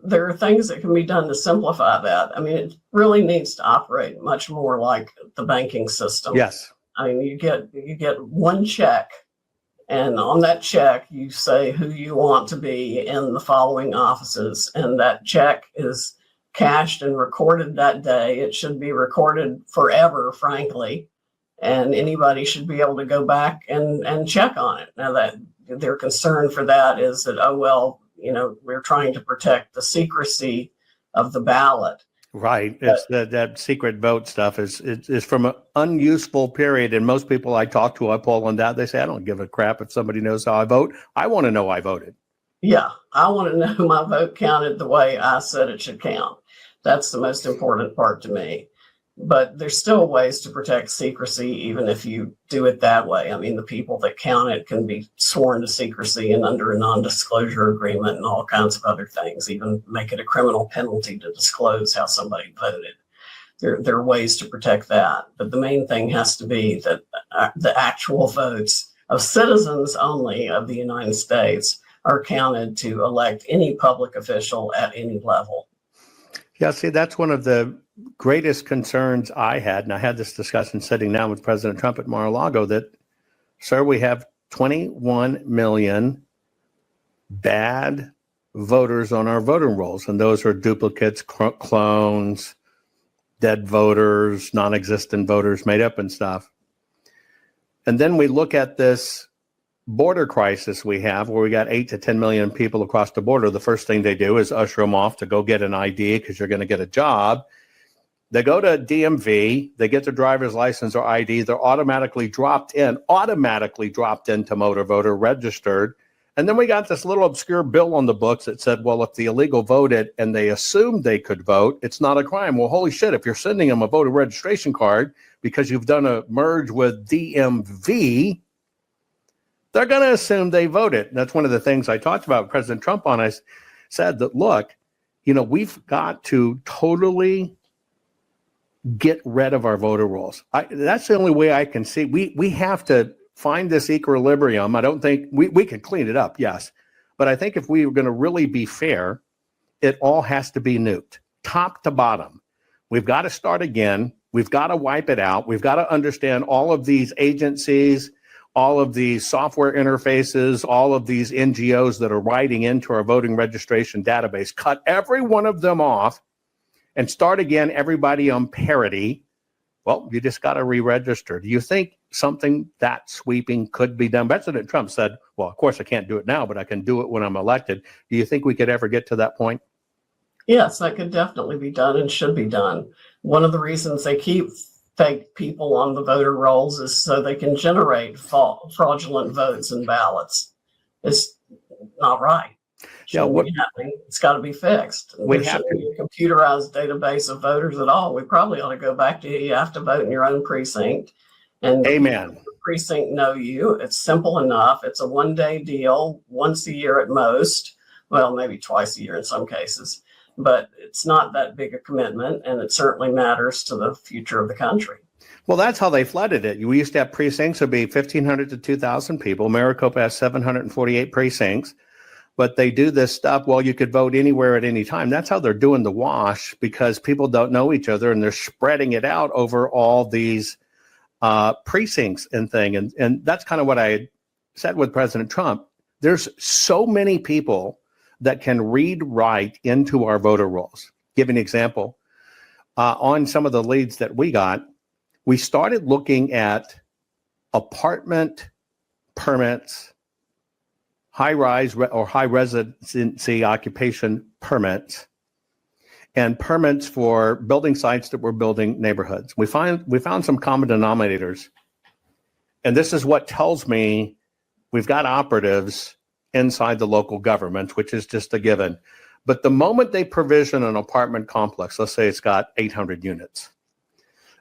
there are things that can be done to simplify that. I mean, it really needs to operate much more like the banking system. Yes. I mean, you get one check, and on that check, you say who you want to be in the following offices, and that check is cashed and recorded that day. It should be recorded forever, frankly, and anybody should be able to go back and check on it. Now, that their concern for that is that, we're trying to protect the secrecy of the ballot. Right. It's that secret vote stuff is from an unuseful period. And most people I talk to, I poll on that. They say, I don't give a crap if somebody knows how I vote. I want to know I voted. Yeah. I want to know my vote counted the way I said it should count. That's the most important part to me. But there's still ways to protect secrecy, even if you do it that way. I mean, the people that count it can be sworn to secrecy and under a non-disclosure agreement and all kinds of other things, even make it a criminal penalty to disclose how somebody voted. There are ways to protect that. But the main thing has to be that the actual votes of citizens only of the United States are counted to elect any public official at any level. Yeah, see, that's one of the greatest concerns I had, and I had this discussion sitting down with President Trump at Mar-a-Lago, that, sir, we have 21 million bad voters on our voting rolls, and those are duplicates, clones, dead voters, non-existent voters, made up and stuff. And then we look at this border crisis we have, where we got 8 to 10 million people across the border. The first thing they do is usher them off to go get an ID because you're going to get a job. They go to DMV, they get their driver's license or ID, they're automatically dropped into motor voter registered. And then we got this little obscure bill on the books that said, well, if the illegal voted and they assumed they could vote, it's not a crime. Well, holy shit, if you're sending them a voter registration card because you've done a merge with DMV, they're going to assume they voted. And that's one of the things I talked about with President Trump on. I said that, look, we've got to totally get rid of our voter rolls. That's the only way I can see. We have to find this equilibrium. I don't think we can clean it up, yes. But I think if we were going to really be fair, it all has to be nuked, top to bottom. We've got to start again. We've got to wipe it out. We've got to understand all of these agencies, all of these software interfaces, all of these NGOs that are writing into our voting registration database, cut every one of them off and start again, everybody on parity. Well, you just got to re-register. Do you think something that sweeping could be done? President Trump said, well, of course I can't do it now, but I can do it when I'm elected. Do you think we could ever get to that point? Yes, that could definitely be done and should be done. One of the reasons they keep fake people on the voter rolls is so they can generate fraudulent votes and ballots. It's not right. Shouldn't be happening. It's got to be fixed. There shouldn't be a computerized database of voters at all. We probably ought to go back to you have to vote in your own precinct. And Amen. The precinct know you. It's simple enough. It's a one-day deal, once a year at most. Well, maybe twice a year in some cases. But it's not that big a commitment, and it certainly matters to the future of the country. Well, that's how they flooded it. We used to have precincts would be 1,500 to 2,000 people. Maricopa has 748 precincts, but they do this stuff. Well, you could vote anywhere at any time. That's how they're doing the wash, because people don't know each other, and they're spreading it out over all these precincts and thing. And that's kind of what I said with President Trump. There's so many people that can read right into our voter rolls. Give an example. On some of the leads that we got, we started looking at apartment permits, high-rise or high residency occupation permits, and permits for building sites that were building neighborhoods. We found some common denominators. And this is what tells me we've got operatives inside the local government, which is just a given. But the moment they provision an apartment complex, let's say it's got 800 units,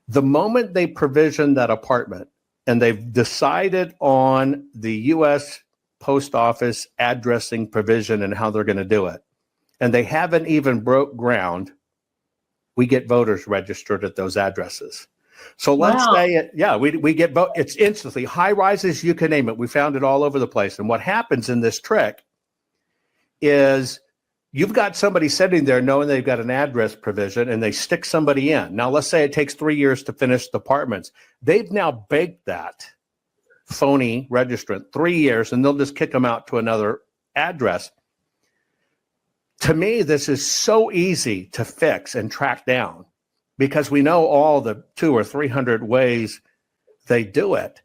the moment they provision that apartment and they've decided on the U.S. Post Office addressing provision and how they're going to do it, and they haven't even broke ground, we get voters registered at those addresses. So let's say we get vote. It's instantly high rises. You can name it. We found it all over the place. And what happens in this trick is you've got somebody sitting there knowing they've got an address provision, and they stick somebody in. Now, let's say it takes 3 years to finish the apartments. They've now baked that phony registrant 3 years, and they'll just kick them out to another address. To me, this is so easy to fix and track down, because we know all the 200 or 300 ways they do it.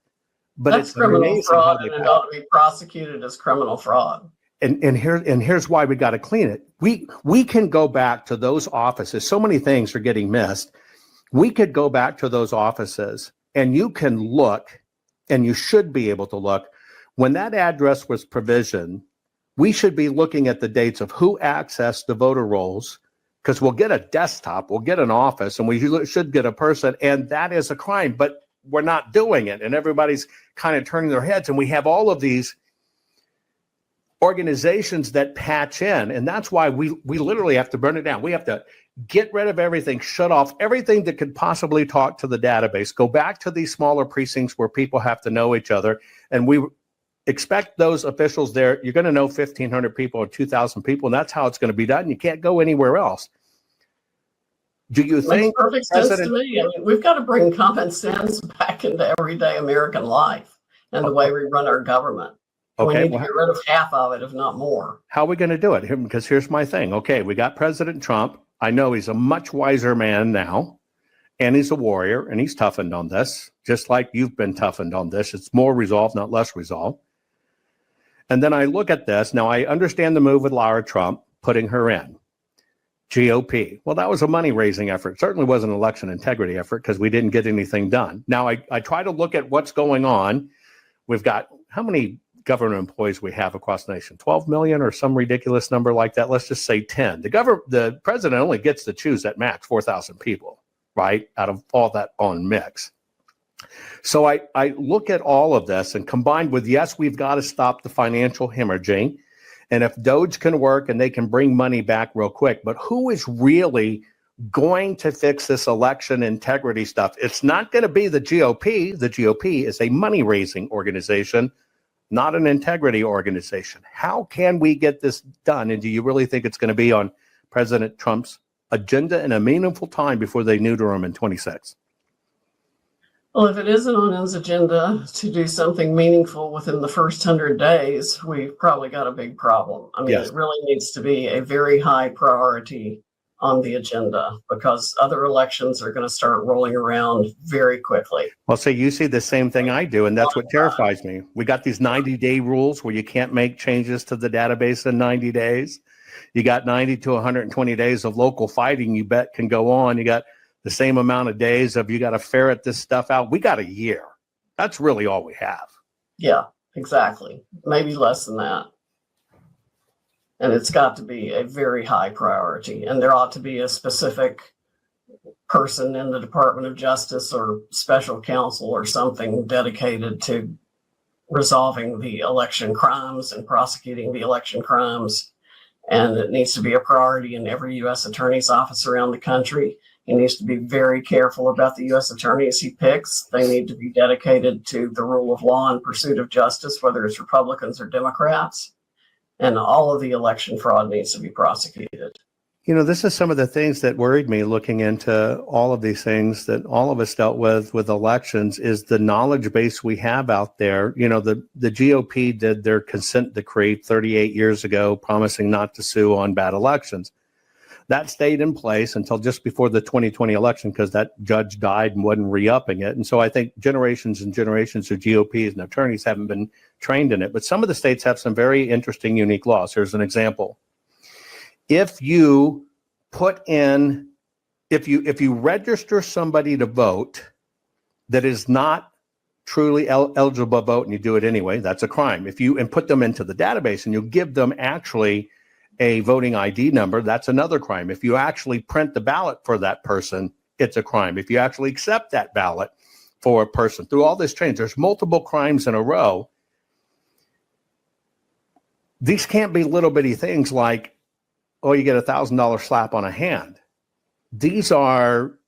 But that's criminal fraud, and it ought to be prosecuted as criminal fraud. And here's why we got to clean it. We can go back to those offices. So many things are getting missed. We could go back to those offices, and you can look, and you should be able to look. When that address was provisioned, we should be looking at the dates of who accessed the voter rolls, because we'll get a desktop, we'll get an office, and we should get a person, and that is a crime, but we're not doing it, and everybody's kind of turning their heads, and we have all of these organizations that patch in, and that's why we literally have to burn it down. We have to get rid of everything, shut off everything that could possibly talk to the database, go back to these smaller precincts where people have to know each other, and we expect those officials there. You're going to know 1,500 people or 2,000 people, and that's how it's going to be done. You can't go anywhere else. Do you think? Makes perfect sense to me. I mean, we've got to bring common sense back into everyday American life and the way we run our government. Okay, we need to get rid of half of it, if not more. How are we going to do it? Because here's my thing. Okay, we got President Trump. I know he's a much wiser man now, and he's a warrior, and he's toughened on this, just like you've been toughened on this. It's more resolved, not less resolved. And then I look at this. Now, I understand the move with Lara Trump, putting her in. GOP. Well, that was a money-raising effort. Certainly wasn't an election integrity effort, because we didn't get anything done. Now, I try to look at what's going on. We've got how many government employees we have across the nation? 12 million or some ridiculous number like that. Let's just say 10. The president only gets to choose at max 4,000 people, right? Out of all that on mix. So I look at all of this, and combined with, yes, we've got to stop the financial hemorrhaging. And if Doge can work and they can bring money back real quick, but who is really going to fix this election integrity stuff? It's not going to be the GOP. The GOP is a money-raising organization, not an integrity organization. How can we get this done? And do you really think it's going to be on President Trump's agenda in a meaningful time before they neuter him in 26? Well, if it isn't on his agenda to do something meaningful within the first 100 days, we've probably got a big problem. I mean, It really needs to be a very high priority on the agenda because other elections are going to start rolling around very quickly. Well, so you see the same thing I do, and that's what terrifies me. We got these 90-day rules where you can't make changes to the database in 90 days. You got 90 to 120 days of local fighting you bet can go on. You got the same amount of days of you got to ferret this stuff out. We got a year. That's really all we have. Yeah, exactly. Maybe less than that. And it's got to be a very high priority. And there ought to be a specific person in the Department of Justice or special counsel or something dedicated to resolving the election crimes and prosecuting the election crimes. And it needs to be a priority in every U.S. attorney's office around the country. He needs to be very careful about the U.S. attorneys he picks. They need to be dedicated to the rule of law and pursuit of justice, whether it's Republicans or Democrats. And all of the election fraud needs to be prosecuted. You know, this is some of the things that worried me looking into all of these things that all of us dealt with elections is the knowledge base we have out there. You know, the GOP did their consent decree 38 years ago, promising not to sue on bad elections. That stayed in place until just before the 2020 election because that judge died and wasn't re-upping it. And so I think generations and generations of GOPs and attorneys haven't been trained in it. But some of the states have some very interesting, unique laws. Here's an example. If you register somebody to vote that is not truly eligible to vote and you do it anyway, that's a crime. And put them into the database and you give them actually a voting ID number, that's another crime. If you actually print the ballot for that person, it's a crime. If you actually accept that ballot for a person through all this change, there's multiple crimes in a row. These can't be little bitty things like, oh, you get $1,000 slap on a hand. These are,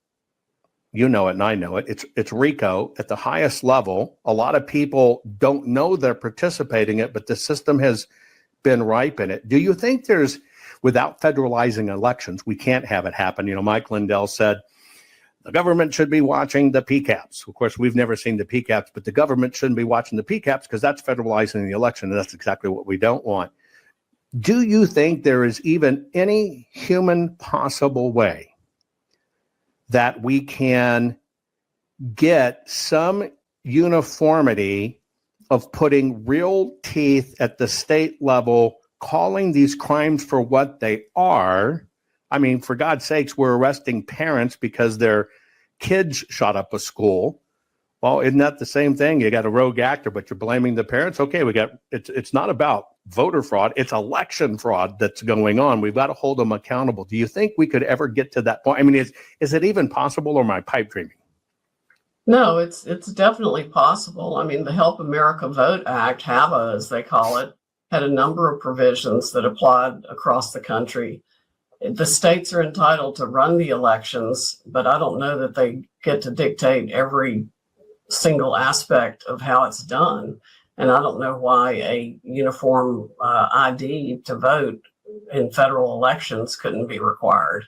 you know it and I know it, it's RICO at the highest level. A lot of people don't know they're participating in it, but the system has been ripe in it. Do you think without federalizing elections, we can't have it happen? You know, Mike Lindell said the government should be watching the PCAPs. Of course, we've never seen the PCAPs, but the government shouldn't be watching the PCAPs because that's federalizing the election, and that's exactly what we don't want. Do you think there is even any human possible way that we can get some uniformity of putting real teeth at the state level, calling these crimes for what they are? I mean, for God's sakes, we're arresting parents because their kids shot up a school. Well, isn't that the same thing? You got a rogue actor, but you're blaming the parents. Okay, it's not about voter fraud, it's election fraud that's going on. We've got to hold them accountable. Do you think we could ever get to that point? I mean, is it even possible, or am I pipe dreaming? No, it's definitely possible. I mean, the Help America Vote Act, HAVA as they call it, had a number of provisions that applied across the country. The states are entitled to run the elections, but I don't know that they get to dictate every single aspect of how it's done. And I don't know why a uniform ID to vote in federal elections couldn't be required.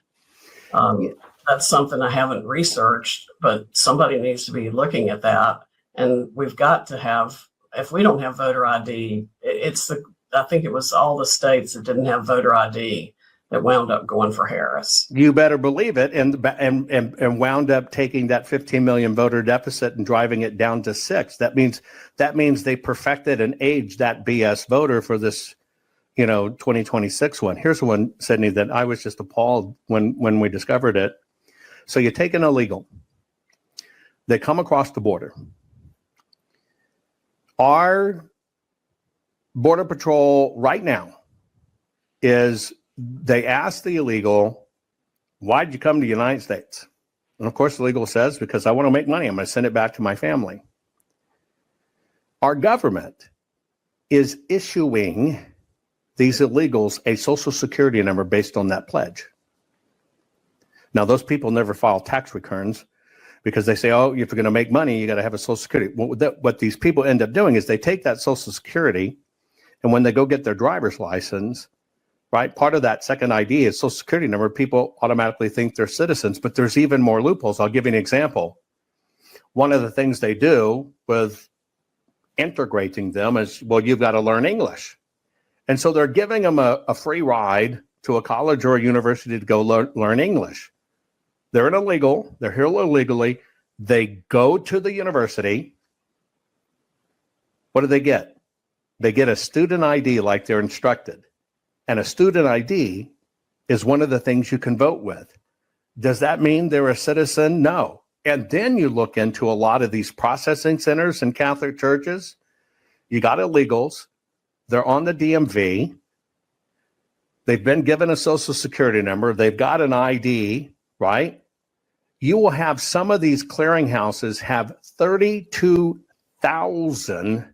That's something I haven't researched, but somebody needs to be looking at that. And we've got to have, if we don't have voter ID, I think it was all the states that didn't have voter ID that wound up going for Harris. You better believe it, and wound up taking that 15 million voter deficit and driving it down to 6. That means they perfected and aged that BS voter for this, 2026 one. Here's one, Sydney, that I was just appalled when we discovered it. So you take an illegal, they come across the border. Our Border Patrol right now they ask the illegal, why'd you come to the United States? And of course, the illegal says, because I want to make money. I'm going to send it back to my family. Our government is issuing these illegals a Social Security number based on that pledge. Now, those people never file tax returns because they say, oh, if you're going to make money, you got to have a Social Security. What these people end up doing is they take that Social Security, and when they go get their driver's license, right, part of that second ID is Social Security number. People automatically think they're citizens, but there's even more loopholes. I'll give you an example. One of the things they do with integrating them is, well, you've got to learn English. And so they're giving them a free ride to a college or a university to go learn English. They're an illegal. They're here illegally. They go to the university. What do they get? They get a student ID like they're instructed. And a student ID is one of the things you can vote with. Does that mean they're a citizen? No. And then you look into a lot of these processing centers in Catholic churches. You got illegals. They're on the DMV. They've been given a social security number. They've got an ID, right? You will have some of these clearinghouses have 32,000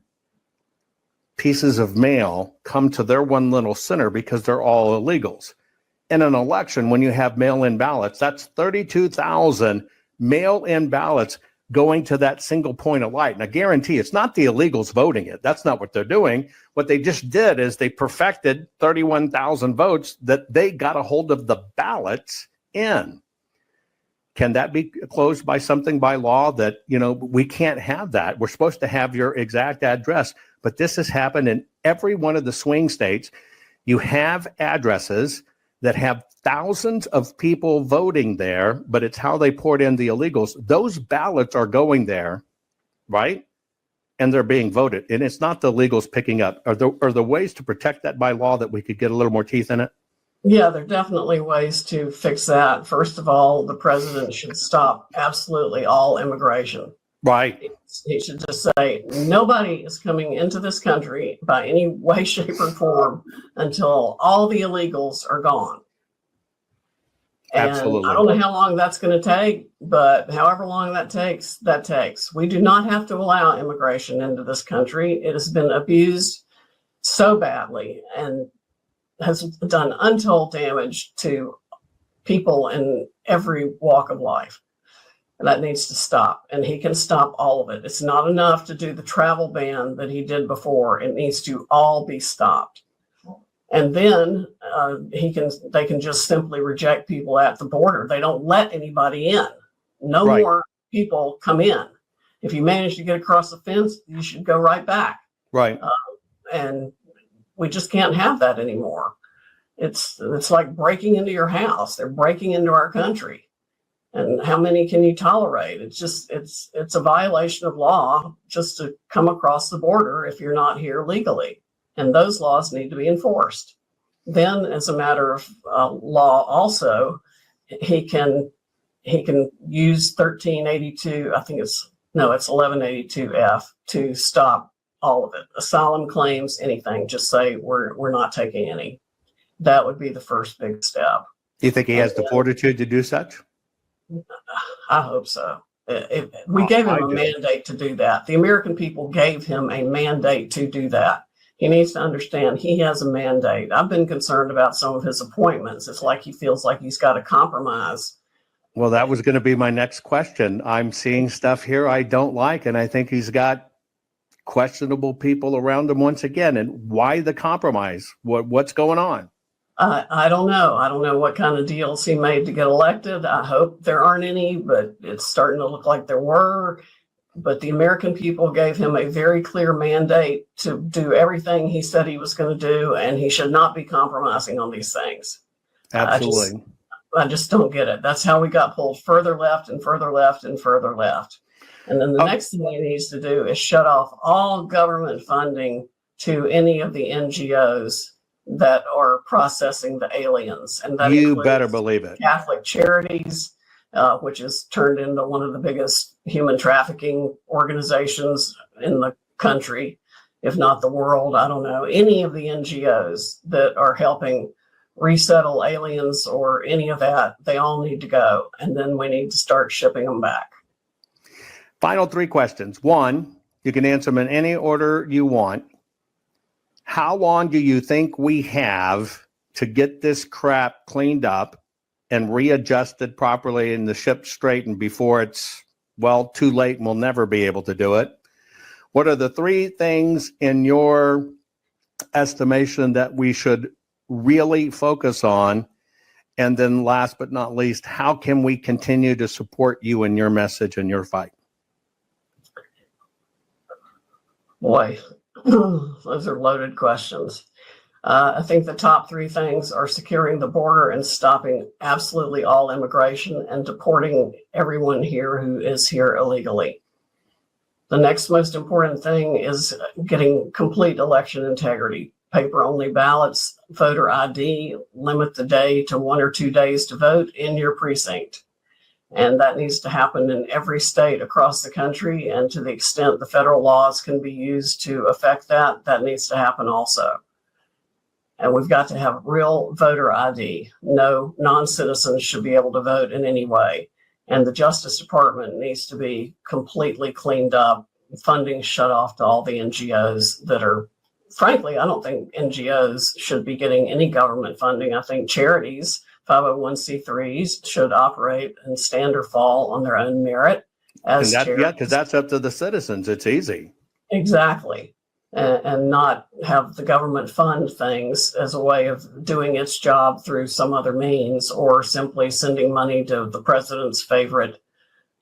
pieces of mail come to their one little center because they're all illegals. In an election, when you have mail-in ballots, that's 32,000 mail-in ballots going to that single point of light. And I guarantee it's not the illegals voting it. That's not what they're doing. What they just did is they perfected 31,000 votes that they got a hold of the ballots in. Can that be closed by something by law that, we can't have that? We're supposed to have your exact address. But this has happened in every one of the swing states. You have addresses that have thousands of people voting there, but it's how they poured in the illegals. Those ballots are going there, right? And they're being voted. And it's not the illegals picking up. Are there ways to protect that by law that we could get a little more teeth in it? Yeah, there are definitely ways to fix that. First of all, the president should stop absolutely all immigration. Right. He should just say nobody is coming into this country by any way, shape, or form until all the illegals are gone. And Absolutely. I don't know how long that's going to take, but however long that takes, that takes. We do not have to allow immigration into this country. It has been abused so badly and has done untold damage to people in every walk of life. And that needs to stop. And he can stop all of it. It's not enough to do the travel ban that he did before. It needs to all be stopped. And then they can just simply reject people at the border. They don't let anybody in. No Right. more people come in. If you manage to get across the fence, you should go right back. Right. And we just can't have that anymore. It's like breaking into your house. They're breaking into our country. And how many can you tolerate? It's a violation of law just to come across the border if you're not here legally. And those laws need to be enforced. Then, as a matter of law, also, he can use 1382. I think it's 1182F to stop all of it. Asylum claims, anything. Just say we're not taking any. That would be the first big step. Do you think he has the fortitude to do such? I hope so. We gave him a mandate to do that. The American people gave him a mandate to do that. He needs to understand he has a mandate. I've been concerned about some of his appointments. It's like he feels like he's got to compromise. Well, that was going to be my next question. I'm seeing stuff here I don't like, and I think he's got questionable people around him once again. And why the compromise? What's going on? I don't know. I don't know what kind of deals he made to get elected. I hope there aren't any, but it's starting to look like there were. But the American people gave him a very clear mandate to do everything he said he was going to do, and he should not be compromising on these things. Absolutely. I just don't get it. That's how we got pulled further left and further left and further left. And then the next thing he needs to do is shut off all government funding to any of the NGOs that are processing the aliens. And that You better believe it. Catholic Charities, which has turned into one of the biggest human trafficking organizations in the country, if not the world. I don't know. Any of the NGOs that are helping resettle aliens or any of that, they all need to go. And then we need to start shipping them back. Final three questions. One, you can answer them in any order you want. How long do you think we have to get this crap cleaned up and readjusted properly and the ship straightened before it's, too late and we'll never be able to do it? What are the three things in your estimation that we should really focus on? And then last but not least, how can we continue to support you in your message and your fight? Boy, those are loaded questions. I think the top three things are securing the border and stopping absolutely all immigration and deporting everyone here who is here illegally. The next most important thing is getting complete election integrity, paper-only ballots, voter ID, limit the day to 1 or 2 days to vote in your precinct. And that needs to happen in every state across the country. And to the extent the federal laws can be used to affect that, that needs to happen also. And we've got to have real voter ID. No non-citizens should be able to vote in any way. And the Justice Department needs to be completely cleaned up, funding shut off to all the NGOs that are, frankly, I don't think NGOs should be getting any government funding. I think charities, 501c3s, should operate and stand or fall on their own merit as charities. Yeah, because that's up to the citizens. It's easy. Exactly. And not have the government fund things as a way of doing its job through some other means, or simply sending money to the president's favorite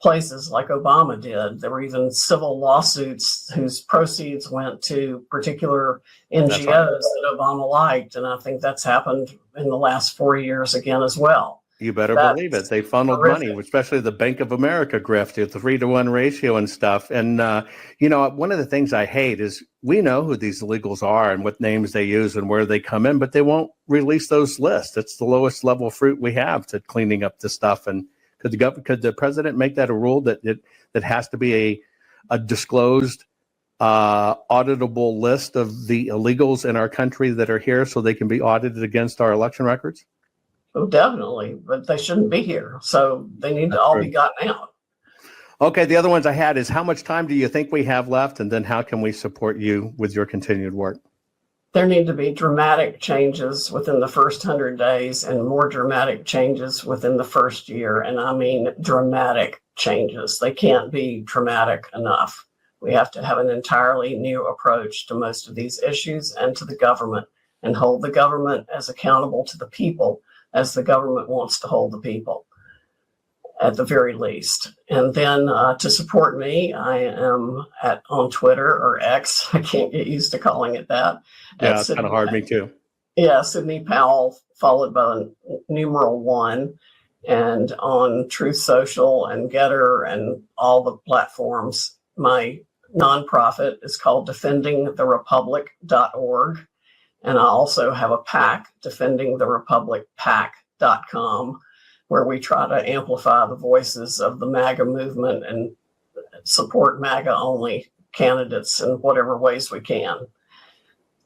places like Obama did. There were even civil lawsuits whose proceeds went to particular NGOs that Obama liked. And I think that's happened in the last 4 years again as well. You better believe it. They funneled money, especially the Bank of America grift, the 3-to-1 ratio and stuff. And, one of the things I hate is we know who these illegals are and what names they use and where they come in, but they won't release those lists. It's the lowest level fruit we have to cleaning up this stuff. And could the president make that a rule that has to be a disclosed, auditable list of the illegals in our country that are here so they can be audited against our election records? Oh, definitely, but they shouldn't be here. So they need to all be gotten out. Okay, the other ones I had is, how much time do you think we have left? And then how can we support you with your continued work? There need to be dramatic changes within the first 100 days and more dramatic changes within the first year. And I mean dramatic changes. They can't be dramatic enough. We have to have an entirely new approach to most of these issues and to the government, and hold the government as accountable to the people as the government wants to hold the people, at the very least. And then to support me, I am on Twitter, or X. I can't get used to calling it that. Yeah, it's kind of hard, me too. Yeah, Sidney Powell, followed by numeral 1, and on Truth Social and Getter and all the platforms. My nonprofit is called defendingtherepublic.org. And I also have a PAC, defendingtherepublicpac.com, where we try to amplify the voices of the MAGA movement and support MAGA-only candidates in whatever ways we can.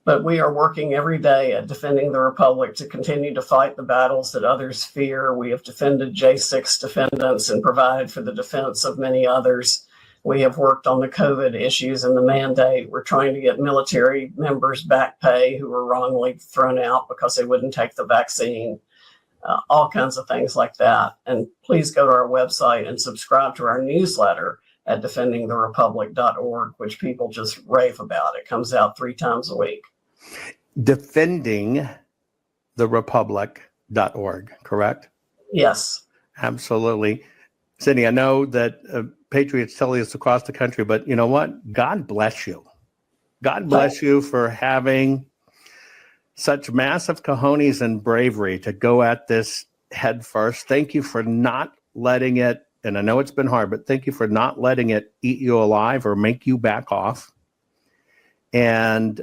But we are working every day at Defending the Republic to continue to fight the battles that others fear. We have defended J6 defendants and provided for the defense of many others. We have worked on the COVID issues and the mandate. We're trying to get military members back pay who were wrongly thrown out because they wouldn't take the vaccine, all kinds of things like that. And please go to our website and subscribe to our newsletter at defendingtherepublic.org, which people just rave about. It comes out 3 times a week. Defendingtherepublic.org, correct? Yes. Absolutely. Sydney, I know that patriots tell us across the country, but you know what? God bless you. God bless you for having such massive cojones and bravery to go at this head first. Thank you for not letting it, and I know it's been hard, but thank you for not letting it eat you alive or make you back off. And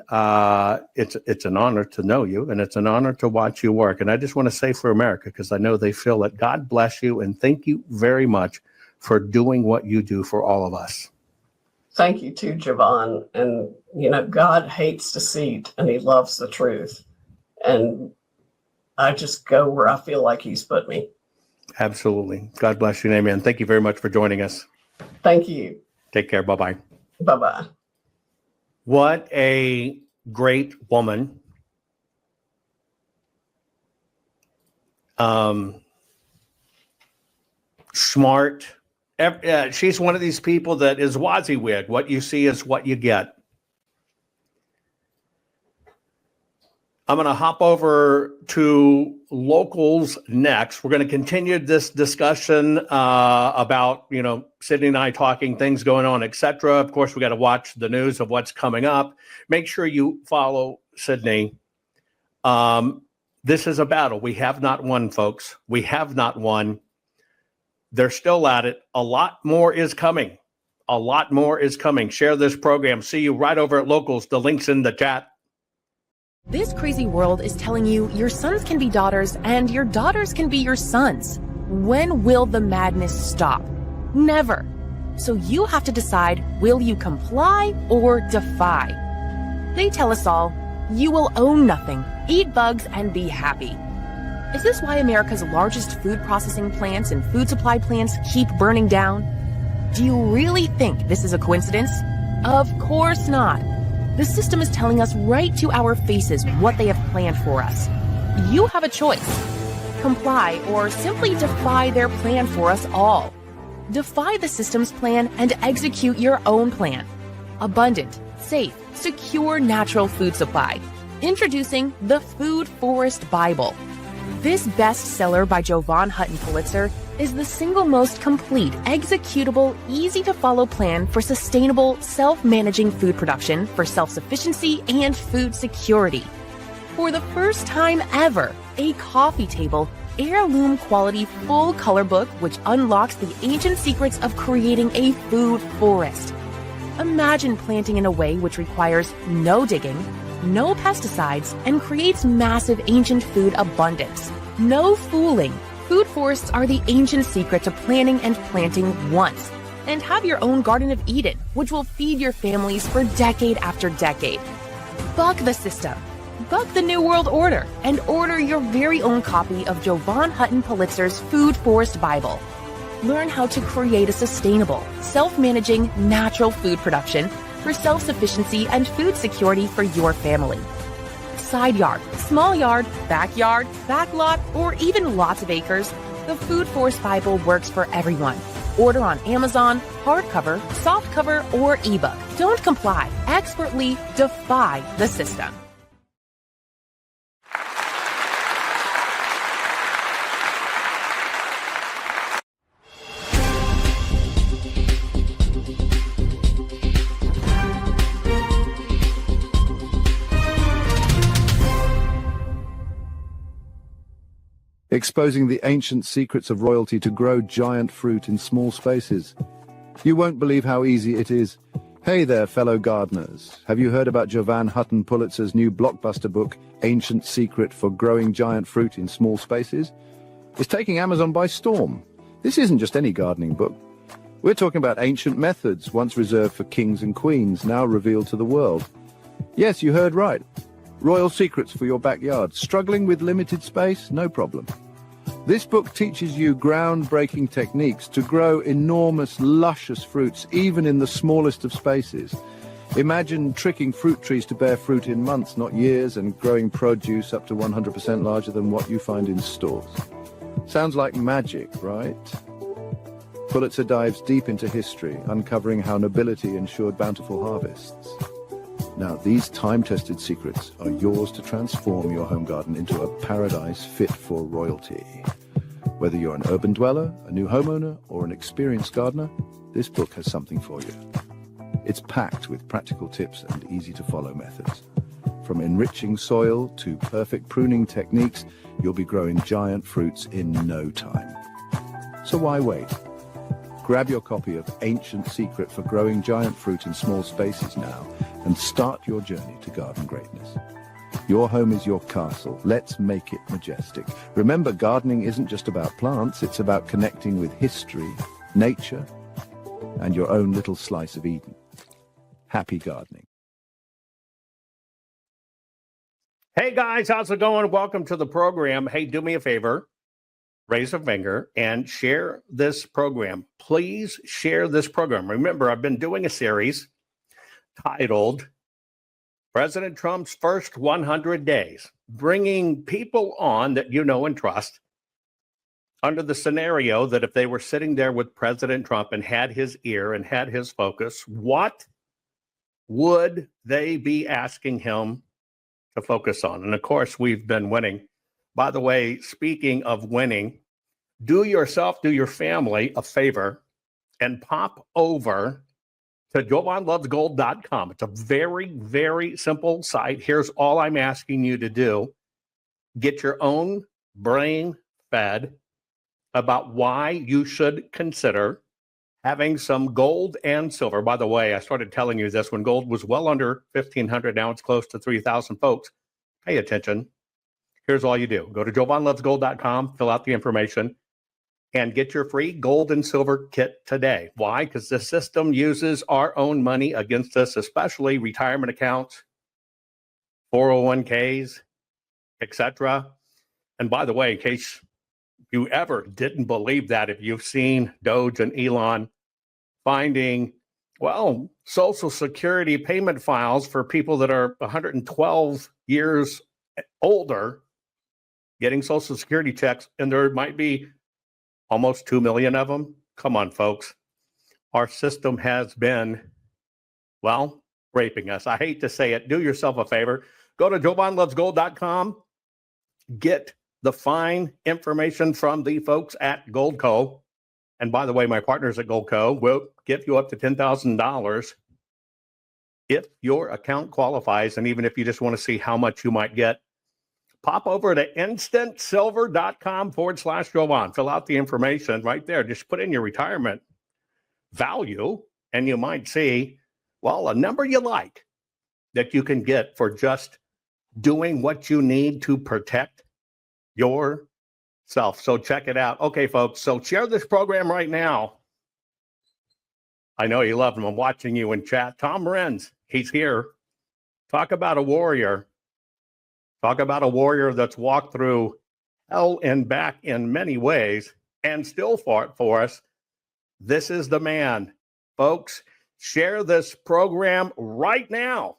it's an honor to know you, and it's an honor to watch you work. And I just want to say for America, because I know they feel it, God bless you, and thank you very much for doing what you do for all of us. Thank you too, Javon. And, God hates deceit and he loves the truth. And I just go where I feel like he's put me. Absolutely. God bless you, amen. Thank you very much for joining us. Thank you. Take care. Bye-bye. Bye-bye. What a great woman. Smart. She's one of these people that is WYSIWYG. What you see is what you get. I'm going to hop over to locals next. We're going to continue this discussion about, Sydney and I talking, things going on, etc. Of course, we got to watch the news of what's coming up. Make sure you follow Sydney This is a battle. We have not won, folks. We have not won. They're still at it. A lot more is coming. A lot more is coming. Share this program. See you right over at Locals. The link's in the chat. This crazy world is telling you your sons can be daughters and your daughters can be your sons. When will the madness stop? Never. So you have to decide, will you comply or defy? They tell us all, you will own nothing, eat bugs, and be happy. Is this why America's largest food processing plants and food supply plants keep burning down? Do you really think this is a coincidence? Of course not. The system is telling us right to our faces what they have planned for us. You have a choice. Comply or simply defy their plan for us all. Defy the system's plan and execute your own plan. Abundant, safe, secure natural food supply. Introducing the Food Forest Bible. This bestseller by Jovan Hutton Pulitzer is the single most complete, executable, easy-to-follow plan for sustainable, self-managing food production for self-sufficiency and food security. For the first time ever, a coffee table, heirloom quality full color book which unlocks the ancient secrets of creating a food forest. Imagine planting in a way which requires no digging, no pesticides, and creates massive ancient food abundance. No fooling. Food forests are the ancient secret to planning and planting once. And have your own Garden of Eden, which will feed your families for decade after decade. Buck the system. Buck the New World Order and order your very own copy of Jovan Hutton Pulitzer's Food Forest Bible. Learn how to create a sustainable, self-managing, natural food production for self-sufficiency and food security for your family. Side yard, small yard, backyard, backlot, or even lots of acres, the Food Forest Bible works for everyone. Order on Amazon, hardcover, softcover, or ebook. Don't comply. Expertly defy the system. Exposing the ancient secrets of royalty to grow giant fruit in small spaces. You won't believe how easy it is. Hey there, fellow gardeners. Have you heard about Jovan Hutton Pulitzer's new blockbuster book, Ancient Secret for Growing Giant Fruit in Small Spaces? It's taking Amazon by storm. This isn't just any gardening book. We're talking about ancient methods once reserved for kings and queens, now revealed to the world. Yes, you heard right. Royal secrets for your backyard. Struggling with limited space? No problem. This book teaches you groundbreaking techniques to grow enormous, luscious fruits, even in the smallest of spaces. Imagine tricking fruit trees to bear fruit in months, not years, and growing produce up to 100% larger than what you find in stores. Sounds like magic, right? Pulitzer dives deep into history, uncovering how nobility ensured bountiful harvests. Now, these time-tested secrets are yours to transform your home garden into a paradise fit for royalty. Whether you're an urban dweller, a new homeowner, or an experienced gardener, this book has something for you. It's packed with practical tips and easy-to-follow methods. From enriching soil to perfect pruning techniques, you'll be growing giant fruits in no time. So why wait? Grab your copy of Ancient Secret for Growing Giant Fruit in Small Spaces now and start your journey to garden greatness. Your home is your castle. Let's make it majestic. Remember, gardening isn't just about plants. It's about connecting with history, nature, and your own little slice of Eden. Happy gardening. Hey guys, how's it going? Welcome to the program. Hey, do me a favor. Raise a finger and share this program. Please share this program. Remember, I've been doing a series titled President Trump's First 100 Days, bringing people on that you know and trust under the scenario that if they were sitting there with President Trump and had his ear and had his focus, what would they be asking him to focus on? And of course, we've been winning. By the way, speaking of winning, do yourself, do your family a favor and pop over to JovanLovesGold.com. It's a very, very simple site. Here's all I'm asking you to do. get your own brain fed about why you should consider having some gold and silver. By the way, I started telling you this when gold was well under 1,500. Now it's close to 3,000. Folks, pay attention. Here's all you do. Go to JoeVonLovesGold.com, fill out the information, and get your free gold and silver kit today. Why? Because the system uses our own money against us, especially retirement accounts, 401ks, etc. And by the way, in case you ever didn't believe that, if you've seen Doge and Elon finding, well, Social Security payment files for people that are 112 years older, getting Social Security checks, and there might be almost 2 million of them. Come on, folks. Our system has been, well, raping us. I hate to say it. Do yourself a favor. Go to JoeVonLovesGold.com. Get the fine information from the folks at Goldco. And by the way, my partners at Goldco will give you up to $10,000 if your account qualifies. And even if you just want to see how much you might get, pop over to instantsilver.com/Jovan. Fill out the information right there. Just put in your retirement value, and you might see, well, a number you like that you can get for just doing what you need to protect yourself. So check it out. Okay, folks, so share this program right now. I know you love him. I'm watching you in chat. Tom Renz, he's here. Talk about a warrior. Talk about a warrior that's walked through hell and back in many ways and still fought for us. This is the man. Folks, share this program right now.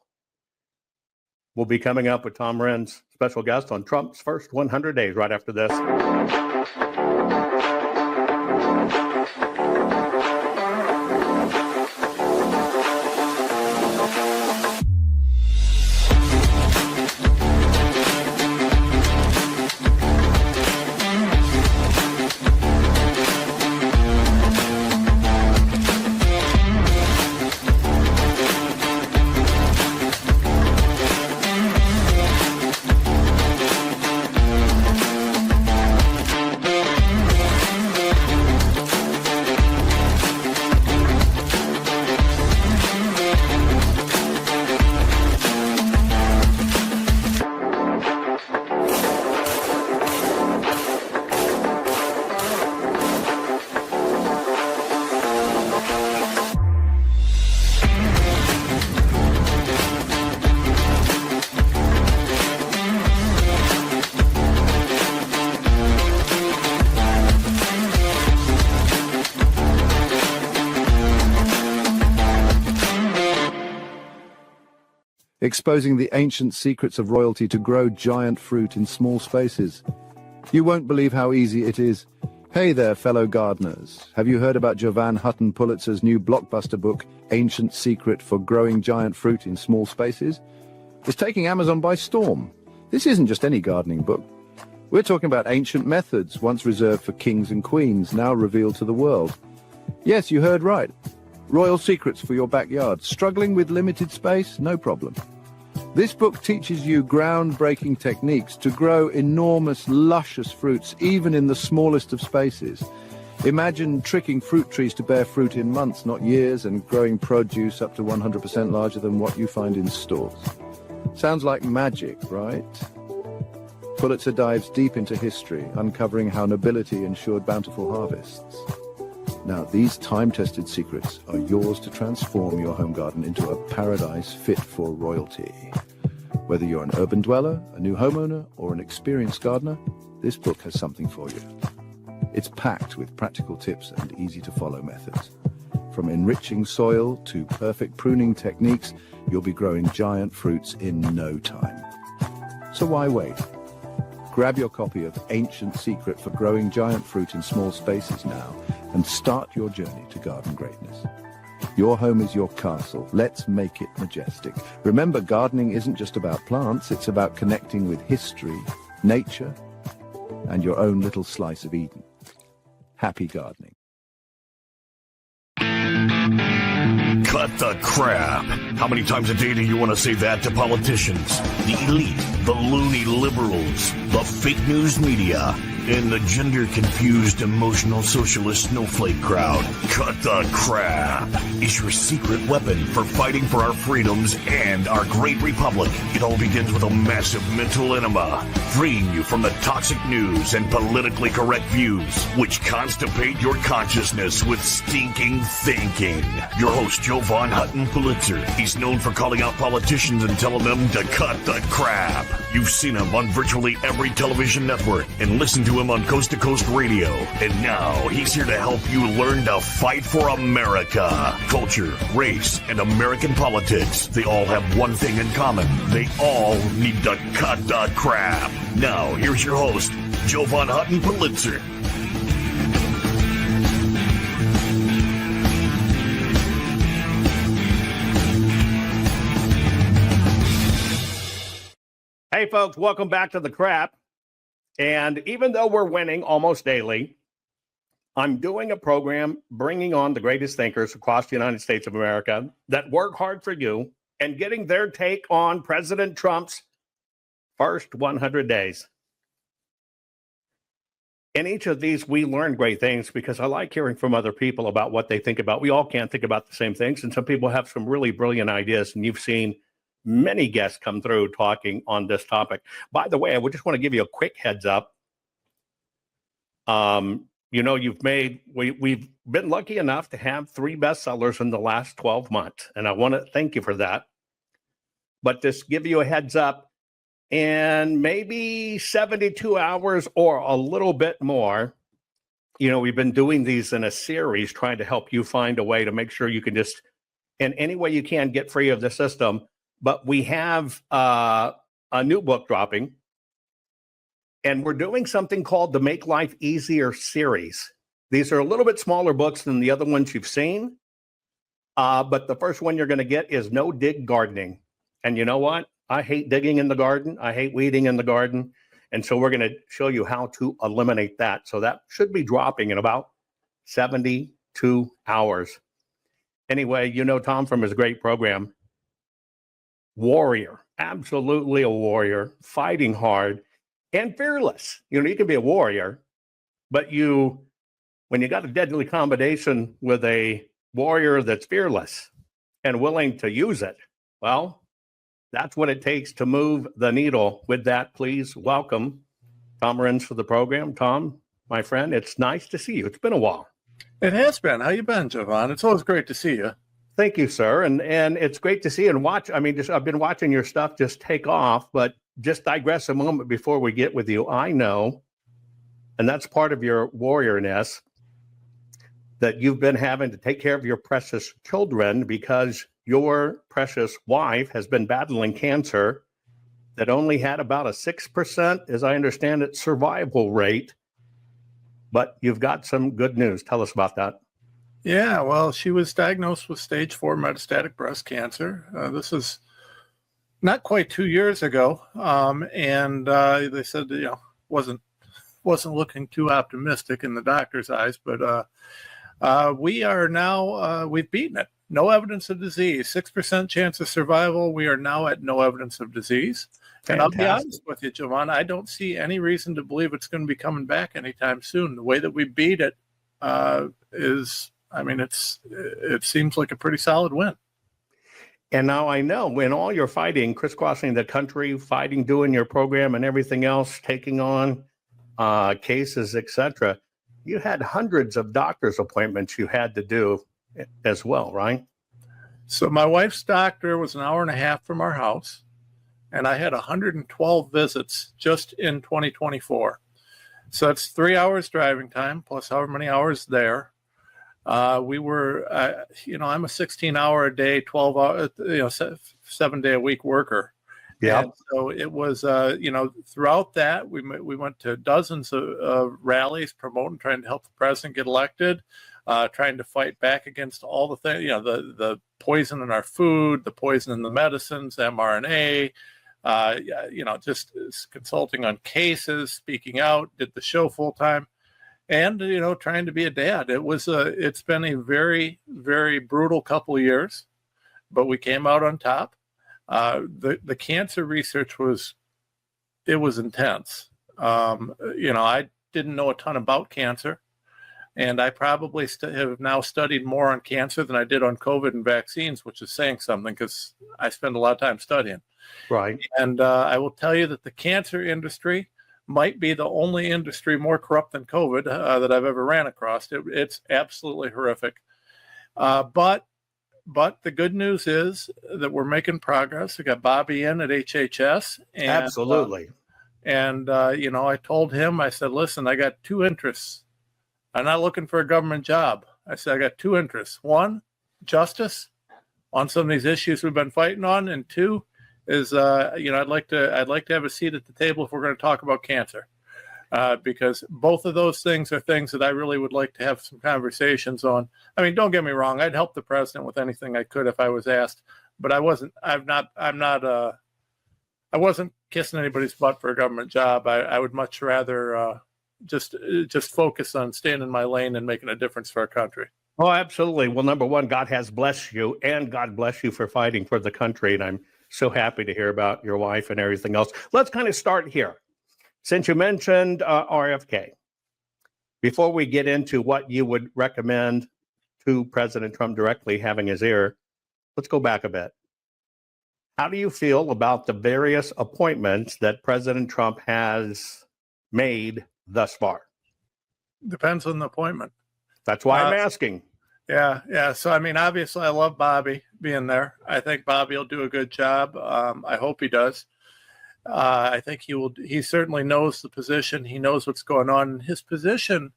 We'll be coming up with Tom Renz, special guest on Trump's first 100 days right after this. Exposing the ancient secrets of royalty to grow giant fruit in small spaces. You won't believe how easy it is. Hey there, fellow gardeners. Have you heard about Jovan Hutton Pulitzer's new blockbuster book, Ancient Secret for Growing Giant Fruit in Small Spaces? It's taking Amazon by storm. This isn't just any gardening book. We're talking about ancient methods, once reserved for kings and queens, now revealed to the world. Yes, you heard right. Royal secrets for your backyard. Struggling with limited space? No problem. This book teaches you groundbreaking techniques to grow enormous, luscious fruits, even in the smallest of spaces. Imagine tricking fruit trees to bear fruit in months, not years, and growing produce up to 100% larger than what you find in stores. Sounds like magic, right? Pulitzer dives deep into history, uncovering how nobility ensured bountiful harvests. Now, these time-tested secrets are yours to transform your home garden into a paradise fit for royalty. Whether you're an urban dweller, a new homeowner, or an experienced gardener, this book has something for you. It's packed with practical tips and easy-to-follow methods. From enriching soil to perfect pruning techniques, you'll be growing giant fruits in no time. So why wait? Grab your copy of Ancient Secret for Growing Giant Fruit in Small Spaces now and start your journey to garden greatness. Your home is your castle. Let's make it majestic. Remember, gardening isn't just about plants. It's about connecting with history, nature, and your own little slice of Eden. Happy gardening. Cut the crap. How many times a day do you want to say that to politicians, the elite, the loony liberals, the fake news media, and the gender-confused, emotional socialist snowflake crowd? Cut the crap is your secret weapon for fighting for our freedoms and our great republic. It all begins with a massive mental enema, freeing you from the toxic news and politically correct views, which constipate your consciousness with stinking thinking. Your host, Joe Von Hutton Pulitzer. He's known for calling out politicians and telling them to cut the crap. You've seen him on virtually every television network and listened to him on Coast to Coast Radio. And now he's here to help you learn to fight for America. Culture, race, and American politics. They all have one thing in common. They all need to cut the crap. Now, here's your host, Joe Von Hutton Pulitzer. Hey, folks, welcome back to the crap. And even though we're winning almost daily, I'm doing a program bringing on the greatest thinkers across the United States of America that work hard for you and getting their take on President Trump's first 100 days. In each of these, we learn great things because I like hearing from other people about what they think about. We all can't think about the same things, and some people have some really brilliant ideas, and you've seen many guests come through talking on this topic. By the way, I would just want to give you a quick heads up. We've been lucky enough to have 3 bestsellers in the last 12 months, and I want to thank you for that. But just give you a heads up, in maybe 72 hours or a little bit more, we've been doing these in a series trying to help you find a way to make sure you can just, in any way you can, get free of the system. But we have a new book dropping, and we're doing something called the Make Life Easier series. These are a little bit smaller books than the other ones you've seen, but the first one you're going to get is No Dig Gardening. And you know what? I hate digging in the garden. I hate weeding in the garden. And so we're going to show you how to eliminate that. So that should be dropping in about 72 hours. Anyway, Tom from his great program. Warrior, absolutely a warrior, fighting hard and fearless. You can be a warrior, but when you got a deadly combination with a warrior that's fearless and willing to use it, well, that's what it takes to move the needle. With that, please welcome Tom Renz for the program. Tom, my friend, it's nice to see you. It's been a while. It has been. How you been, Jovan? It's always great to see you. Thank you, sir. And it's great to see and watch. I've been watching your stuff just take off, but just digress a moment before we get with you. I know, and that's part of your warriorness, that you've been having to take care of your precious children because your precious wife has been battling cancer that only had about a 6%, as I understand it, survival rate. But you've got some good news. Tell us about that. Yeah, well, she was diagnosed with stage 4 metastatic breast cancer. This is not quite 2 years ago, and they said wasn't looking too optimistic in the doctor's eyes. But we are now we've beaten it. No evidence of disease. 6% chance of survival. We are now at no evidence of disease. Fantastic. And I'll be honest with you, Jovan, I don't see any reason to believe it's going to be coming back anytime soon. The way that we beat it it seems like a pretty solid win. And now I know when all you're fighting, crisscrossing the country, fighting, doing your program and everything else, taking on cases, etc., you had hundreds of doctor's appointments you had to do as well, right? So my wife's doctor was an hour and a half from our house, and I had 112 visits just in 2024. So that's 3 hours driving time plus however many hours there. We were, I'm a 16-hour a day, 12-hour, 7-day a week worker. Yeah. And so it was, throughout that, we went to dozens of rallies promoting, trying to help the president get elected, trying to fight back against all the things, the poison in our food, the poison in the medicines, mRNA, just consulting on cases, speaking out, did the show full time. and trying to be a dad. It's been a very, very brutal couple of years, but we came out on top. The cancer research was intense. I didn't know a ton about cancer, and I probably have now studied more on cancer than I did on COVID and vaccines, which is saying something because I spend a lot of time studying. Right. And I will tell you that the cancer industry might be the only industry more corrupt than COVID that I've ever ran across. It's absolutely horrific. But the good news is that we're making progress. We got Bobby in at HHS. And, Absolutely. I told him, I said, listen, I got two interests. I'm not looking for a government job. I said, I got two interests. One, justice on some of these issues we've been fighting on. And two is, I'd like to have a seat at the table if we're going to talk about cancer. Because both of those things are things that I really would like to have some conversations on. I mean, don't get me wrong. I'd help the president with anything I could if I was asked, but I wasn't kissing anybody's butt for a government job. I would much rather just focus on staying in my lane and making a difference for our country. Oh, absolutely. Well, number one, God has blessed you, and God bless you for fighting for the country. And I'm so happy to hear about your wife and everything else. Let's kind of start here. Since you mentioned RFK, before we get into what you would recommend to President Trump directly having his ear, let's go back a bit. How do you feel about the various appointments that President Trump has made thus far? Depends on the appointment. That's why I'm asking. Yeah. So, I mean, obviously, I love Bobby being there. I think Bobby will do a good job. I hope he does. I think he will. He certainly knows the position. He knows what's going on. His position,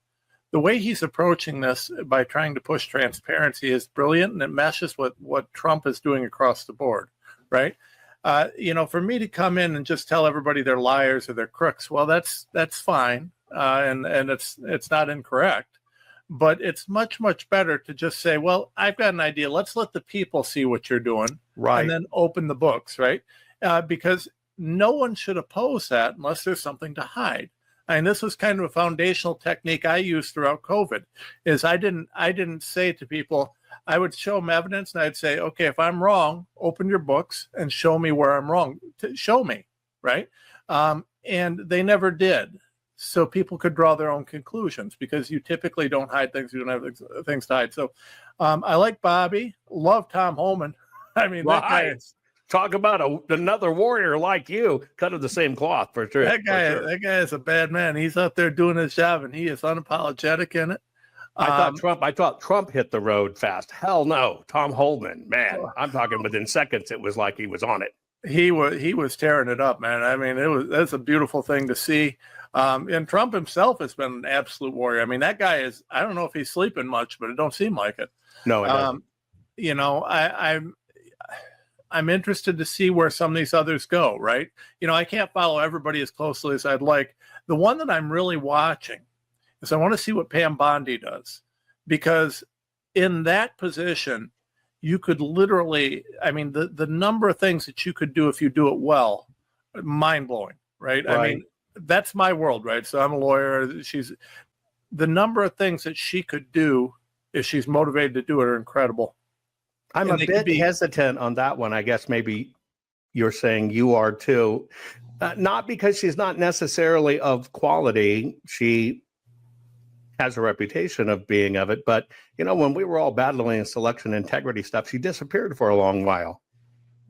the way he's approaching this by trying to push transparency is brilliant, and it meshes with what Trump is doing across the board, right? For me to come in and just tell everybody they're liars or they're crooks, well, that's fine, and it's not incorrect. But it's much, much better to just say, well, I've got an idea. Let's let the people see what you're doing. Right. And then open the books, right? Because no one should oppose that unless there's something to hide. And this was kind of a foundational technique I used throughout COVID, is I didn't say to people, I would show them evidence and I'd say, okay, if I'm wrong, open your books and show me where I'm wrong. Show me, right? And they never did. So people could draw their own conclusions because you typically don't hide things. You don't have things to hide. So I like Bobby. Love Tom Homan. I mean, that guy is, talk about another warrior like you, cut of the same cloth for sure. That guy is a bad man. He's out there doing his job, and he is unapologetic in it. I thought Trump hit the road fast. Hell no, Tom Homan, man. I'm talking within seconds. It was like he was on it. He was tearing it up, man. I mean, that's a beautiful thing to see. And Trump himself has been an absolute warrior. I mean, that guy is, I don't know if he's sleeping much, but it don't seem like it. No, it doesn't. I'm interested to see where some of these others go, right? I can't follow everybody as closely as I'd like. The one that I'm really watching is I want to see what Pam Bondi does, because in that position, you could literally, I mean, the number of things that you could do if you do it well, mind-blowing, right? I mean, that's my world, right? So I'm a lawyer. The number of things that she could do if she's motivated to do it are incredible. I'm a bit hesitant on that one. I guess maybe you're saying you are too. Not because she's not necessarily of quality. She has a reputation of being of it. But, when we were all battling selection integrity stuff, she disappeared for a long while.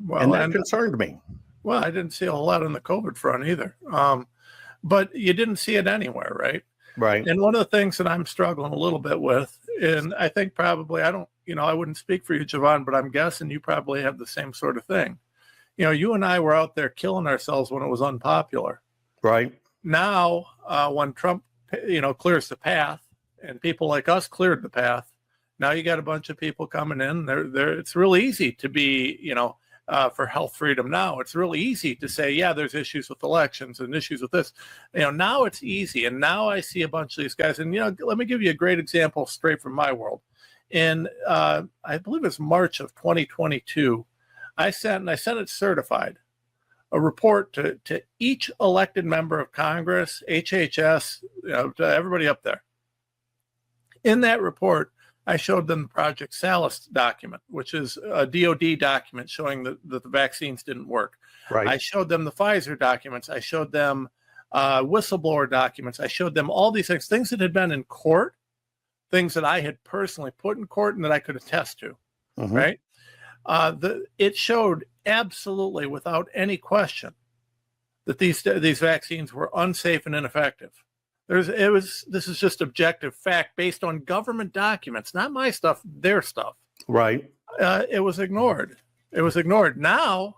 Well, and that concerned me. Well, I didn't see a whole lot on the COVID front either. But you didn't see it anywhere, right? Right. And one of the things that I'm struggling a little bit with, and I think probably, I wouldn't speak for you, Javon, but I'm guessing you probably have the same sort of thing. You and I were out there killing ourselves when it was unpopular. Right. Now, when Trump, clears the path and people like us cleared the path, now you got a bunch of people coming in. It's really easy to be, for health freedom now. It's really easy to say, yeah, there's issues with elections and issues with this. Now it's easy. And now I see a bunch of these guys. And, let me give you a great example straight from my world. In, I believe it's March of 2022, I sent it certified, a report to each elected member of Congress, HHS, to everybody up there. In that report, I showed them the Project Salus document, which is a DOD document showing that the vaccines didn't work. Right. I showed them the Pfizer documents. I showed them whistleblower documents. I showed them all these things that had been in court, things that I had personally put in court and that I could attest to, right? It showed absolutely without any question that these vaccines were unsafe and ineffective. This is just objective fact based on government documents, not my stuff, their stuff. Right. It was ignored. It was ignored. Now,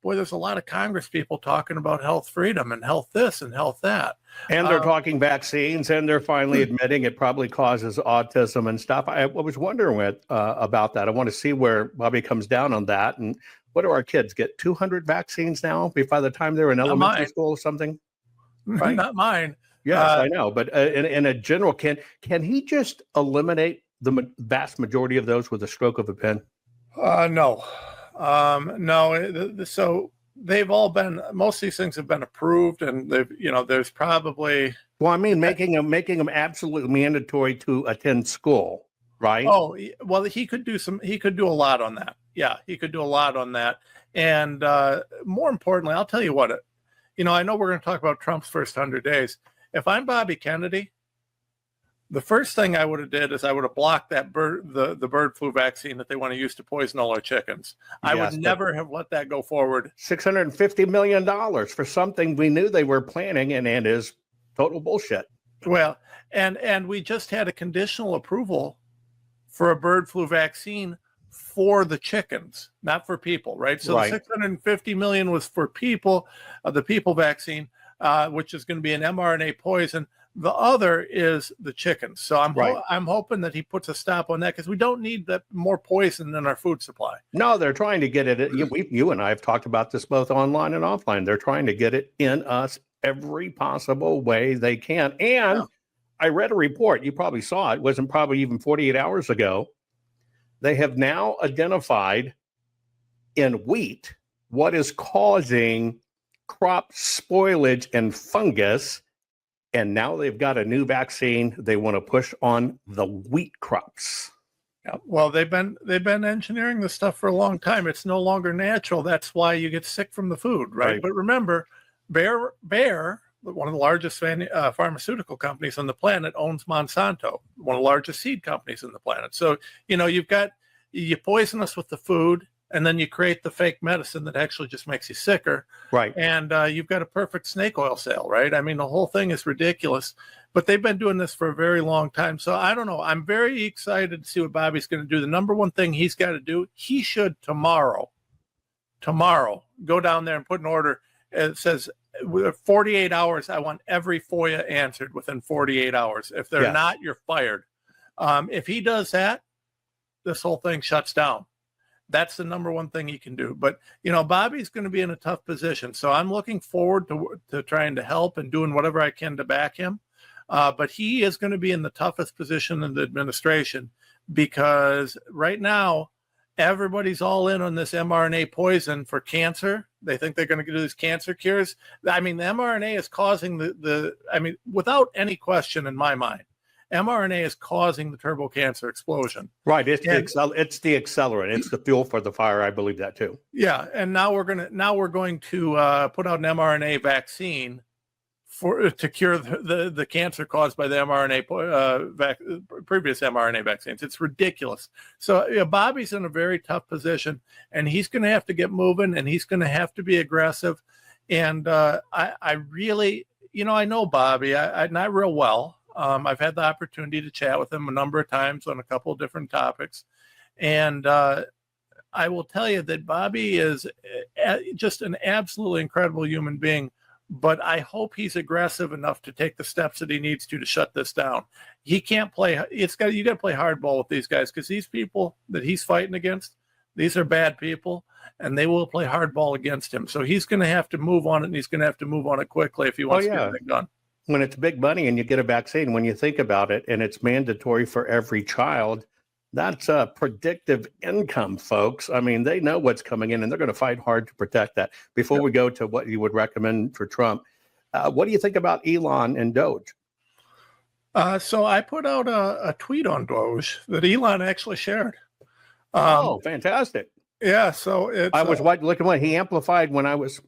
boy, there's a lot of Congress people talking about health freedom and health this and health that. And they're talking vaccines, and they're finally admitting it probably causes autism and stuff. I was wondering about that. I want to see where Bobby comes down on that. And what do our kids get? 200 vaccines now by the time they're in elementary school or something? Right? Not mine. Yes, I know. But in a general, can he just eliminate the vast majority of those with a stroke of a pen? No. So they've all been, most of these things have been approved, and there's probably. Well, I mean, making them absolutely mandatory to attend school, right? Oh, well, he could do a lot on that. Yeah, he could do a lot on that. And more importantly, I'll tell you what, I know we're going to talk about Trump's first 100 days. If I'm Bobby Kennedy, the first thing I would have did is I would have blocked that the bird flu vaccine that they want to use to poison all our chickens. I would never have let that go forward. $650 million for something we knew they were planning and is total bullshit. Well, and we just had a conditional approval for a bird flu vaccine for the chickens, not for people, right? So the $650 million was for people, the people vaccine, which is going to be an mRNA poison. The other is the chickens. So I'm hoping that he puts a stop on that, because we don't need that more poison in our food supply. No, they're trying to get it. You and I have talked about this both online and offline. They're trying to get it in us every possible way they can. And I read a report. You probably saw it. Wasn't probably even 48 hours ago. They have now identified in wheat what is causing crop spoilage and fungus. And now they've got a new vaccine they want to push on the wheat crops. Yeah, well, they've been engineering this stuff for a long time. It's no longer natural. That's why you get sick from the food, right? But remember, Bayer, one of the largest pharmaceutical companies on the planet, owns Monsanto, one of the largest seed companies on the planet. So, you poison us with the food, and then you create the fake medicine that actually just makes you sicker. Right. And you've got a perfect snake oil sale, right? I mean, the whole thing is ridiculous, but they've been doing this for a very long time. So I don't know. I'm very excited to see what Bobby's going to do. The number one thing he's got to do, he should tomorrow, go down there and put an order. It says 48 hours. I want every FOIA answered within 48 hours. If they're not, you're fired. If he does that, this whole thing shuts down. That's the number one thing he can do. But, Bobby's going to be in a tough position. So I'm looking forward to trying to help and doing whatever I can to back him. But he is going to be in the toughest position in the administration, because right now, everybody's all in on this mRNA poison for cancer. They think they're going to do these cancer cures. I mean, the mRNA is causing without any question in my mind, mRNA is causing the turbo cancer explosion. Right. It's the accelerant. It's the fuel for the fire. I believe that too. Yeah. And now we're going to put out an mRNA vaccine to cure the cancer caused by the previous mRNA vaccines. It's ridiculous. So Bobby's in a very tough position, and he's going to have to get moving, and he's going to have to be aggressive. And I really, I know Bobby, I not real well. I've had the opportunity to chat with him a number of times on a couple of different topics. And I will tell you that Bobby is just an absolutely incredible human being. But I hope he's aggressive enough to take the steps that he needs to shut this down. He can't play. You got to play hardball with these guys, because these people that he's fighting against, these are bad people, and they will play hardball against him. So he's going to have to move on it, and he's going to have to move on it quickly if he wants to get it done. When it's big money and you get a vaccine, when you think about it, and it's mandatory for every child, that's a predictive income, folks. I mean, they know what's coming in, and they're going to fight hard to protect that. Before we go to what you would recommend for Trump, what do you think about Elon and Doge? So I put out a tweet on Doge that Elon actually shared. Fantastic. Yeah, so it's... I was looking what he amplified when I was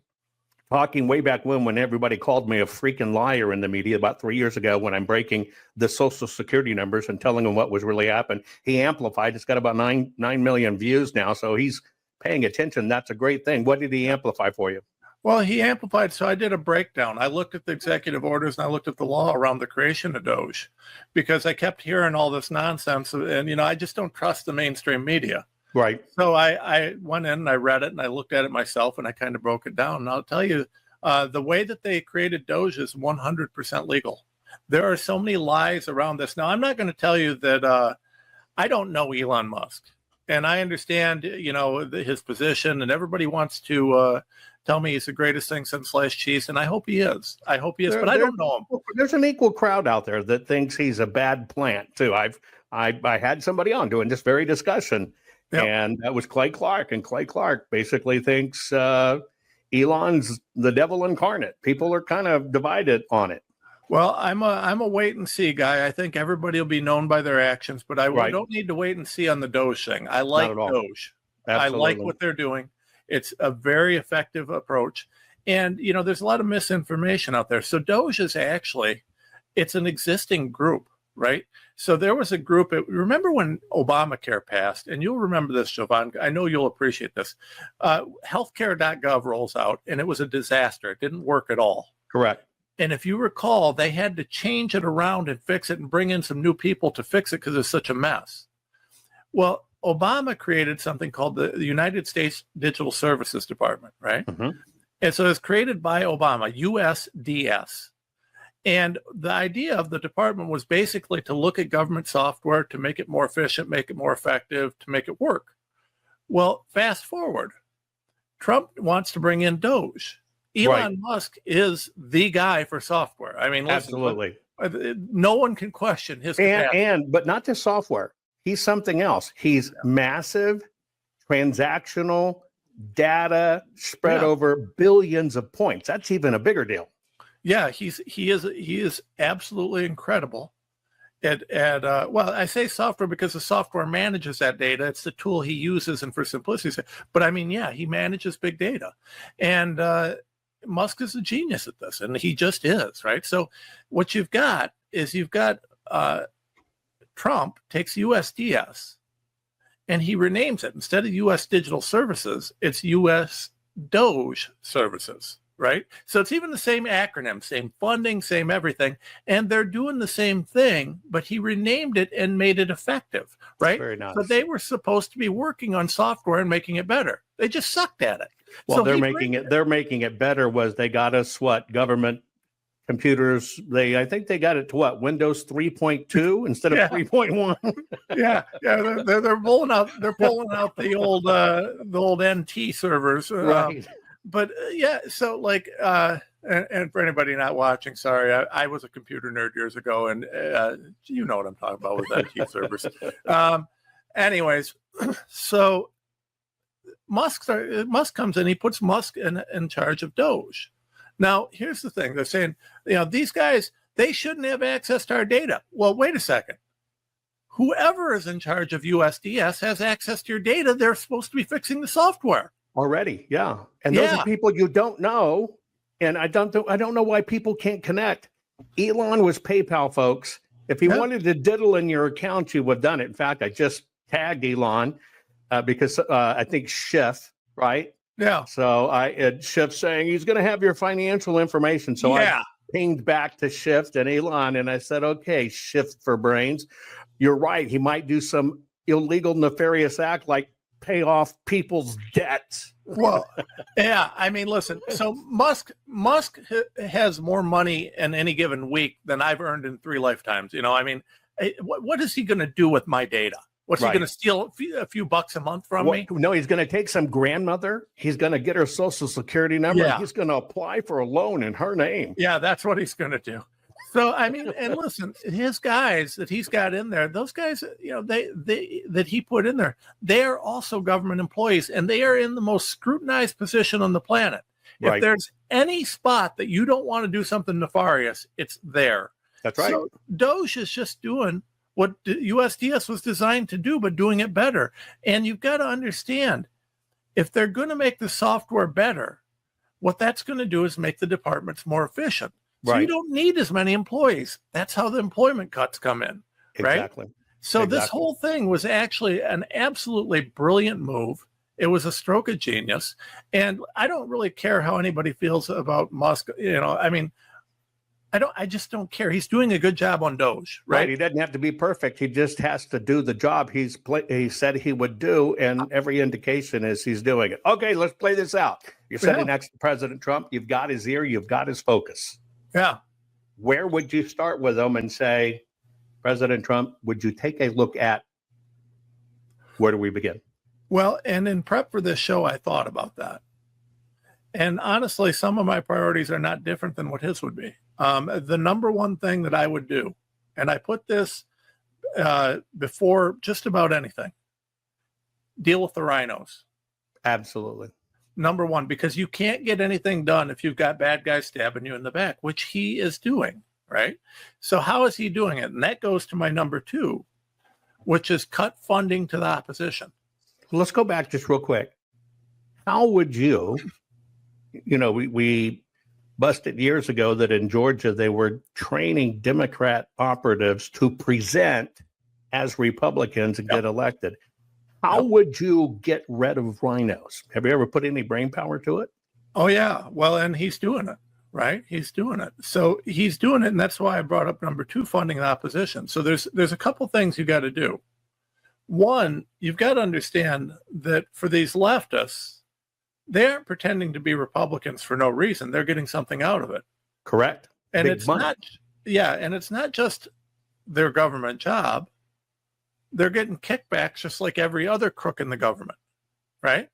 talking way back when everybody called me a freaking liar in the media about 3 years ago when I'm breaking the Social Security numbers and telling them what was really happened. He amplified. It's got about 9 million views now, so he's paying attention. That's a great thing. What did he amplify for you? Well, he amplified. So I did a breakdown. I looked at the executive orders and I looked at the law around the creation of Doge because I kept hearing all this nonsense. And, I just don't trust the mainstream media. Right. So I went in and I read it and I looked at it myself and I kind of broke it down. And I'll tell you, the way that they created Doge is 100% legal. There are so many lies around this. Now, I'm not going to tell you that I don't know Elon Musk. And I understand, his position, and everybody wants to tell me he's the greatest thing since sliced cheese, and I hope he is. But I don't know him. There's an equal crowd out there that thinks he's a bad plant too. I had somebody on doing this very discussion, and that was Clay Clark, and Clay Clark basically thinks Elon's the devil incarnate. People are kind of divided on it. Well, I'm a wait and see guy. I think everybody will be known by their actions, but I don't need to wait and see on the Doge thing. I like Doge. Absolutely. I like what they're doing. It's a very effective approach. And, there's a lot of misinformation out there. So Doge is it's an existing group, right? So there was a group, remember when Obamacare passed, and you'll remember this, Jovan, I know you'll appreciate this. Healthcare.gov rolls out, and it was a disaster. It didn't work at all. Correct. And if you recall, they had to change it around and fix it and bring in some new people to fix it because it's such a mess. Well, Obama created something called the United States Digital Services Department, right? Mm-hmm. And so it's created by Obama, USDS. And the idea of the department was basically to look at government software to make it more efficient, make it more effective, to make it work. Well, fast forward, Trump wants to bring in Doge. Elon Musk is the guy for software. I mean, absolutely. No one can question his capacity. But not just software. He's something else. He's massive, transactional, data spread over billions of points. That's even a bigger deal. Yeah, he is absolutely incredible. Well, I say software because the software manages that data. It's the tool he uses, and for simplicity's sake. But I mean, he manages big data, and Musk is a genius at this, and he just is, right? So what you've got is Trump takes USDS and he renames it. Instead of US Digital Services, it's US Doge Services, right? So it's even the same acronym, same funding, same everything, and they're doing the same thing, but he renamed it and made it effective, right? Very nice. So they were supposed to be working on software and making it better. They just sucked at it. Well, so they're making it better. Was they got us government computers? I think they got it to Windows 3.2 instead of 3.1. They're pulling out the old NT servers, right? So and for anybody not watching, sorry, I was a computer nerd years ago, and you know what I'm talking about with NT servers. Anyways, so Musk comes in, he puts Musk in charge of Doge. Now, here's the thing. They're saying, these guys, they shouldn't have access to our data. Well, wait a second. Whoever is in charge of USDS has access to your data. They're supposed to be fixing the software. Already, yeah. And those are people you don't know. And I don't know why people can't connect. Elon was PayPal, folks. If he wanted to diddle in your account, you would have done it. In fact, I just tagged Elon because I think Schiff, right? Yeah. So I had Schiff saying he's going to have your financial information. So I pinged back to Schiff and Elon, and I said, okay, Schiff for brains. You're right. He might do some illegal, nefarious act like pay off people's debts. Well, I mean, listen, so Musk has more money in any given week than I've earned in 3 lifetimes. I mean, what is he going to do with my data? What's he going to steal a few bucks a month from me? No, he's going to take some grandmother. He's going to get her social security number. Yeah. And he's going to apply for a loan in her name. Yeah, that's what he's going to do. So, I mean, and listen, his guys that he's got in there, those guys, they that he put in there, they are also government employees, and they are in the most scrutinized position on the planet. If there's any spot that you don't want to do something nefarious, it's there. That's right. So Doge is just doing what USDS was designed to do, but doing it better. And you've got to understand, if they're going to make the software better, what that's going to do is make the departments more efficient. So you don't need as many employees. That's how the employment cuts come in, right? Exactly. So this whole thing was actually an absolutely brilliant move. It was a stroke of genius. And I don't really care how anybody feels about Musk. I mean, I just don't care. He's doing a good job on Doge, right? He doesn't have to be perfect. He just has to do the job he said he would do, and every indication is he's doing it. Okay, let's play this out. You're sitting next to President Trump. You've got his ear. You've got his focus. Yeah. Where would you start with him and say, President Trump, would you take a look at where do we begin? Well, and in prep for this show, I thought about that. And honestly, some of my priorities are not different than what his would be. The number one thing that I would do, and I put this before just about anything, deal with the rhinos. Absolutely. Number one, because you can't get anything done if you've got bad guys stabbing you in the back, which he is doing, right? So how is he doing it? And that goes to my number two, which is cut funding to the opposition. Let's go back just real quick. How would you, we busted years ago that in Georgia, they were training Democrat operatives to present as Republicans and get elected. How would you get rid of rhinos? Have you ever put any brain power to it? Oh, yeah. Well, and he's doing it, right? He's doing it. So he's doing it. And that's why I brought up number two, funding the opposition. So there's a couple things you got to do. One, you've got to understand that for these leftists, they aren't pretending to be Republicans for no reason. They're getting something out of it. Correct. And Big it's money. and it's not just their government job. They're getting kickbacks just like every other crook in the government, right?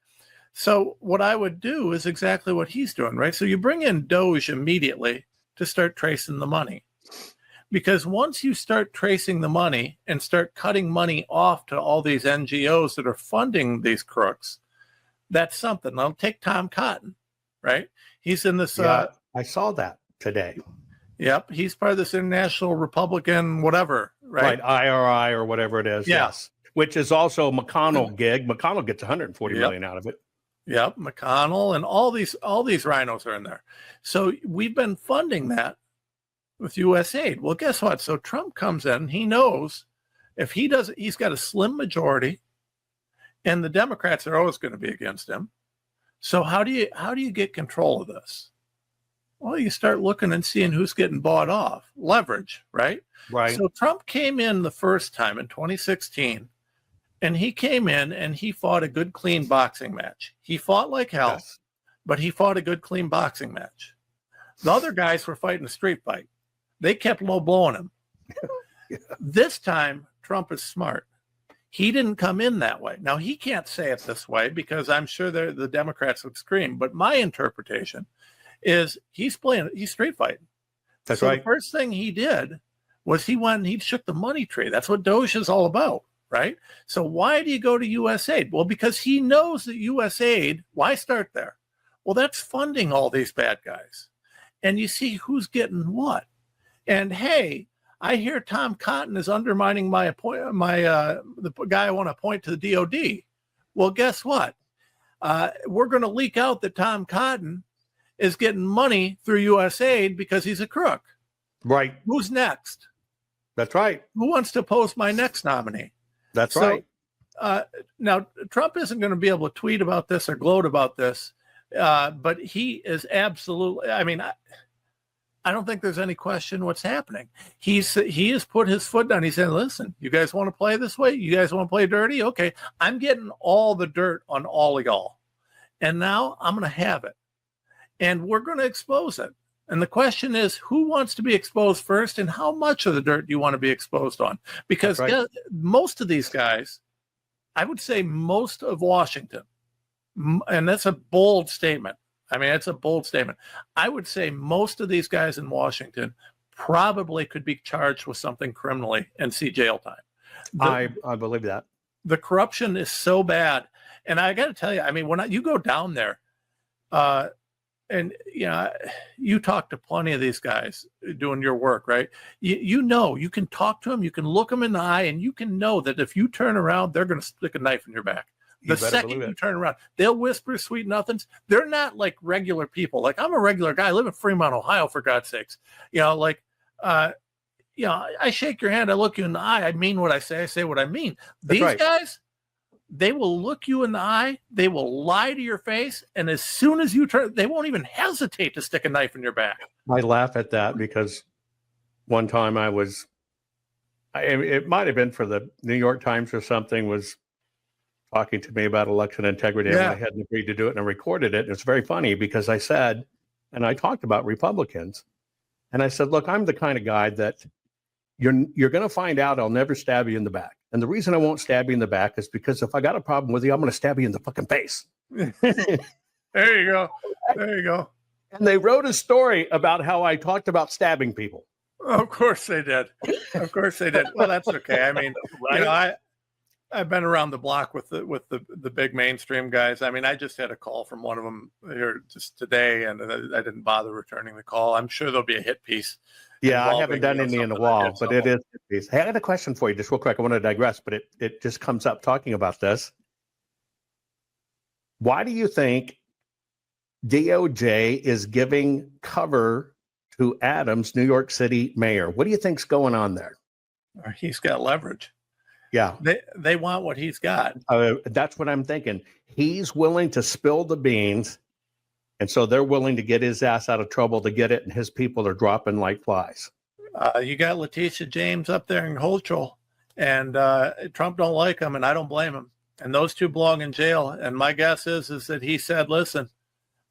So what I would do is exactly what he's doing, right? So you bring in Doge immediately to start tracing the money. Because once you start tracing the money and start cutting money off to all these NGOs that are funding these crooks, that's something. I'll take Tom Cotton, right? He's in this. I saw that today. Yep. He's part of this International Republican, whatever, right? IRI or whatever it is. Yeah. Yes. Which is also a McConnell gig. McConnell gets 140 million out of it. Yep. McConnell and all these rhinos are in there. So we've been funding that with US aid. Well, guess what? So Trump comes in, he knows if he does, he's got a slim majority and the Democrats are always going to be against him. So how do you get control of this? Well, you start looking and seeing who's getting bought off. Leverage, right? Right. So Trump came in the first time in 2016, and he came in and he fought a good, clean boxing match. He fought like hell, but he fought a good, clean boxing match. The other guys were fighting a street fight. They kept low blowing him. This time, Trump is smart. He didn't come in that way. Now, he can't say it this way because I'm sure the Democrats would scream, but my interpretation is he's street fighting. That's so right. The first thing he did was he shook the money tree. That's what Doge is all about, right? So why do you go to USAID? Well, because he knows that USAID, why start there? Well, that's funding all these bad guys. And you see who's getting what. And hey, I hear Tom Cotton is undermining the guy I want to appoint to the DOD. Well, guess what? We're going to leak out that Tom Cotton is getting money through USAID because he's a crook. Right. Who's next? That's right. Who wants to post my next nominee? That's right. Now, Trump isn't going to be able to tweet about this or gloat about this, but he is absolutely, I don't think there's any question what's happening. He has put his foot down. He said, listen, you guys want to play this way? You guys want to play dirty? Okay, I'm getting all the dirt on all of y'all. And now I'm going to have it. And we're going to expose it. And the question is, who wants to be exposed first and how much of the dirt do you want to be exposed on? Because most of these guys, I would say most of Washington, and that's a bold statement. It's a bold statement. I would say most of these guys in Washington probably could be charged with something criminally and see jail time. I believe that. The corruption is so bad. And I got to tell you, when you go down there, and you talk to plenty of these guys doing your work, right? You know, you can talk to them, you can look them in the eye, and you can know that if you turn around, they're going to stick a knife in your back. The second you turn around, they'll whisper sweet nothings. They're not like regular people. Like, I'm a regular guy. I live in Fremont, Ohio, for God's sakes. I shake your hand, I look you in the eye, I mean what I say what I mean. These guys, they will look you in the eye, they will lie to your face, and as soon as you turn, they won't even hesitate to stick a knife in your back. I laugh at that because one time it might have been for the New York Times or something, was talking to me about election integrity, and I hadn't agreed to do it, and I recorded it. And it's very funny because I said, and I talked about Republicans, and I said, look, I'm the kind of guy that you're going to find out I'll never stab you in the back. And the reason I won't stab you in the back is because if I got a problem with you, I'm going to stab you in the fucking face. There you go. There you go. And they wrote a story about how I talked about stabbing people. Of course they did. Of course they did. Well, that's okay. I mean, I've been around the block with the big mainstream guys. I mean, I just had a call from one of them here just today, and I didn't bother returning the call. I'm sure there'll be a hit piece. Yeah, I haven't done any in a while, but it is a hit piece. Hey, I had a question for you, just real quick. I want to digress, but it just comes up talking about this. Why do you think DOJ is giving cover to Adams, New York City mayor? What do you think's going on there? He's got leverage. Yeah. They want what he's got. That's what I'm thinking. He's willing to spill the beans, and so they're willing to get his ass out of trouble to get it, and his people are dropping like flies. You got Letitia James up there in control, and Trump don't like him, and I don't blame him. And those two belong in jail. And my guess is that he said, listen,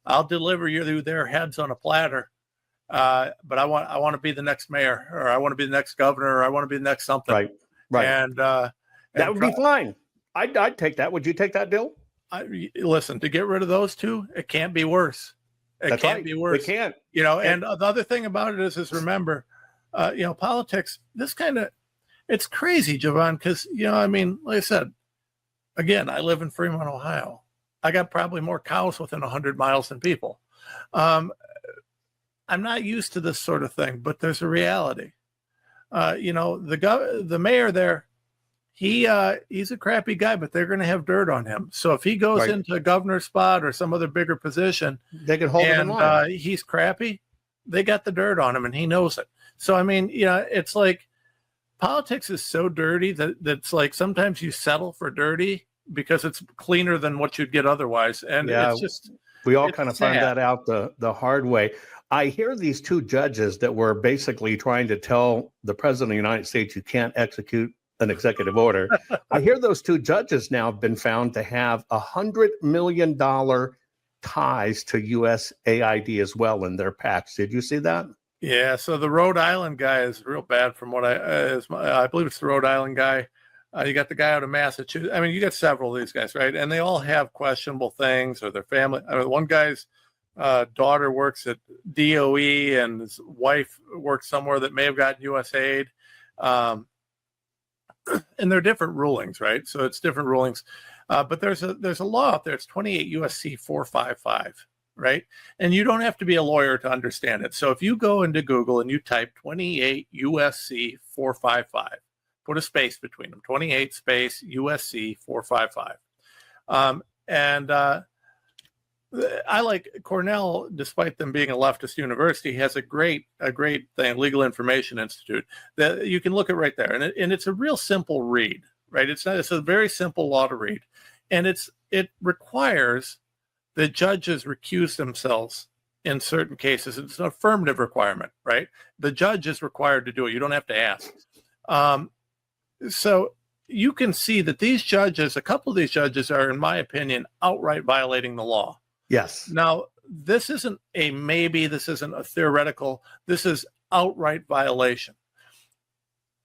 I'll deliver you their heads on a platter. But I want to be the next mayor, or I want to be the next governor, or I want to be the next something. Right. And that would be fine. I'd take that. Would you take that, Bill? Listen, to get rid of those two, it can't be worse. It can't be worse. It can't. And the other thing about it is remember, politics, it's crazy, Javon, because, I mean, like I said, again, I live in Fremont, Ohio. I got probably more cows within 100 miles than people. I'm not used to this sort of thing, but there's a reality. The mayor there, he's a crappy guy, but they're going to have dirt on him. So if he goes into a governor's spot or some other bigger position, they can hold him in line. He's crappy, they got the dirt on him, and he knows it. So I mean, it's like politics is so dirty that's like sometimes you settle for dirty because it's cleaner than what you'd get otherwise. And it's just, we all kind of find that out the hard way. I hear these two judges that were basically trying to tell the president of the United States you can't execute an executive order. I hear those two judges now have been found to have $100 million ties to USAID as well in their PACs. Did you see that? Yeah. So the Rhode Island guy is real bad from what I believe it's the Rhode Island guy. You got the guy out of Massachusetts. I mean, you got several of these guys, right? And they all have questionable things, or their family. I mean, one guy's daughter works at DOE, and his wife works somewhere that may have gotten USAID. And they're different rulings, right? So it's different rulings. But there's a law out there. It's 28 USC 455, right? And you don't have to be a lawyer to understand it. So if you go into Google and you type 28 USC 455, put a space between them, 28 space USC 455. I like Cornell, despite them being a leftist university, has a great thing, Legal Information Institute, that you can look at right there, and it's a real simple read, right? It's a very simple law to read, and it requires that judges recuse themselves in certain cases. It's an affirmative requirement, right? The judge is required to do it. You don't have to ask. So you can see that these judges, a couple of these judges, are, in my opinion, outright violating the law. Yes. Now, this isn't a maybe, this isn't a theoretical, this is outright violation.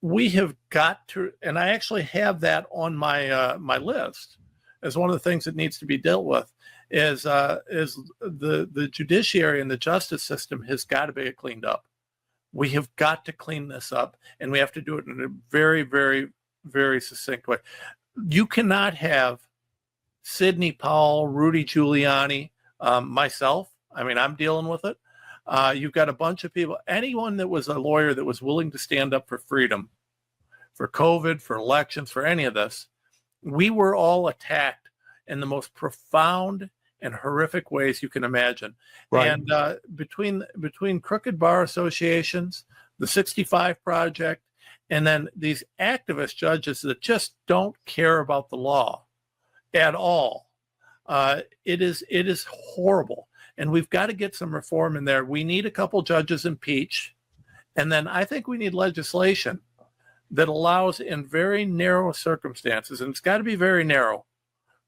We have got to, and I actually have that on my my list as one of the things that needs to be dealt with, is the judiciary and the justice system has got to be cleaned up. We have got to clean this up, and we have to do it in a very, very, very succinct way. You cannot have Sidney Powell, Rudy Giuliani, myself. I mean, I'm dealing with it. You've got a bunch of people, anyone that was a lawyer that was willing to stand up for freedom, for COVID, for elections, for any of this. We were all attacked in the most profound and horrific ways you can imagine. Right. And between crooked bar associations, the 65 Project, and then these activist judges that just don't care about the law at all, it is horrible. And we've got to get some reform in there. We need a couple judges impeached. And then I think we need legislation that allows, in very narrow circumstances, and it's got to be very narrow,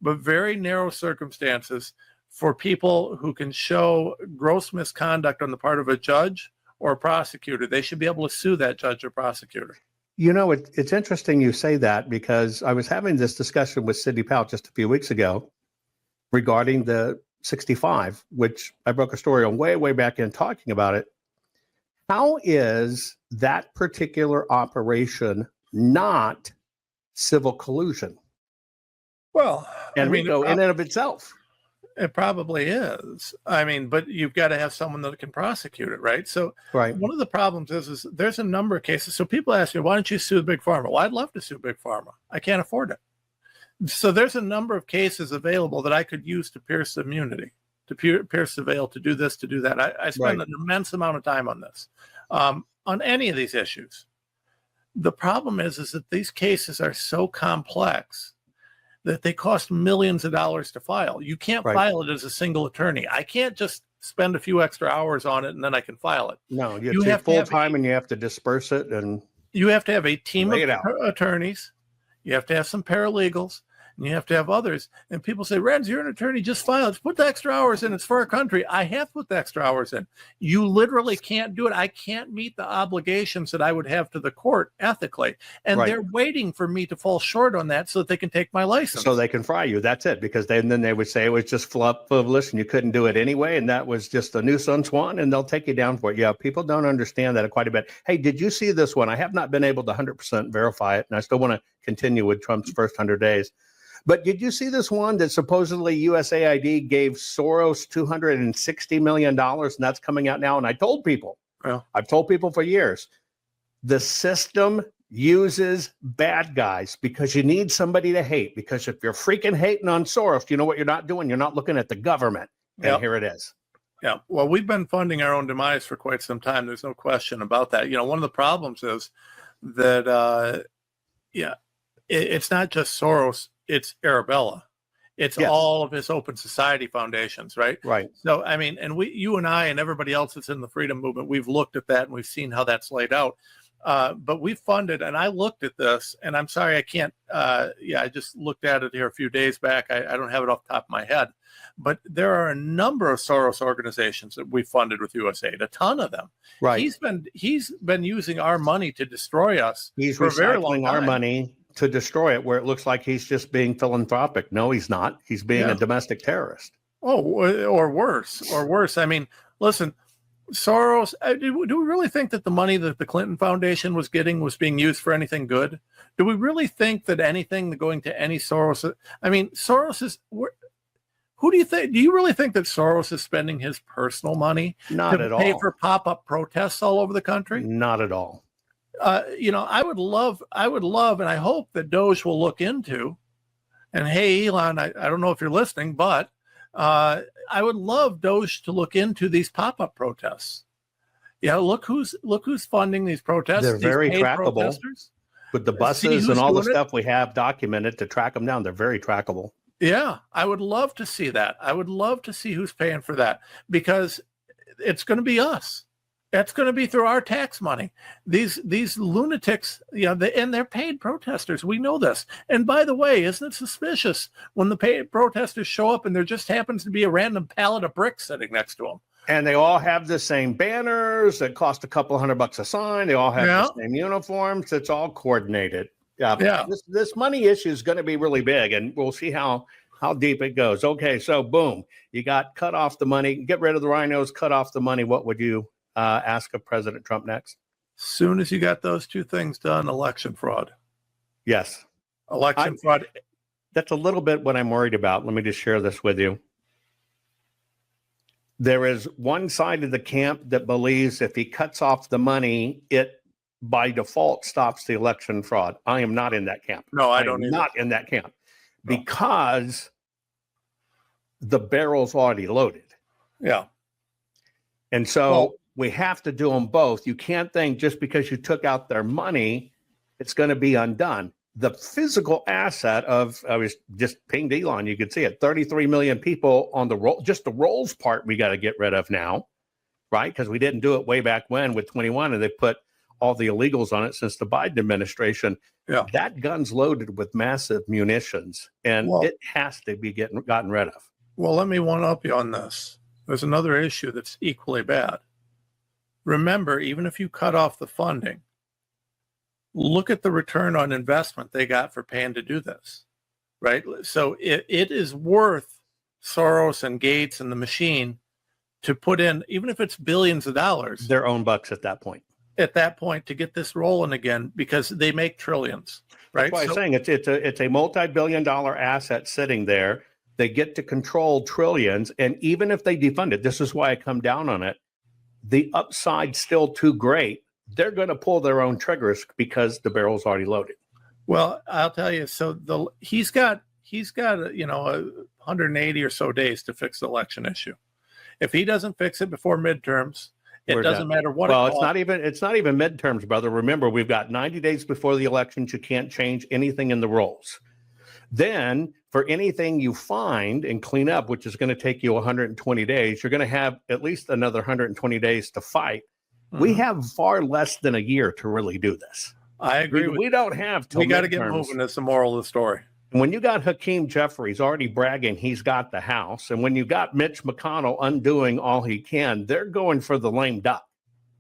but very narrow circumstances, for people who can show gross misconduct on the part of a judge or a prosecutor. They should be able to sue that judge or prosecutor. You know, it's interesting you say that, because I was having this discussion with Sidney Powell just a few weeks ago regarding the 65, which I broke a story on way back in talking about it. How is that particular operation not civil collusion? Well, And RICO in and of itself. It probably is. I mean, but you've got to have someone that can prosecute it, right? So Right. one of the problems is there's a number of cases. So people ask me, why don't you sue Big Pharma? Well, I'd love to sue Big Pharma. I can't afford it. So there's a number of cases available that I could use to pierce immunity, to pierce the veil, to do this, to do that. I spend Right. an immense amount of time on this, on any of these issues. The problem is that these cases are so complex that they cost millions of dollars to file. You can't Right. file it as a single attorney. I can't just spend a few extra hours on it and then I can file it. No, You you have have to have full time and you have to disperse it. And You have to have a team Lay of it out. attorneys. You have to have some paralegals, and you have to have others. And people say, Renz, you're an attorney, just file it. Put the extra hours in. It's for our country. I have to put the extra hours in. You literally can't do it. I can't meet the obligations that I would have to the court ethically. And Right. they're waiting for me to fall short on that so that they can take my license. so they can fry you. That's it. Because then they would say it was just frivolous and you couldn't do it anyway. And that was just a nuisance one, and they'll take you down for it. Yeah, people don't understand that quite a bit. Hey, did you see this one? I have not been able to 100% verify it, and I still want to continue with Trump's first 100 days. But did you see this one that supposedly USAID gave Soros $260 million, and that's coming out now? And I told people, Well. I've told people for years, the system uses bad guys because you need somebody to hate. Because if you're freaking hating on Soros, you know what you're not doing? You're not looking at the government. And Yep. here it is. Yeah, well, we've been funding our own demise for quite some time. There's no question about that. You know, one of the problems is that, it's not just Soros, it's Arabella. It's Yes. all of his open society foundations, right? Right. So, I mean, and you and I and everybody else that's in the freedom movement, we've looked at that and we've seen how that's laid out. But we funded, and I looked at this, and I'm sorry, I can't, I just looked at it here a few days back. I don't have it off the top of my head. But there are a number of Soros organizations that we funded with USAID, a ton of them. Right. He's been using our money to destroy us. He's for a very long recycling our time. money to destroy it, where it looks like he's just being philanthropic. No, he's not. He's being Yeah. a domestic terrorist. Oh, or worse. I mean, listen, Soros, do we really think that the money that the Clinton Foundation was getting was being used for anything good? Do we really think that anything going to any Soros? I mean, Soros is. Who do you think? Do you really think that Soros is spending his personal money Not to at pay all. for pop-up protests all over the country? Not at all. I would love, and I hope that Doge will look into. And hey, Elon, I don't know if you're listening, but I would love Doge to look into these pop-up protests. Yeah, look who's funding these protests. They're these very paid trackable. protesters. With the See buses who's and all the doing it? stuff we have documented to track them down, they're very trackable. Yeah, I would love to see that. I would love to see who's paying for that, because it's going to be us. That's going to be through our tax money. These lunatics, and they're paid protesters. We know this. And by the way, isn't it suspicious when the paid protesters show up and there just happens to be a random pallet of bricks sitting next to them? And they all have the same banners that cost a couple $100 a sign. They all have Yeah. the same uniforms. It's all coordinated. Yeah. This money issue is going to be really big, and we'll see how deep it goes. Okay, so boom, you got cut off the money. Get rid of the rhinos, cut off the money. What would you ask of President Trump next? Soon as you got those two things done, election fraud. Yes. Election fraud. That's a little bit what I'm worried about. Let me just share this with you. There is one side of the camp that believes if he cuts off the money, it by default stops the election fraud. I am not in that camp. No, I am don't either. not in that camp No. because the barrel's already loaded. Yeah. And so Well- we have to do them both. You can't think just because you took out their money, it's going to be undone. The physical asset of, I was just pinged Elon, you could see it, 33 million people on the roll, just the rolls part we got to get rid of now, right? Because we didn't do it way back when with 21 and they put all the illegals on it since the Biden administration. Yeah. That gun's loaded with massive munitions and Well- it has to be gotten rid of. Well, let me one up you on this. There's another issue that's equally bad. Remember, even if you cut off the funding, look at the return on investment they got for paying to do this, right? So it is worth Soros and Gates and the machine to put in, even if it's billions of dollars, Their own bucks at that point. to get this rolling again, because they make trillions, right? That's why I'm saying it's a multi-billion-dollar asset sitting there. They get to control trillions, and even if they defund it, this is why I come down on it. The upside's still too great. They're going to pull their own triggers because the barrel's already loaded. Well, I'll tell you. So he's got 180 or so days to fix the election issue. If he doesn't fix it before midterms, it We're doesn't done. matter what. Well, it it's not even midterms, brother. Remember, we've got 90 days before the elections. You can't change anything in the rolls. Then, for anything you find and clean up, which is going to take you 120 days, you're going to have at least another 120 days to fight. We have far less than a year to really do this. I agree. We don't have till We got to get midterms. moving. That's the moral of the story. And when you got Hakeem Jeffries already bragging he's got the House, and when you got Mitch McConnell undoing all he can, they're going for the lame duck.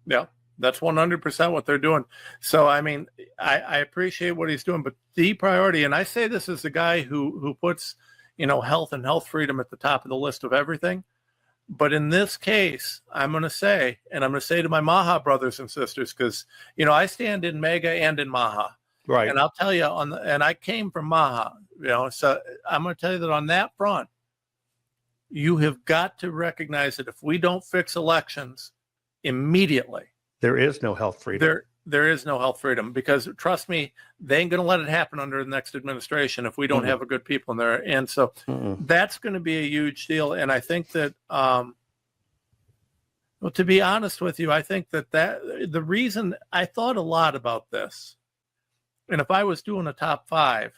Yeah, that's 100% what they're doing. So, I mean, I appreciate what he's doing, but the priority, and I say this as the guy who puts, health and health freedom at the top of the list of everything. But in this case, I'm going to say, and I'm going to say to my Maha brothers and sisters, because, I stand in Mega and in Maha. Right. And I'll tell you and I came from Maha, so I'm going to tell you that on that front, you have got to recognize that if we don't fix elections immediately, There is no health freedom. there is no health freedom, because trust me, they ain't going to let it happen under the next administration if we don't have a good people in there. And so that's going to be a huge deal. And I think that, well, to be honest with you, I think that the reason I thought a lot about this, and if I was doing a top 5,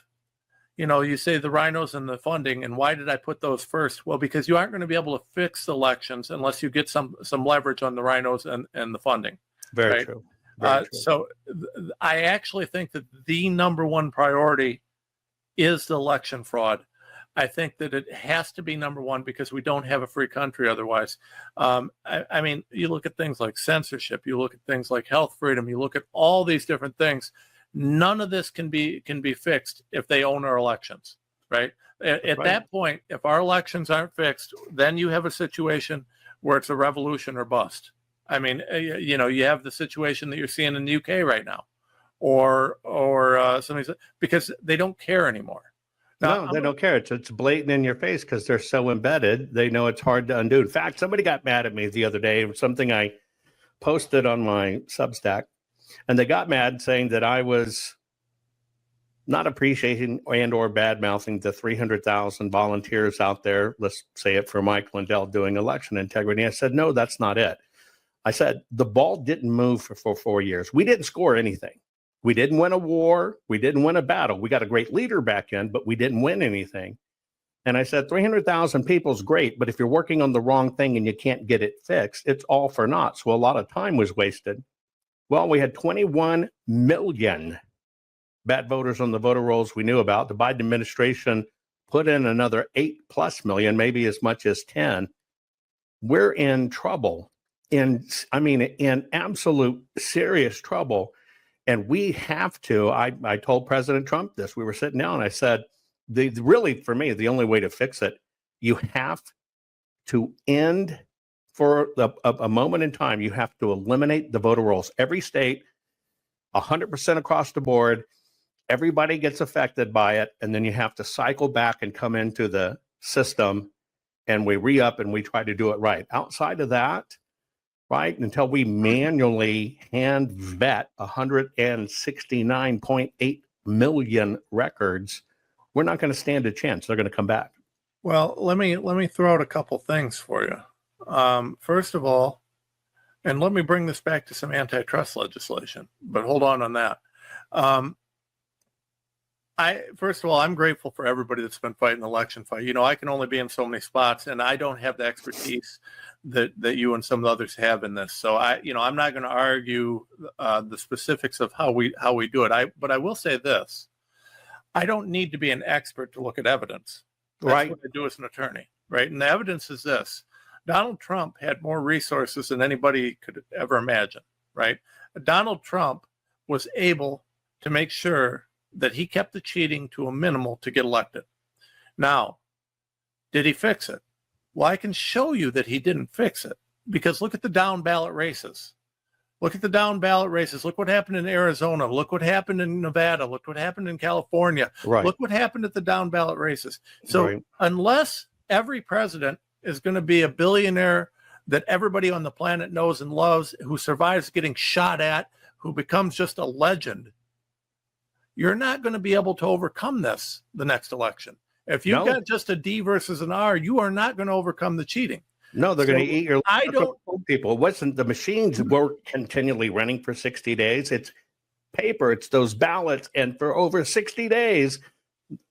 you say the rhinos and the funding, and why did I put those first? Well, because you aren't going to be able to fix elections unless you get some leverage on the rhinos and the funding. Very right? true. Very true. So I actually think that the number one priority is the election fraud. I think that it has to be number one, because we don't have a free country otherwise. I mean, you look at things like censorship, you look at things like health freedom, you look at all these different things. None of this can be fixed if they own our elections, right? At that point, if our elections aren't fixed, then you have a situation where it's a revolution or bust. I mean, you have the situation that you're seeing in the UK right now, or something, because they don't care anymore. No, they don't care. It's blatant in your face because they're so embedded. They know it's hard to undo. In fact, somebody got mad at me the other day. Something I posted on my Substack, and they got mad saying that I was not appreciating and or bad mouthing the 300,000 volunteers out there. Let's say it for Mike Lindell doing election integrity. I said, no, that's not it. I said, the ball didn't move for 4 years. We didn't score anything. We didn't win a war. We didn't win a battle. We got a great leader back in, but we didn't win anything. And I said, 300,000 people is great, but if you're working on the wrong thing and you can't get it fixed, it's all for naught. So a lot of time was wasted. Well, we had 21 million bad voters on the voter rolls we knew about. The Biden administration put in another 8+ million, maybe as much as 10. We're in trouble. In absolute serious trouble. And we have to, I told President Trump this, we were sitting down, and I said, really, for me, the only way to fix it, you have to end for a moment in time, you have to eliminate the voter rolls. Every state, 100% across the board, everybody gets affected by it, and then you have to cycle back and come into the system and we re-up and we try to do it right. Outside of that, right, until we manually hand vet 169.8 million records, we're not going to stand a chance. They're going to come back. Well, let me throw out a couple things for you. First of all, and let me bring this back to some antitrust legislation, but hold on that. First of all, I'm grateful for everybody that's been fighting the election fight. You know, I can only be in so many spots, and I don't have the expertise that you and some of the others have in this. So I'm not going to argue the specifics of how we do it. But I will say this: I don't need to be an expert to look at evidence. That's Right. what I do as an attorney, right? And the evidence is this: Donald Trump had more resources than anybody could ever imagine, right? Donald Trump was able to make sure that he kept the cheating to a minimal to get elected. Now, did he fix it? Well, I can show you that he didn't fix it, because look at the down ballot races. Look at the down ballot races. Look what happened in Arizona. Look what happened in Nevada. Look what happened in California. Right. Look what happened at the down ballot races. So Right. unless every president is going to be a billionaire that everybody on the planet knows and loves, who survives getting shot at, who becomes just a legend, you're not going to be able to overcome this the next election. If you've No. got just a D versus an R, you are not going to overcome the cheating. No, they're going to eat your. I don't. People. It wasn't the machines were continually running for 60 days. It's paper. It's those ballots, and for over 60 days,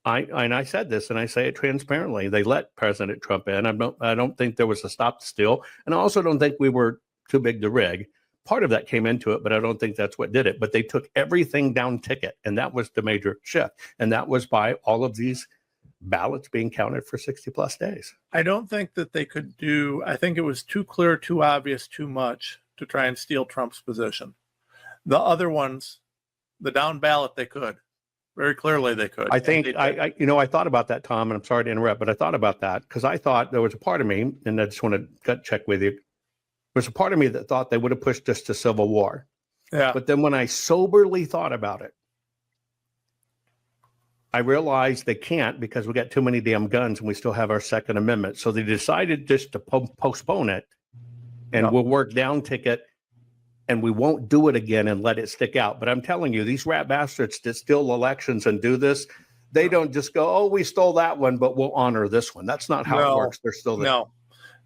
I said this, and I say it transparently. They let President Trump in. I don't think there was a stop to steal, and I also don't think we were too big to rig. Part of that came into it, but I don't think that's what did it. But they took everything down ticket, and that was the major shift. And that was by all of these ballots being counted for 60 plus days. I don't think that they could do. I think it was too clear, too obvious, too much to try and steal Trump's position. The other ones, the down ballot, they could. Very clearly they could. I think I thought about that, Tom, and I'm sorry to interrupt, but I thought about that because I thought there was a part of me, and I just want to gut check with you. There's a part of me that thought they would have pushed us to civil war. Yeah. But then when I soberly thought about it, I realized they can't because we got too many damn guns and we still have our Second Amendment. So they decided just to postpone it, and we'll work down ticket, and we won't do it again and let it stick out. But I'm telling you, these rat bastards that steal elections and do this, they don't just go, oh, we stole that one, but we'll honor this one. That's not how it works. They're still there.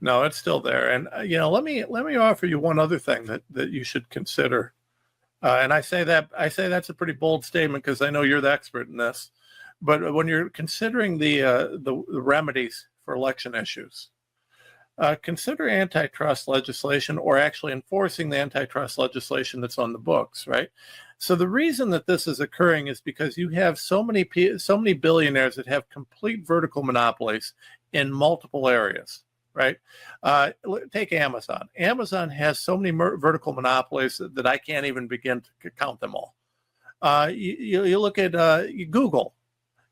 No, it's still there. And let me offer you one other thing that you should consider. And I say that's a pretty bold statement because I know you're the expert in this. But when you're considering the remedies for election issues, consider antitrust legislation, or actually enforcing the antitrust legislation that's on the books, right? So the reason that this is occurring is because you have so many billionaires that have complete vertical monopolies in multiple areas. Right? Take Amazon. Amazon has so many vertical monopolies that I can't even begin to count them all. You look at Google.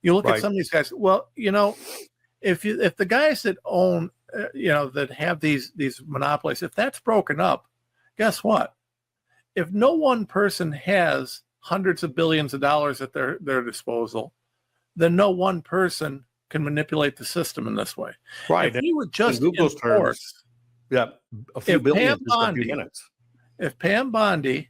You look at some of these guys. Well, if the guys that own, that have these monopolies, if that's broken up, guess what? If no one person has hundreds of billions of dollars at their disposal, then no one person can manipulate the system in this way. Right. If you would just Google's terms, a few billion in a few minutes. If Pam Bondi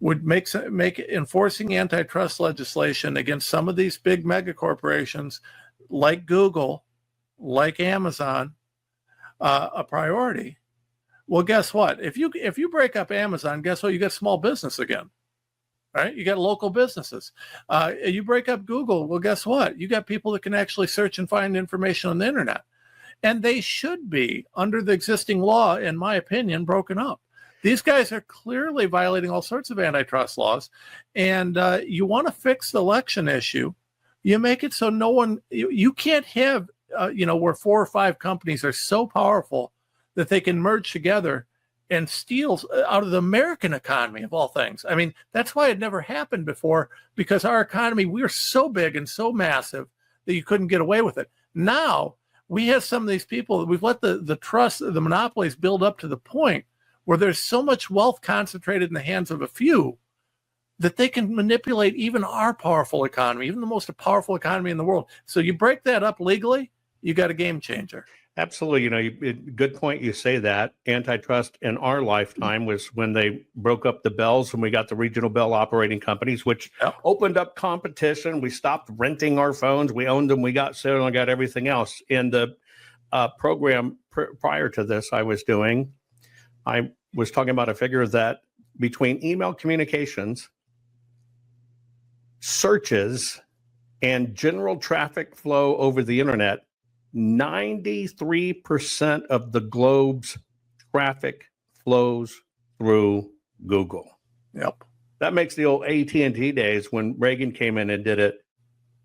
would make enforcing antitrust legislation against some of these big mega corporations like Google, like Amazon, a priority, well, guess what? If you break up Amazon, guess what? You get small business again. Right? You got local businesses. You break up Google. Well, guess what? You got people that can actually search and find information on the internet. And they should be, under the existing law, in my opinion, broken up. These guys are clearly violating all sorts of antitrust laws. And you want to fix the election issue, you make it so no one, you can't have, where 4 or 5 companies are so powerful that they can merge together and steals out of the American economy, of all things. I mean, that's why it never happened before, because our economy, we're so big and so massive that you couldn't get away with it. Now, we have some of these people, we've let the trust, the monopolies build up to the point where there's so much wealth concentrated in the hands of a few that they can manipulate even our powerful economy, even the most powerful economy in the world. So you break that up legally, you got a game changer. Absolutely. Good point. You say that. Antitrust in our lifetime was when they broke up the bells and we got the regional bell operating companies, which opened up competition. We stopped renting our phones. We owned them. We got cellular and got everything else. In the program prior to this I was doing, I was talking about a figure that between email communications, searches, and general traffic flow over the internet, 93% of the globe's traffic flows through Google. Yep. That makes the old AT&T days when Reagan came in and did it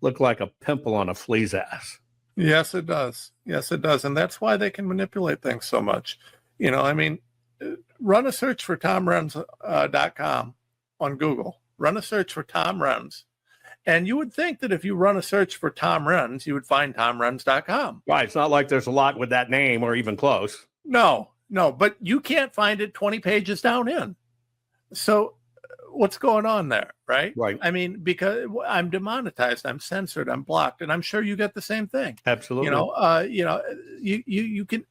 look like a pimple on a flea's ass. Yes, it does. Yes, it does. And that's why they can manipulate things so much. Run a search for TomRenz.com on Google. Run a search for Tom Renz. And you would think that if you run a search for Tom Renz, you would find TomRenz.com. Right. It's not like there's a lot with that name or even close. No, but you can't find it 20 pages down in. So what's going on there, right? Right. I mean, because I'm demonetized, I'm censored, I'm blocked, and I'm sure you get the same thing. Absolutely. You can,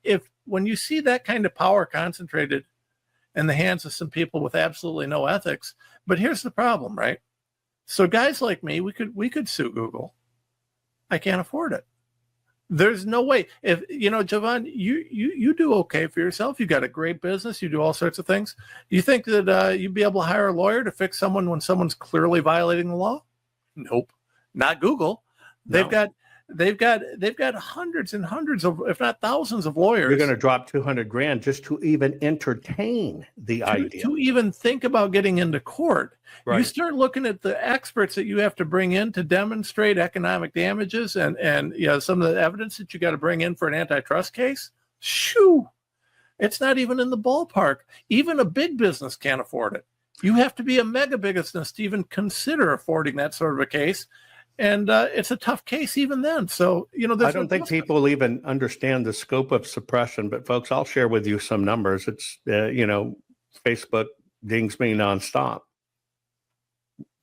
when you see that kind of power concentrated in the hands of some people with absolutely no ethics, but here's the problem, right? So guys like me, we could sue Google. I can't afford it. There's no way. If Jovan, you do okay for yourself. You got a great business. You do all sorts of things. You think that you'd be able to hire a lawyer to fix someone when someone's clearly violating the law? Nope, not Google. They've got hundreds and hundreds of, if not thousands of lawyers. You're going to drop $200,000 just to even entertain the idea. To even think about getting into court. Right. You start looking at the experts that you have to bring in to demonstrate economic damages and some of the evidence that you got to bring in for an antitrust case. Shoo! It's not even in the ballpark. Even a big business can't afford it. You have to be a mega business to even consider affording that sort of a case. And it's a tough case even then. So, I don't think people even understand the scope of suppression. But folks, I'll share with you some numbers. It's, Facebook dings me nonstop.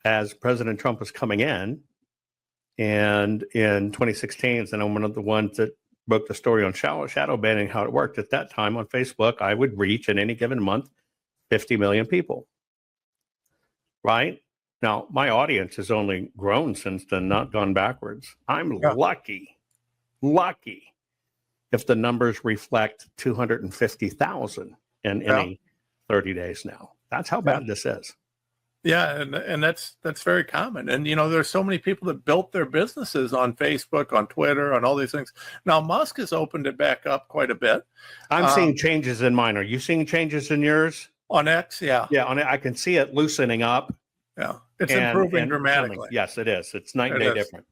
As President Trump was coming in, and in 2016, and I'm one of the ones that broke the story on shadow banning, how it worked. At that time on Facebook, I would reach in any given month 50 million people. Right? Now, my audience has only grown since then, not gone backwards. I'm lucky if the numbers reflect 250,000 in any 30 days now. That's how bad this is. Yeah, and that's very common. And there's so many people that built their businesses on Facebook, on Twitter, on all these things. Now Musk has opened it back up quite a bit. I'm seeing changes in mine. Are you seeing changes in yours? On X, yeah. Yeah, I can see it loosening up. Yeah, it's improving dramatically. Coming. Yes, it is. It's night and day different.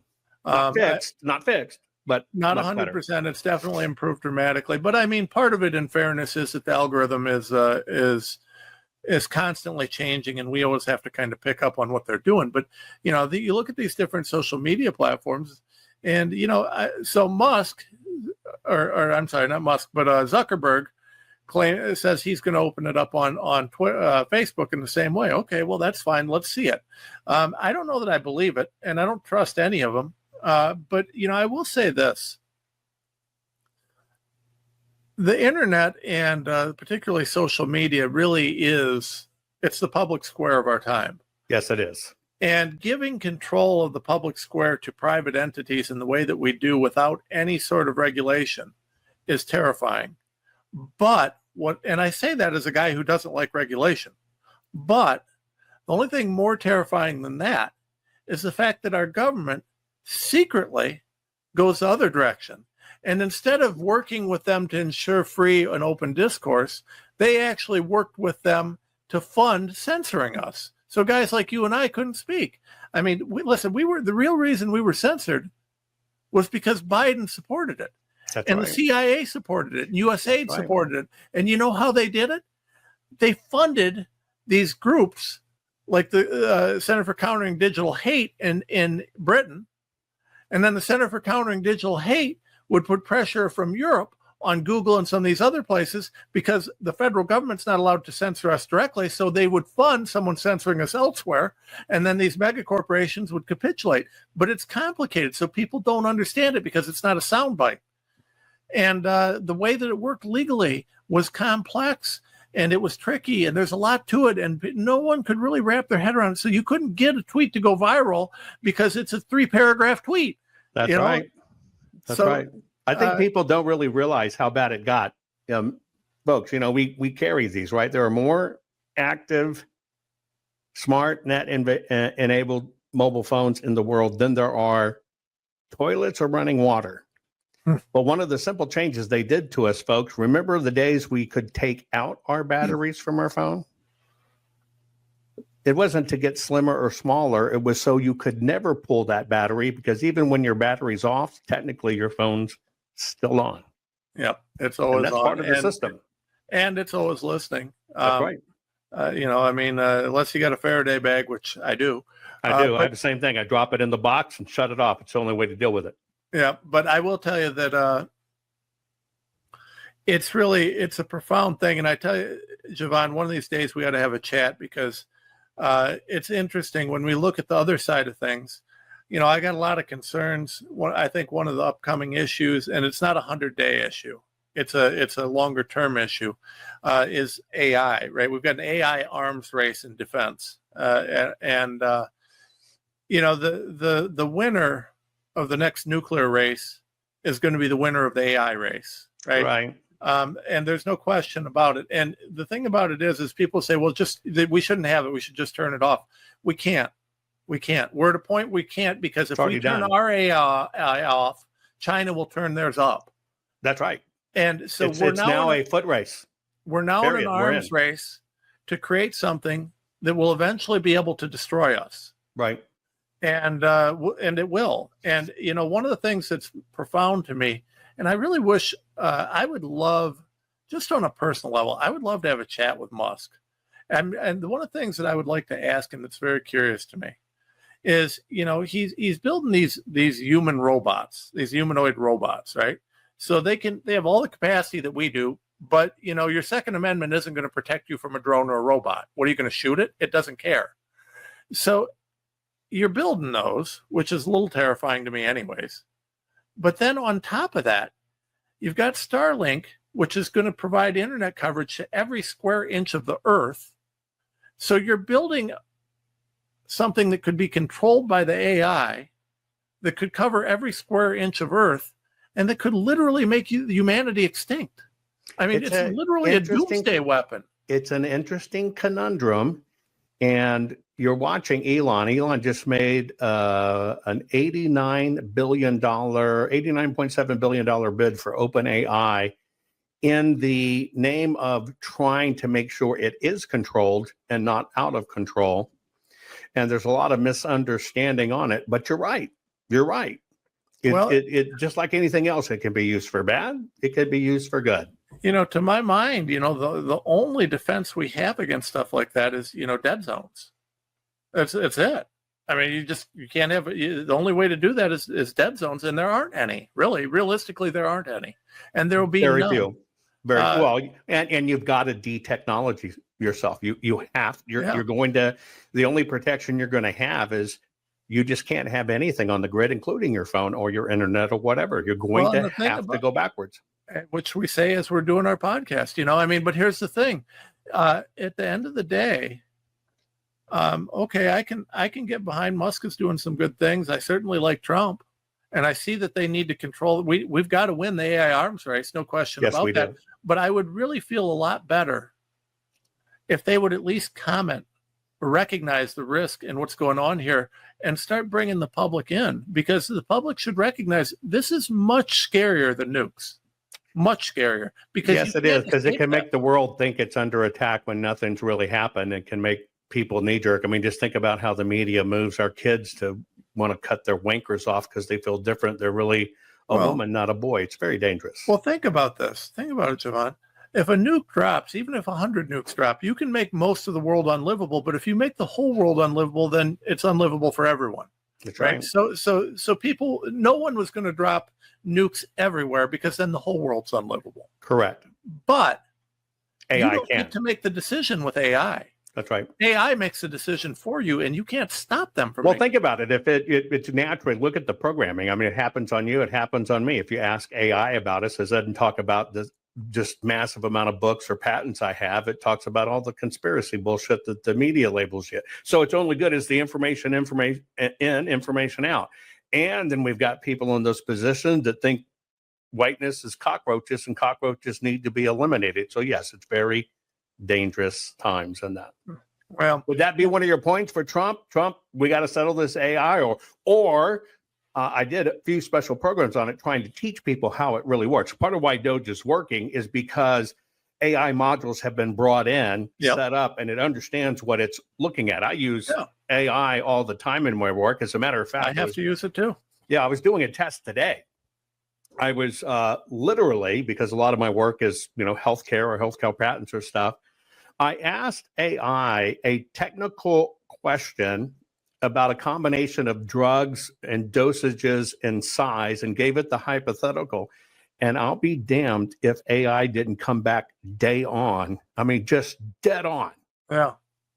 Not fixed, but not 100%. It's definitely improved dramatically. But I mean, part of it, in fairness, is that the algorithm is constantly changing, and we always have to kind of pick up on what they're doing. But you look at these different social media platforms, and so Musk, or I'm sorry, not Musk, but Zuckerberg says he's going to open it up on Facebook in the same way. Okay, well, that's fine. Let's see it. I don't know that I believe it, and I don't trust any of them. But I will say this. The internet and particularly social media really it's the public square of our time. Yes, it is. And giving control of the public square to private entities in the way that we do without any sort of regulation is terrifying. But and I say that as a guy who doesn't like regulation, but the only thing more terrifying than that is the fact that our government secretly goes the other direction. And instead of working with them to ensure free and open discourse, they actually worked with them to fund censoring us. So guys like you and I couldn't speak. I mean, the real reason we were censored was because Biden supported it. That's and right. The CIA supported it, and USAID supported it. And you know how they did it? They funded these groups like the Center for Countering Digital Hate in Britain. And then the Center for Countering Digital Hate would put pressure from Europe on Google and some of these other places because the federal government's not allowed to censor us directly. So they would fund someone censoring us elsewhere. And then these mega corporations would capitulate. But it's complicated. So people don't understand it because it's not a soundbite. And the way that it worked legally was complex and it was tricky and there's a lot to it. And no one could really wrap their head around it. So you couldn't get a tweet to go viral because it's a 3-paragraph tweet. That's right. That's right. I think people don't really realize how bad it got. Folks, we carry these, right? There are more active, smart, net-enabled mobile phones in the world than there are toilets or running water. But one of the simple changes they did to us, folks, remember the days we could take out our batteries from our phone? It wasn't to get slimmer or smaller. It was so you could never pull that battery, because even when your battery's off, technically your phone's still on. Yep. It's always that's on. part of the system. And it's always listening. That's right. Unless you got a Faraday bag, which I do. I do. I have the same thing. I drop it in the box and shut it off. It's the only way to deal with it. Yeah, but I will tell you that it's a profound thing. And I tell you, Javon, one of these days we ought to have a chat, because it's interesting when we look at the other side of things. I got a lot of concerns. I think one of the upcoming issues, and it's not a 100-day issue, it's a longer term issue, is AI, right? We've got an AI arms race in defense. The winner of the next nuclear race is going to be the winner of the AI race, right? Right. And there's no question about it. And the thing about it is people say, well, we shouldn't have it. We should just turn it off. We can't. We're at a point we can't, because if we turn our AI off, China will turn theirs up. That's right. And so it's now a foot race. We're now in an arms race to create something that will eventually be able to destroy us. Right. And it will. And, one of the things that's profound to me, and I really wish I would love, just on a personal level, I would love to have a chat with Musk. And one of the things that I would like to ask him that's very curious to me is, he's building these human robots, these humanoid robots, right? So they have all the capacity that we do, but, your Second Amendment isn't going to protect you from a drone or a robot. What are you going to shoot it? It doesn't care. So you're building those, which is a little terrifying to me anyways. But then on top of that, you've got Starlink, which is going to provide internet coverage to every square inch of the earth. So you're building something that could be controlled by the AI, that could cover every square inch of earth, and that could literally make humanity extinct. I mean, it's literally a doomsday weapon. It's an interesting conundrum. And you're watching Elon. Elon just made an $89.7 billion bid for OpenAI in the name of trying to make sure it is controlled and not out of control. And there's a lot of misunderstanding on it. But you're right. You're right. It just like anything else, it can be used for bad. It could be used for good. To my mind, the only defense we have against stuff like that is, dead zones. That's it. I mean, you can't have the only way to do that is dead zones, and there aren't any. Really, realistically, there aren't any, and there will be very none. few. Very well, and you've got to de-technology yourself. You're going to, the only protection you're going to have is you just can't have anything on the grid, including your phone or your internet or whatever. You're going to have to go backwards. Which we say as we're doing our podcast, but here's the thing. At the end of the day, I can get behind Musk is doing some good things. I certainly like Trump, and I see that they need to control. We've got to win the AI arms race, no question about that. But I would really feel a lot better if they would at least comment, recognize the risk and what's going on here, and start bringing the public in, because the public should recognize this is much scarier than nukes. Much scarier, because yes, it is, because it can make the world think it's under attack when nothing's really happened. It can make people knee jerk. I mean, just think about how the media moves our kids to want to cut their wankers off because they feel different. They're really a woman, not a boy. It's very dangerous. Well, think about this. Think about it, Javon. If a nuke drops, even if 100 nukes drop, you can make most of the world unlivable. But if you make the whole world unlivable, then it's unlivable for everyone. That's right. So people, no one was going to drop nukes everywhere, because then the whole world's unlivable. Correct. But AI you don't get to make the decision with AI. That's right. AI makes a decision for you, and you can't stop them from. Well, think about it. If it's natural, look at the programming. I mean, it happens on you. It happens on me. If you ask AI about us, it doesn't talk about the just massive amount of books or patents I have. It talks about all the conspiracy bullshit that the media labels you. So it's only good as the information in, information out. And then we've got people in those positions that think whiteness is cockroaches and cockroaches need to be eliminated. So yes, it's very dangerous times in that. Well, would that be one of your points for Trump? Trump, we got to settle this AI, or I did a few special programs on it trying to teach people how it really works. Part of why Doge is working is because AI modules have been brought in, set up, and it understands what it's looking at. I use AI all the time in my work. As a matter of fact, I have to use it too. Yeah, I was doing a test today. I was literally, because a lot of my work is, healthcare or healthcare patents or stuff, I asked AI a technical question about a combination of drugs and dosages and size and gave it the hypothetical. And I'll be damned if AI didn't come back day on. I mean, just dead on. Yeah.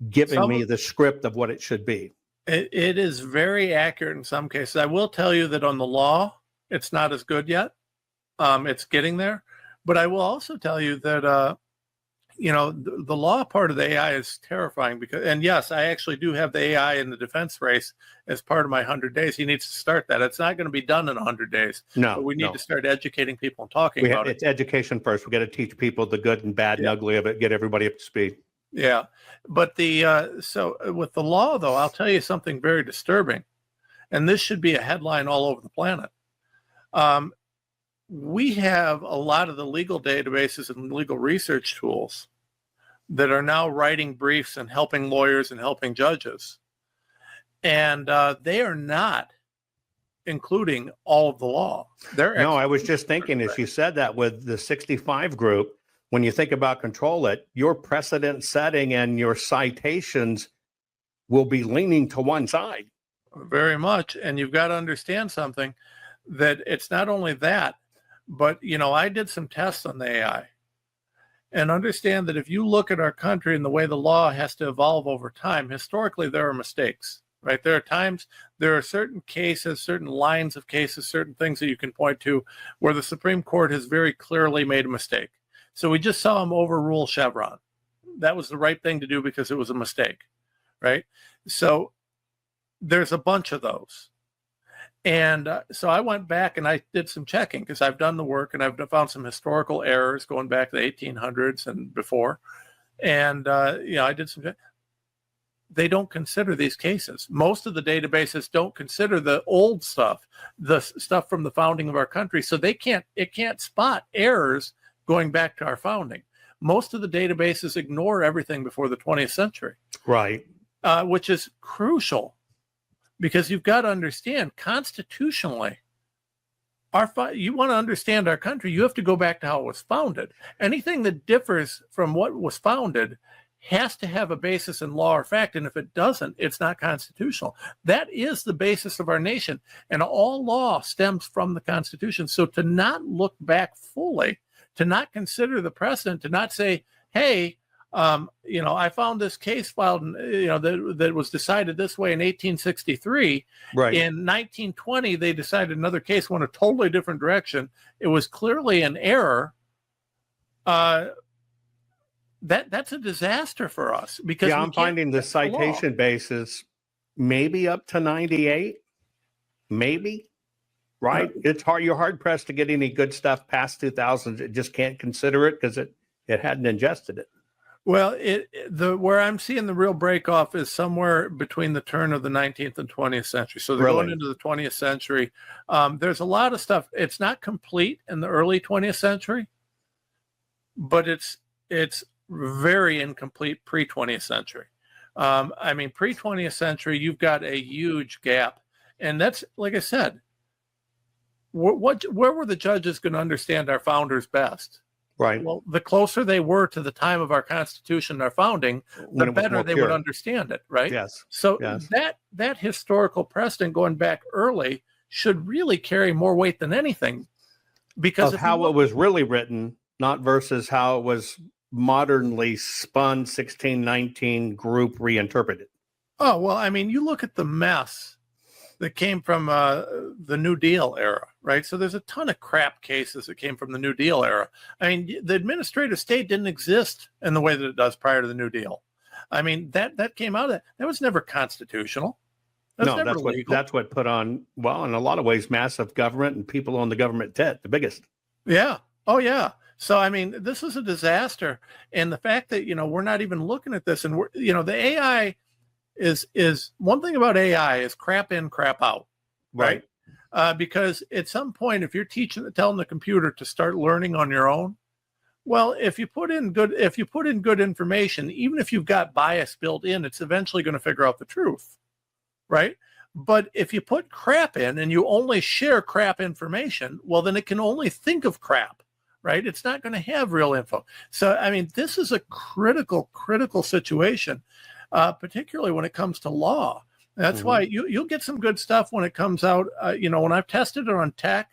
Giving me the script of what it should be. It is very accurate in some cases. I will tell you that on the law, it's not as good yet. It's getting there. But I will also tell you that, the law part of the AI is terrifying because, and yes, I actually do have the AI in the defense race as part of my 100 days. He needs to start that. It's not going to be done in 100 days. No, but we need to start educating people and talking about it. It's education first. We got to teach people the good and bad and ugly of it, get everybody up to speed. Yeah. But so with the law, though, I'll tell you something very disturbing. And this should be a headline all over the planet. We have a lot of the legal databases and legal research tools that are now writing briefs and helping lawyers and helping judges. And they are not including all of the law. No, I was just thinking as you said that with the 65 group, when you think about Control It, your precedent setting and your citations will be leaning to one side. Very much. And you've got to understand something, that it's not only that, but, I did some tests on the AI and understand that if you look at our country and the way the law has to evolve over time, historically, there are mistakes, right? There are times, there are certain cases, certain lines of cases, certain things that you can point to where the Supreme Court has very clearly made a mistake. So we just saw them overrule Chevron. That was the right thing to do because it was a mistake, right? So there's a bunch of those. And so I went back and I did some checking because I've done the work and I've found some historical errors going back to the 1800s and before. And, I did some. They don't consider these cases. Most of the databases don't consider the old stuff, the stuff from the founding of our country. So it can't spot errors going back to our founding. Most of the databases ignore everything before the 20th century. Right. Which is crucial. Because you've got to understand, constitutionally, you want to understand our country, you have to go back to how it was founded. Anything that differs from what was founded has to have a basis in law or fact, and if it doesn't, it's not constitutional. That is the basis of our nation, and all law stems from the Constitution. So to not look back fully, to not consider the precedent, to not say, hey, I found this case filed, that was decided this way in 1863. Right. In 1920, they decided another case went a totally different direction. It was clearly an error. That's a disaster for us because I'm finding the citation basis maybe up to 98, maybe. Right. It's hard. You're hard pressed to get any good stuff past 2000. It just can't consider it because it hadn't ingested it. Well, where I'm seeing the real break off is somewhere between the turn of the 19th and 20th century. So they're going into the 20th century. There's a lot of stuff. It's not complete in the early 20th century, but it's very incomplete pre-20th century. Pre-20th century, you've got a huge gap. And that's, like I said, where were the judges going to understand our founders best? Right. Well, the closer they were to the time of our Constitution, our founding, the better they would understand it, right? Yes. So that historical precedent going back early should really carry more weight than anything, because of how it was really written, not versus how it was modernly spun 1619 group reinterpreted? Oh, well, I mean, you look at the mess that came from the New Deal era, right? So there's a ton of crap cases that came from the New Deal era. I mean, the administrative state didn't exist in the way that it does prior to the New Deal. I mean, that came out of that. That was never constitutional. No, that's what put on, well, in a lot of ways, massive government and people on the government debt, the biggest. Yeah. Oh, yeah. So, I mean, this is a disaster. And the fact that, we're not even looking at this, and the AI is one thing about AI is crap in, crap out. Right. Because at some point, if you're telling the computer to start learning on your own, well, if you put in good information, even if you've got bias built in, it's eventually going to figure out the truth. Right. But if you put crap in and you only share crap information, well, then it can only think of crap. Right. It's not going to have real info. So, I mean, this is a critical situation, particularly when it comes to law. That's why you'll get some good stuff when it comes out. When I've tested it on tech,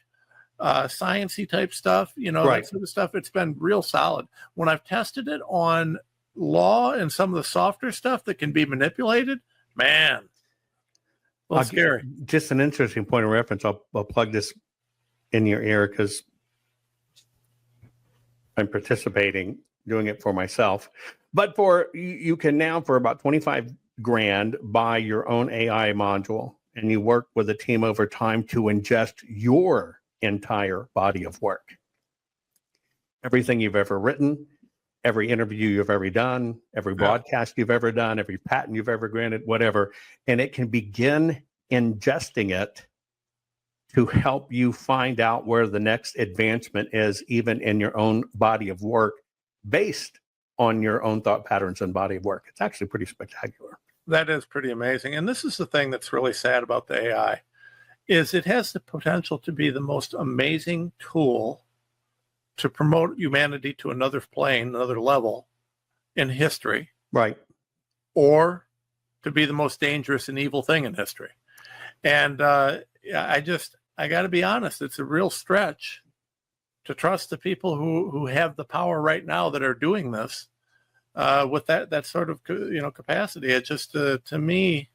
sciencey type stuff, that sort of stuff, it's been real solid. When I've tested it on law and some of the softer stuff that can be manipulated, man, well, scary. Just an interesting point of reference. I'll plug this in your ear because I'm participating, doing it for myself. But you can now, for about 25 grand, buy your own AI module, and you work with a team over time to ingest your entire body of work. Everything you've ever written, every interview you've ever done, every broadcast you've ever done, every patent you've ever granted, whatever. And it can begin ingesting it to help you find out where the next advancement is, even in your own body of work, based on your own thought patterns and body of work. It's actually pretty spectacular. That is pretty amazing. And this is the thing that's really sad about the AI, is it has the potential to be the most amazing tool to promote humanity to another plane, another level in history. Right. Or to be the most dangerous and evil thing in history. And I got to be honest, it's a real stretch to trust the people who have the power right now that are doing this with that sort of capacity. It just to me,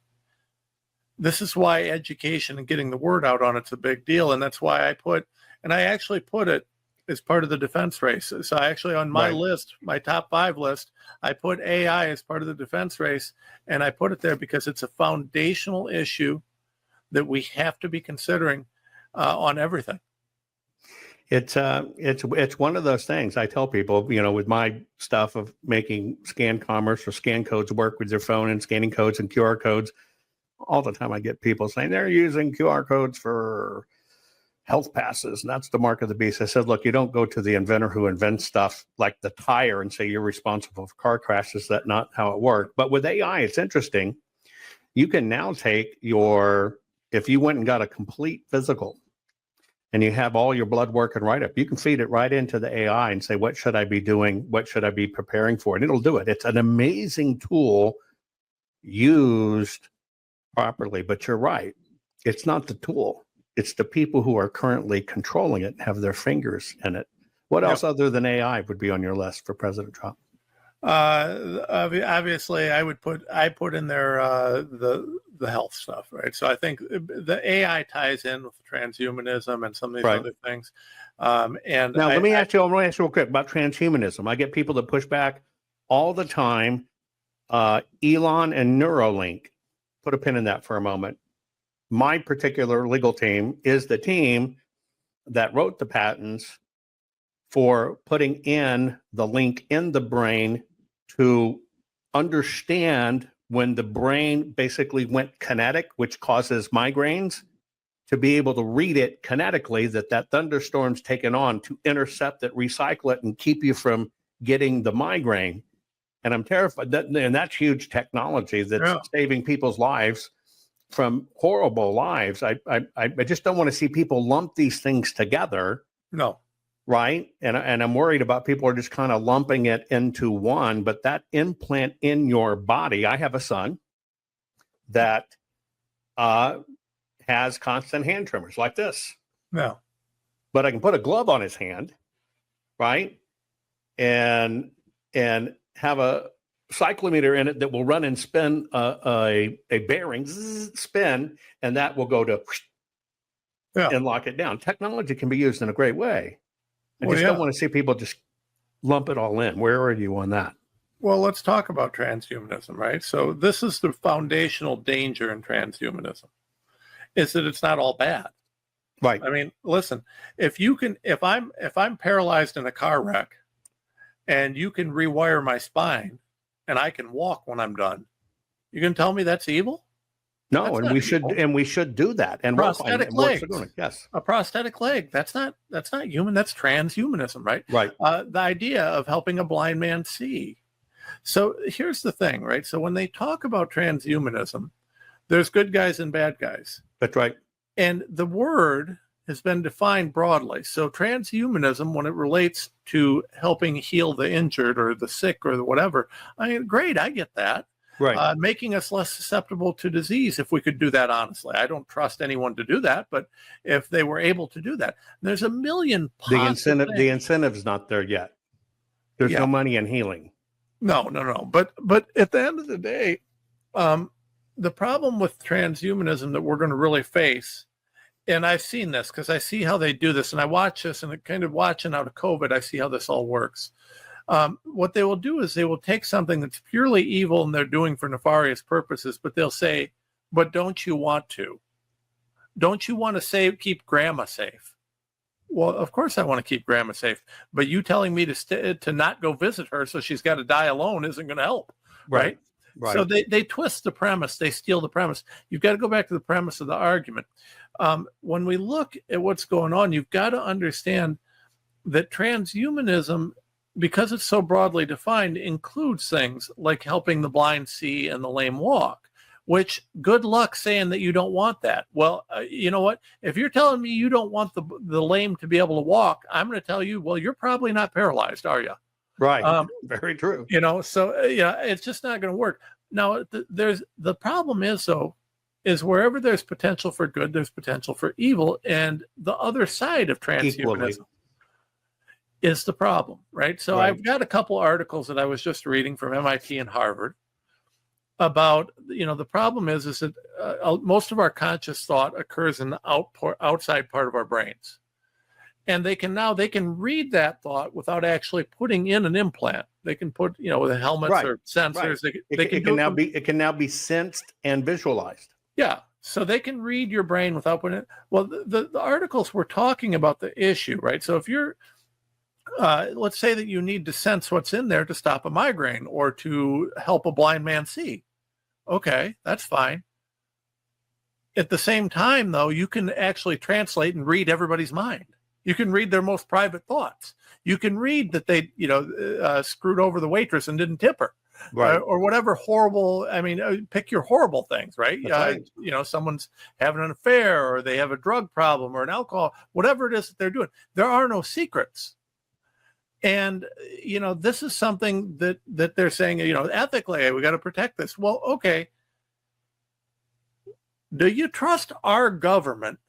this is why education and getting the word out on it's a big deal, and that's why I actually put it as part of the defense race. So I actually, on my list, my top 5 list, I put AI as part of the defense race, and I put it there because it's a foundational issue that we have to be considering on everything. It's one of those things I tell people, with my stuff of making scan commerce or scan codes work with your phone and scanning codes and QR codes. All the time I get people saying they're using QR codes for health passes, and that's the mark of the beast. I said, look, you don't go to the inventor who invents stuff like the tire and say you're responsible for car crashes. That's not how it works. But with AI, it's interesting. You can now take if you went and got a complete physical and you have all your blood work and write-up, you can feed it right into the AI and say, what should I be doing? What should I be preparing for? And it'll do it. It's an amazing tool used properly. But you're right. It's not the tool. It's the people who are currently controlling it and have their fingers in it. What else other than AI would be on your list for President Trump? Obviously, I put in there the health stuff, right? So I think the AI ties in with transhumanism and some of these other things. And now let me ask you real quick about transhumanism. I get people that push back all the time. Elon and Neuralink. Put a pin in that for a moment. My particular legal team is the team that wrote the patents for putting in the link in the brain to understand when the brain basically went kinetic, which causes migraines, to be able to read it kinetically, that thunderstorm's taken on, to intercept it, recycle it, and keep you from getting the migraine. And I'm terrified and that's huge technology that's saving people's lives from horrible lives. I just don't want to see people lump these things together. No. Right. And I'm worried about people are just kind of lumping it into one, but that implant in your body, I have a son that has constant hand tremors like this. No. But I can put a glove on his hand, right? And and have a cyclometer in it that will run and spin a bearing, spin, and that will go to and lock it down. Technology can be used in a great way. I just don't want to see people just lump it all in. Where are you on that? Well, let's talk about transhumanism, right? So this is the foundational danger in transhumanism, is that it's not all bad. Right. I mean, listen, if I'm paralyzed in a car wreck and you can rewire my spine and I can walk when I'm done, you can tell me that's evil? No, That's and not we should do that. And prosthetic legs. Yes. A prosthetic leg. That's not human. That's transhumanism, right? Right. The idea of helping a blind man see. So here's the thing, right? So when they talk about transhumanism, there's good guys and bad guys. That's right. And the word has been defined broadly. So transhumanism, when it relates to helping heal the injured or the sick or the whatever, I mean, great, I get that. Right. Making us less susceptible to disease, if we could do that honestly. I don't trust anyone to do that, but if they were able to do that, there's a million The incentive's not there yet. There's no money in healing. No. But at the end of the day, the problem with transhumanism that we're going to really face, and I've seen this because I see how they do this, and I watch this, and kind of watching out of COVID, I see how this all works. What they will do is they will take something that's purely evil and they're doing for nefarious purposes, but they'll say, but don't you want to? Don't you want to keep grandma safe? Well, of course I want to keep grandma safe, but you telling me to not go visit her so she's got to die alone isn't going to help, right? Right. So they twist the premise, they steal the premise. You've got to go back to the premise of the argument. When we look at what's going on, you've got to understand that transhumanism, because it's so broadly defined, includes things like helping the blind see and the lame walk, which good luck saying that you don't want that. Well, you know what? If you're telling me you don't want the lame to be able to walk, I'm going to tell you, well, you're probably not paralyzed, are you? Right. Very true. So it's just not going to work. Now, the problem is wherever there's potential for good, there's potential for evil. And the other side of transhumanism is the problem, right? So I've got a couple articles that I was just reading from MIT and Harvard about, the problem is that most of our conscious thought occurs in the outside part of our brains. And they can read that thought without actually putting in an implant. They can put, with helmets or sensors. Right. It can now be sensed and visualized. Yeah. So they can read your brain without putting it. Well, the articles were talking about the issue, right? So if you're, let's say that you need to sense what's in there to stop a migraine or to help a blind man see. Okay, that's fine. At the same time, though, you can actually translate and read everybody's mind. You can read their most private thoughts. You can read that they, screwed over the waitress and didn't tip her, right? Or whatever horrible. I mean, pick your horrible things, right? Right. Someone's having an affair, or they have a drug problem, or an alcohol, whatever it is that they're doing. There are no secrets, and this is something that they're saying, ethically, we got to protect this. Well, okay. Do you trust our government,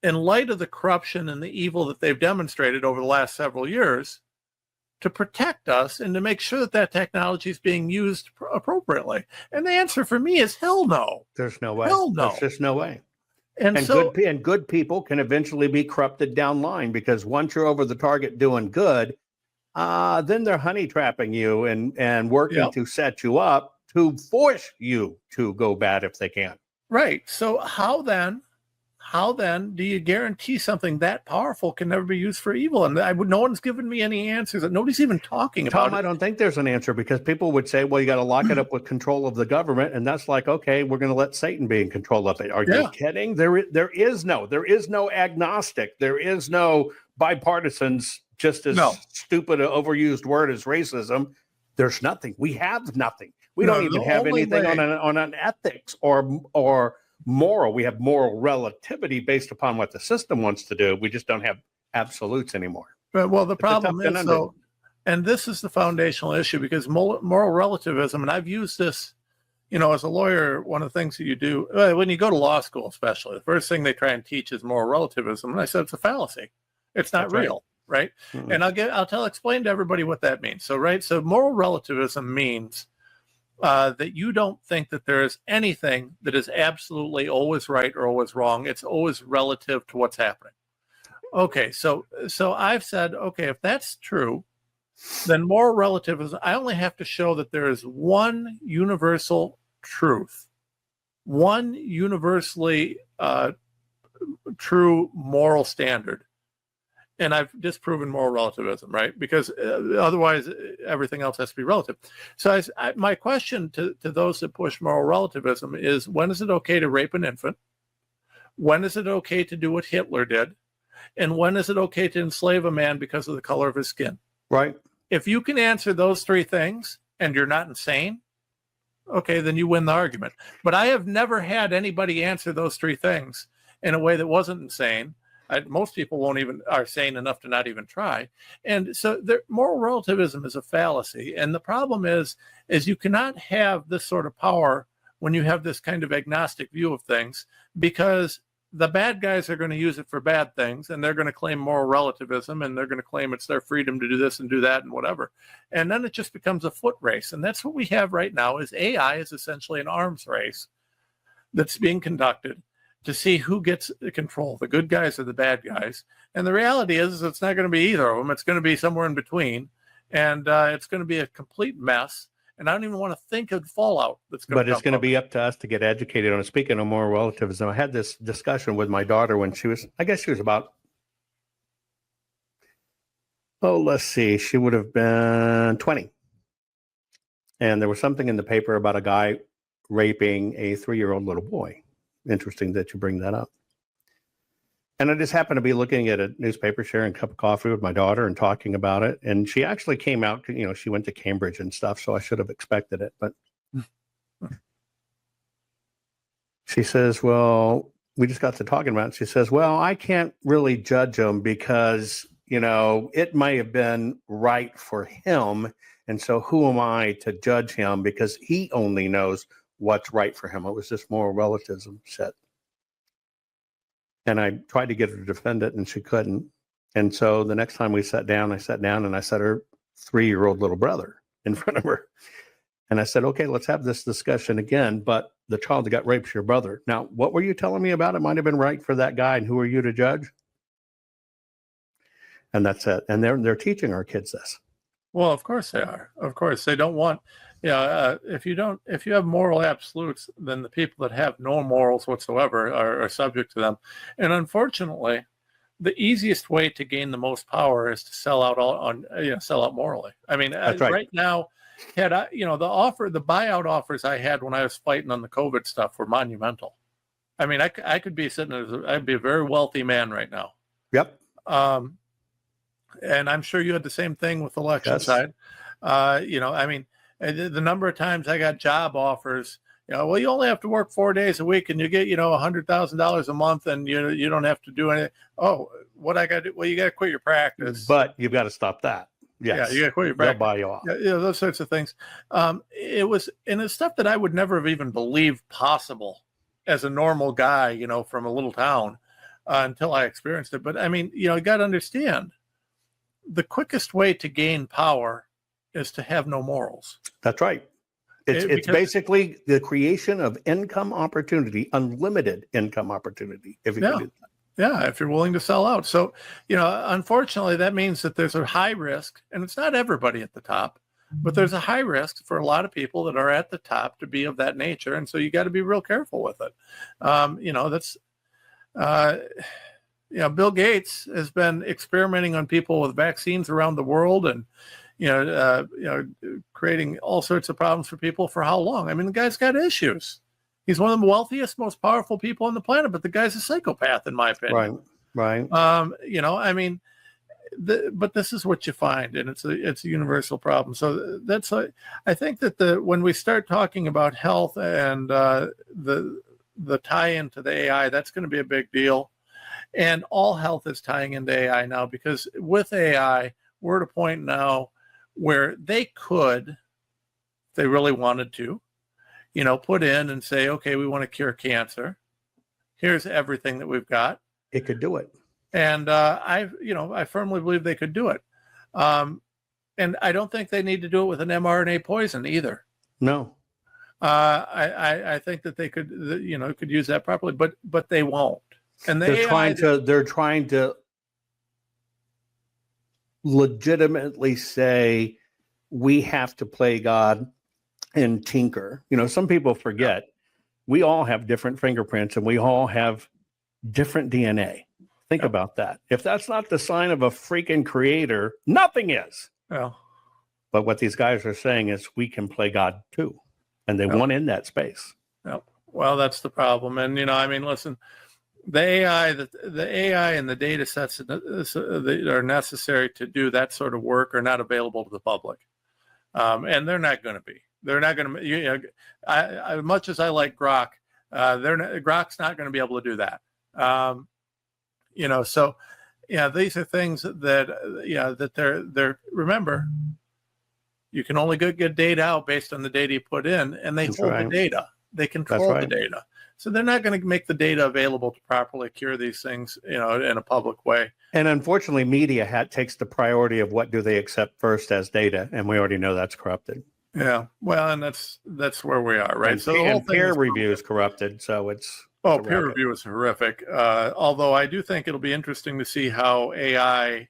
in light of the corruption and the evil that they've demonstrated over the last several years, to protect us and to make sure that technology is being used appropriately? And the answer for me is hell no. There's no way. Hell no. There's just no way. And good people can eventually be corrupted down line, because once you're over the target doing good, then they're honey trapping you and working to set you up to force you to go bad if they can. Right. So how then do you guarantee something that powerful can never be used for evil? And no one's given me any answers. Nobody's even talking about it. I don't think there's an answer, because people would say, well, you got to lock it up with control of the government. And that's like, okay, we're going to let Satan be in control of it. Are you kidding? There is no agnostic. There is no bipartisans, just as stupid, overused word as racism. There's nothing. We have nothing. We don't even have anything on an ethics or moral. We have moral relativity based upon what the system wants to do. We just don't have absolutes anymore. Well, the problem is, though, and this is the foundational issue, because moral relativism, and I've used this, as a lawyer, one of the things that you do when you go to law school, especially, the first thing they try and teach is moral relativism. And I said, it's a fallacy. It's not real. right? And explain to everybody what that means. So, right. So moral relativism means that you don't think that there is anything that is absolutely always right or always wrong. It's always relative to what's happening. Okay. So I've said, okay, if that's true, then moral relativism, I only have to show that there is one universal truth, one universally true moral standard. And I've disproven moral relativism, right? Because otherwise everything else has to be relative. So my question to those that push moral relativism is, when is it okay to rape an infant? When is it okay to do what Hitler did? And when is it okay to enslave a man because of the color of his skin? Right. If you can answer those three things and you're not insane, okay, then you win the argument. But I have never had anybody answer those three things in a way that wasn't insane. Most people are sane enough to not even try. And so moral relativism is a fallacy. And the problem is you cannot have this sort of power when you have this kind of agnostic view of things, because the bad guys are going to use it for bad things, and they're going to claim moral relativism, and they're going to claim it's their freedom to do this and do that and whatever. And then it just becomes a foot race. And that's what we have right now. Is AI is essentially an arms race that's being conducted to see who gets control, the good guys or the bad guys. And the reality is it's not going to be either of them. It's going to be somewhere in between, and it's going to be a complete mess. And I don't even want to think of fallout that's going to come. But it's going to be up to us to get educated on it. Speaking of moral relativism, I had this discussion with my daughter when she was about, let's see, she would have been 20. And there was something in the paper about a guy raping a 3-year-old little boy. Interesting that you bring that up. And I just happened to be looking at a newspaper, sharing a cup of coffee with my daughter and talking about it. And she actually came out, she went to Cambridge and stuff, so I should have expected it. But she says, well, we just got to talking about it. She says, well, I can't really judge him because, it might have been right for him. And so who am I to judge him, because he only knows what's right for him. It was this moral relativism shit. And I tried to get her to defend it, and she couldn't. And so the next time we sat down, I sat her 3-year-old little brother in front of her. And I said, okay, let's have this discussion again. But the child that got raped is your brother. Now, what were you telling me about? It might have been right for that guy. And who are you to judge? And that's it. And they're teaching our kids this. Well, of course they are. Of course they don't want, if you have moral absolutes, then the people that have no morals whatsoever are subject to them. And unfortunately, the easiest way to gain the most power is to sell out sell out morally. I mean, right now, the buyout offers I had when I was fighting on the COVID stuff were monumental. I mean, I could be I'd be a very wealthy man right now. Yep. And I'm sure you had the same thing with the election side. The number of times I got job offers, well, you only have to work 4 days a week and you get, $100,000 a month and you don't have to do anything. Oh, what I got to do? Well, you got to quit your practice. But you've got to stop that. Yes. Yeah, you got to quit your practice. They'll buy you off. Yeah, those sorts of things. It's stuff that I would never have even believed possible as a normal guy, from a little town until I experienced it. But I mean, you got to understand, the quickest way to gain power is to have no morals. That's right. It's basically the creation of income opportunity, unlimited income opportunity. If you can do that. Yeah, if you're willing to sell out. So, unfortunately, that means that there's a high risk, and it's not everybody at the top, but there's a high risk for a lot of people that are at the top to be of that nature. And so you got to be real careful with it. Bill Gates has been experimenting on people with vaccines around the world and, creating all sorts of problems for people for how long? I mean, the guy's got issues. He's one of the wealthiest, most powerful people on the planet, but the guy's a psychopath, in my opinion. Right. But this is what you find, and it's a universal problem. So I think that when we start talking about health and the tie-in to the AI, that's going to be a big deal. And all health is tying into AI now, because with AI, we're at a point now where they could, if they really wanted to, put in and say, okay, we want to cure cancer. Here's everything that we've got. It could do it. And I firmly believe they could do it. And I don't think they need to do it with an mRNA poison either. No. I think that they could, could use that properly, but they won't. And they're trying to legitimately say we have to play God and tinker. Some people forget we all have different fingerprints and we all have different DNA. Think about that. If that's not the sign of a freaking creator, nothing is. Yeah. But what these guys are saying is we can play God too. And they want in that space. Yep. Well, that's the problem. And, listen, the AI and the data sets that are necessary to do that sort of work are not available to the public. And they're not going to be. They're not going to, as much as I like Grok, Grok's not going to be able to do that. So, these are things that they're, remember, you can only get data out based on the data you put in, and they hold the data. They control the data. So they're not going to make the data available to properly cure these things, in a public way. And unfortunately, media takes the priority of what do they accept first as data, and we already know that's corrupted. Yeah, well, and that's where we are, right? And, so the whole peer review is corrupted, so it's peer review is horrific. Although I do think it'll be interesting to see how AI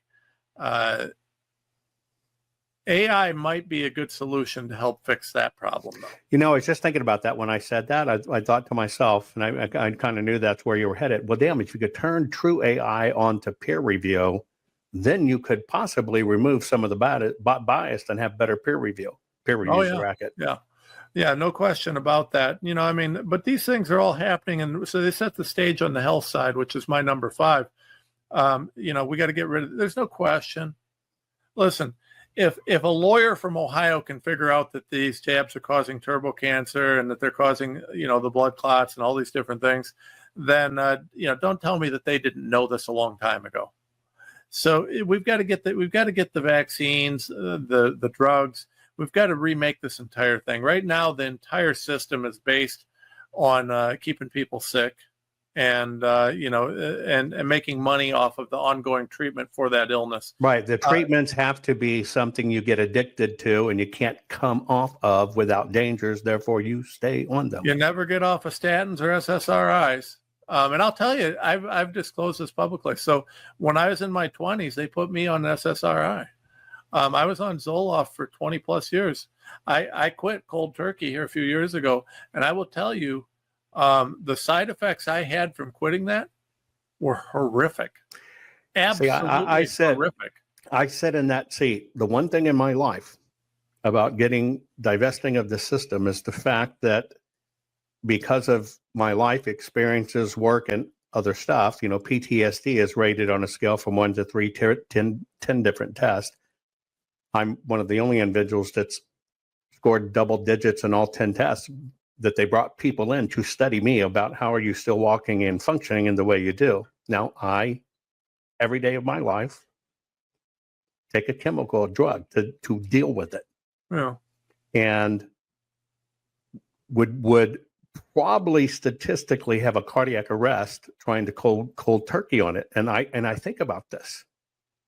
might be a good solution to help fix that problem, though. I was just thinking about that when I said that. I thought to myself, and I kind of knew that's where you were headed. Well, damn, if you could turn true AI onto peer review, then you could possibly remove some of the bias and have better peer review racket. Yeah, no question about that. But these things are all happening. And so they set the stage on the health side, which is my number 5. We got to get rid of, there's no question. Listen, if a lawyer from Ohio can figure out that these jabs are causing turbo cancer and that they're causing, the blood clots and all these different things, then, don't tell me that they didn't know this a long time ago. So we've got to get the vaccines, the drugs. We've got to remake this entire thing. Right now, the entire system is based on keeping people sick and making money off of the ongoing treatment for that illness. Right. The treatments have to be something you get addicted to and you can't come off of without dangers. Therefore, you stay on them. You never get off of statins or SSRIs. And I'll tell you, I've disclosed this publicly. So when I was in my 20s, they put me on SSRI. I was on Zoloft for 20 plus years. I quit cold turkey here a few years ago. And I will tell you, the side effects I had from quitting that were horrific. Absolutely horrific. I said in that seat, the one thing in my life about divesting of the system is the fact that because of my life experiences, work, and other stuff, PTSD is rated on a scale from 1 to 3, 10 different tests. I'm one of the only individuals that's scored double digits in all 10 tests that they brought people in to study me about how are you still walking and functioning in the way you do. Now, every day of my life, take a chemical, a drug to deal with it. Yeah. And would probably statistically have a cardiac arrest trying to cold turkey on it. And I think about this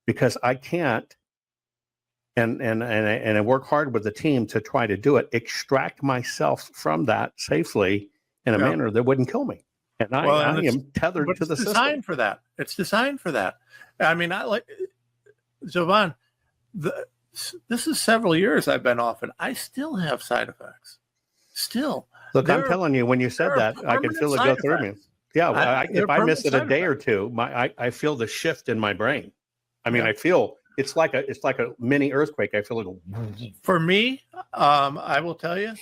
because I can't, and I work hard with the team to try to do it, extract myself from that safely in a manner that wouldn't kill me. And I am tethered to the system. It's designed for that. It's designed for that. I mean, I like Jovan, this is several years I've been off and I still have side effects. Still. Look, I'm telling you, when you said that, I can feel it go through me. Yeah, if I miss it a day or two, I feel the shift in my brain. I mean, I feel it's like a mini earthquake. I feel it. For me, I will tell you,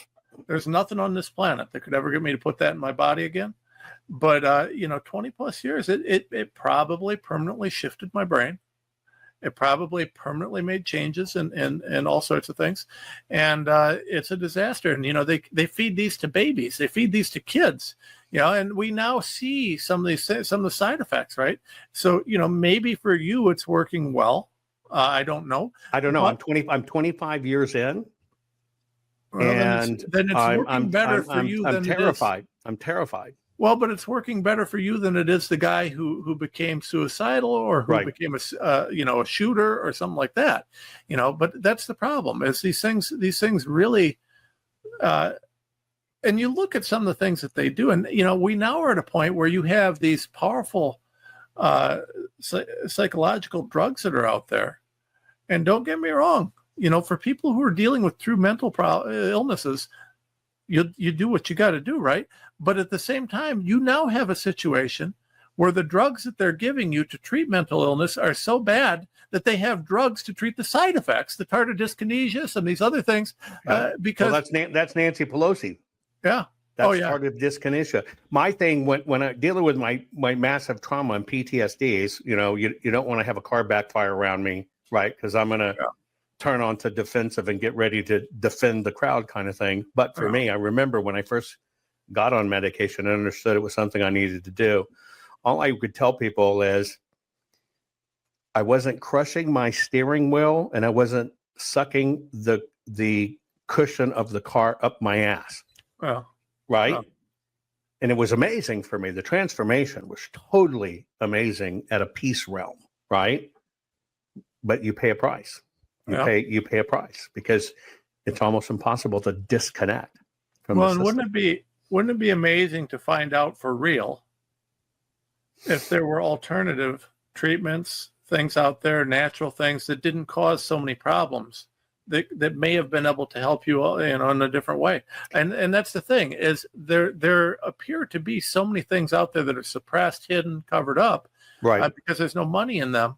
there's nothing on this planet that could ever get me to put that in my body again. But 20 plus years, it probably permanently shifted my brain. It probably permanently made changes and all sorts of things. And it's a disaster. And, they feed these to babies. They feed these to kids, and we now see some of the side effects, right? So, maybe for you, it's working well. I don't know. But, I'm 25 years in. Well, and then it's working better for you than terrified. it is. I'm terrified. Well, but it's working better for you than it is the guy who became suicidal or who Right. became a shooter or something like that. But that's the problem is these things really, and you look at some of the things that they do, and we now are at a point where you have these powerful psychological drugs that are out there. And don't get me wrong, for people who are dealing with true mental illnesses, you do what you got to do, right? But at the same time, you now have a situation where the drugs that they're giving you to treat mental illness are so bad that they have drugs to treat the side effects, the tardive dyskinesia, and these other things. Because that's Nancy Pelosi. Yeah. That's part of dyskinesia. My thing when I dealing with my massive trauma and PTSDs, you don't want to have a car backfire around me, right? Because I'm going to turn on to defensive and get ready to defend the crowd kind of thing. But for me, I remember when I first got on medication and understood it was something I needed to do. All I could tell people is I wasn't crushing my steering wheel and I wasn't sucking the cushion of the car up my ass. Well, right. And it was amazing for me. The transformation was totally amazing at a peace realm, right? But you pay a price. You pay a price because it's almost impossible to disconnect from the and system. wouldn't it be amazing to find out for real if there were alternative treatments, things out there, natural things that didn't cause so many problems that may have been able to help you in a different way. And that's the thing is there appear to be so many things out there that are suppressed, hidden, covered up, right? Because there's no money in them.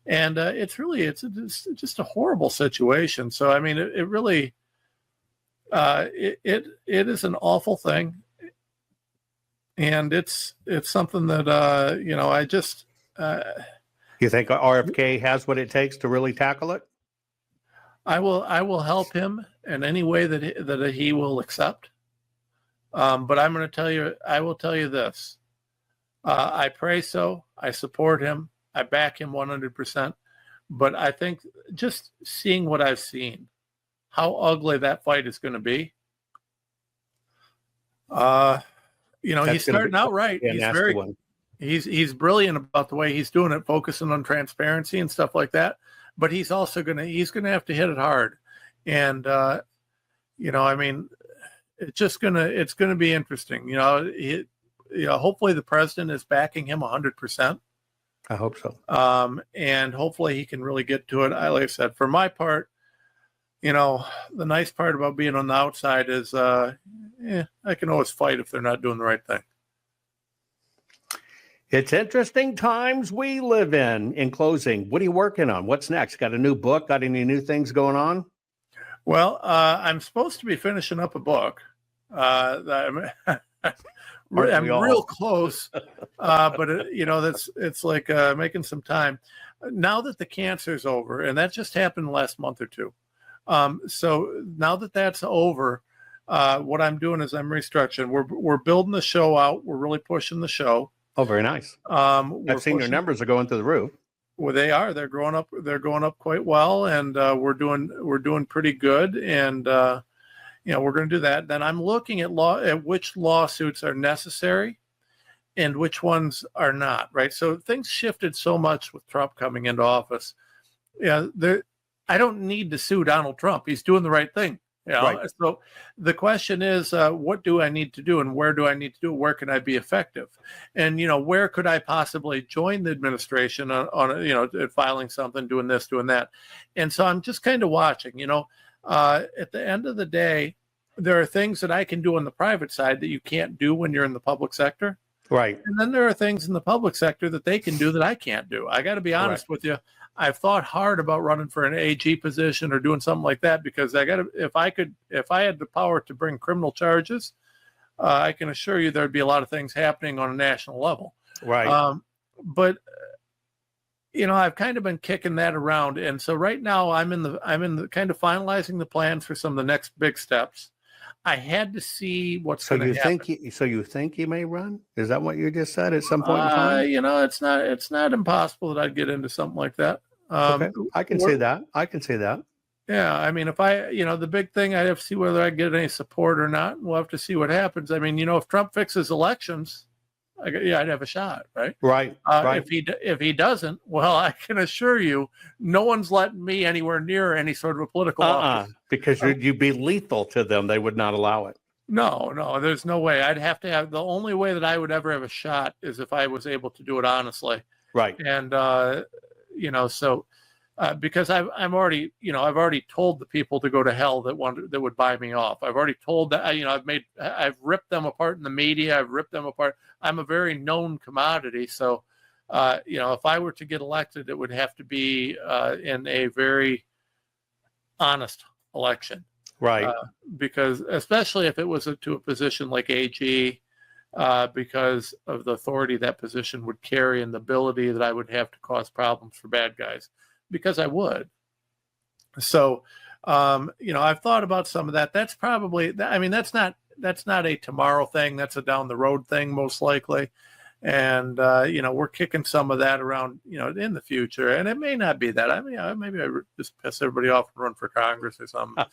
And it's just a horrible situation. So, I mean, it really, it is an awful thing. And it's something that, I just, you think RFK has what it takes to really tackle it? I will help him in any way that he will accept. But I will tell you this. I pray so. I support him. I back him 100%. But I think just seeing what I've seen, how ugly that fight is going to be. He's starting out right. He's brilliant about the way he's doing it, focusing on transparency and stuff like that. But he's also gonna have to hit it hard, and I mean, it's gonna be interesting. Hopefully the president is backing him 100%. I hope so. And hopefully he can really get to it. Like I said, for my part, the nice part about being on the outside is, I can always fight if they're not doing the right thing. It's interesting times we live in. In closing, what are you working on? What's next? Got a new book? Got any new things going on? Well, I'm supposed to be finishing up a book. I'm real close, but it's like making some time. Now that the cancer's over, and that just happened the last month or two. So now that that's over, what I'm doing is I'm restructuring. We're building the show out. We're really pushing the show. Oh, very nice. I've seen your numbers are going through the roof. Well, they are. They're growing up. They're going up quite well, and we're doing pretty good. And we're going to do that. Then I'm looking at which lawsuits are necessary, and which ones are not. Right. So things shifted so much with Trump coming into office. Yeah, I don't need to sue Donald Trump. He's doing the right thing. Right. So the question is, what do I need to do and where do I need to do it? Where can I be effective? And, where could I possibly join the administration on filing something, doing this, doing that? And so I'm just kind of watching, at the end of the day, there are things that I can do on the private side that you can't do when you're in the public sector. Right. And then there are things in the public sector that they can do that I can't do. I got to be honest with you. I've thought hard about running for an AG position or doing something like that because if I had the power to bring criminal charges, I can assure you there'd be a lot of things happening on a national level. Right. But I've kind of been kicking that around, and so right now I'm in the kind of finalizing the plans for some of the next big steps. I had to see what's going to happen. So you think you may run? Is that what you just said at some point in time? It's not impossible that I'd get into something like that. Okay. I can see that. Yeah, I mean, if the big thing, I have to see whether I get any support or not. We'll have to see what happens. I mean, if Trump fixes elections, I'd have a shot, right? Right. Right. If he doesn't, well, I can assure you, no one's letting me anywhere near any sort of a political office. Because you'd be lethal to them. They would not allow it. No, there's no way. I'd have to have the only way that I would ever have a shot is if I was able to do it honestly. Right. And so. Because I've already told the people to go to hell that would buy me off. I've already told that I've ripped them apart in the media. I've ripped them apart. I'm a very known commodity. So, if I were to get elected, it would have to be in a very honest election. Right. Because especially if it was to a position like AG, because of the authority that position would carry and the ability that I would have to cause problems for bad guys. Because I would. So, I've thought about some of that. That's probably, that's not a tomorrow thing. That's a down the road thing, most likely. And, we're kicking some of that around, in the future. And it may not be that. Maybe I just piss everybody off and run for Congress or something.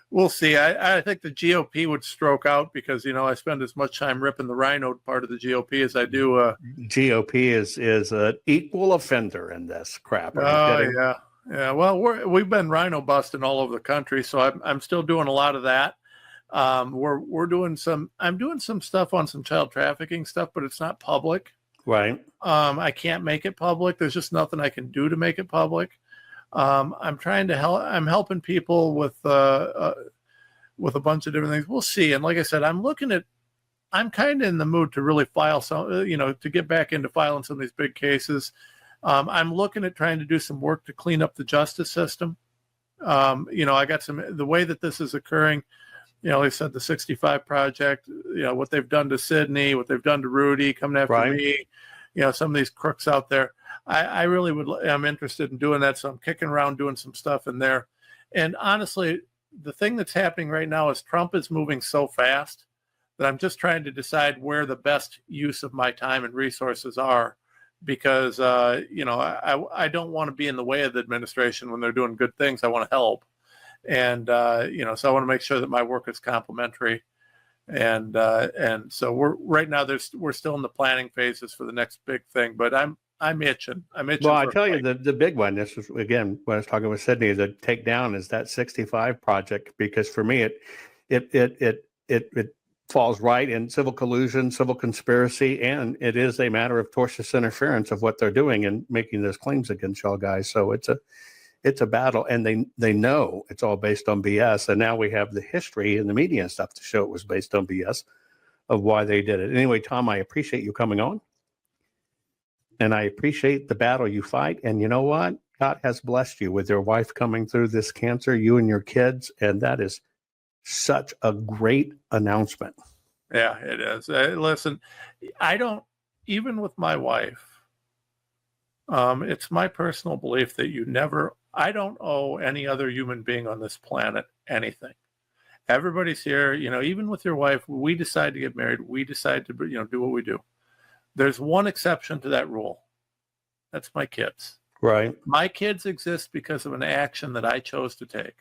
We'll see. I think the GOP would stroke out because, I spend as much time ripping the rhino part of the GOP as I do. GOP is an equal offender in this crap. Yeah. Well, we've been rhino busting all over the country, so I'm still doing a lot of that. I'm doing some stuff on some child trafficking stuff, but it's not public. Right. I can't make it public. There's just nothing I can do to make it public. I'm trying to help. I'm helping people with a bunch of different things. We'll see. And like I said, I'm kind of in the mood to really file some, to get back into filing some of these big cases. I'm looking at trying to do some work to clean up the justice system. I got the way that this is occurring, like I said, the 65 Project, what they've done to Sydney, what they've done to Rudy, coming after me, some of these crooks out there. I really am interested in doing that. So I'm kicking around doing some stuff in there. And honestly, the thing that's happening right now is Trump is moving so fast that I'm just trying to decide where the best use of my time and resources are. Because, I don't want to be in the way of the administration when they're doing good things. I want to help. And, so I want to make sure that my work is complementary. And so we're still in the planning phases for the next big thing, but I'm itching. Well, I tell you, the big one, this was, again, when I was talking with Sydney, the takedown is that 65 Project, because for me, it falls right in civil collusion, civil conspiracy, and it is a matter of tortious interference of what they're doing and making those claims against y'all guys. So it's a battle, and they know it's all based on BS. And now we have the history and the media and stuff to show it was based on BS of why they did it. Anyway, Tom, I appreciate you coming on. And I appreciate the battle you fight. And you know what? God has blessed you with your wife coming through this cancer, you and your kids. And that is such a great announcement. Yeah, it is. Listen, even with my wife, it's my personal belief that I don't owe any other human being on this planet anything. Everybody's here, even with your wife, we decide to get married. We decide to, do what we do. There's one exception to that rule. That's my kids. Right. My kids exist because of an action that I chose to take.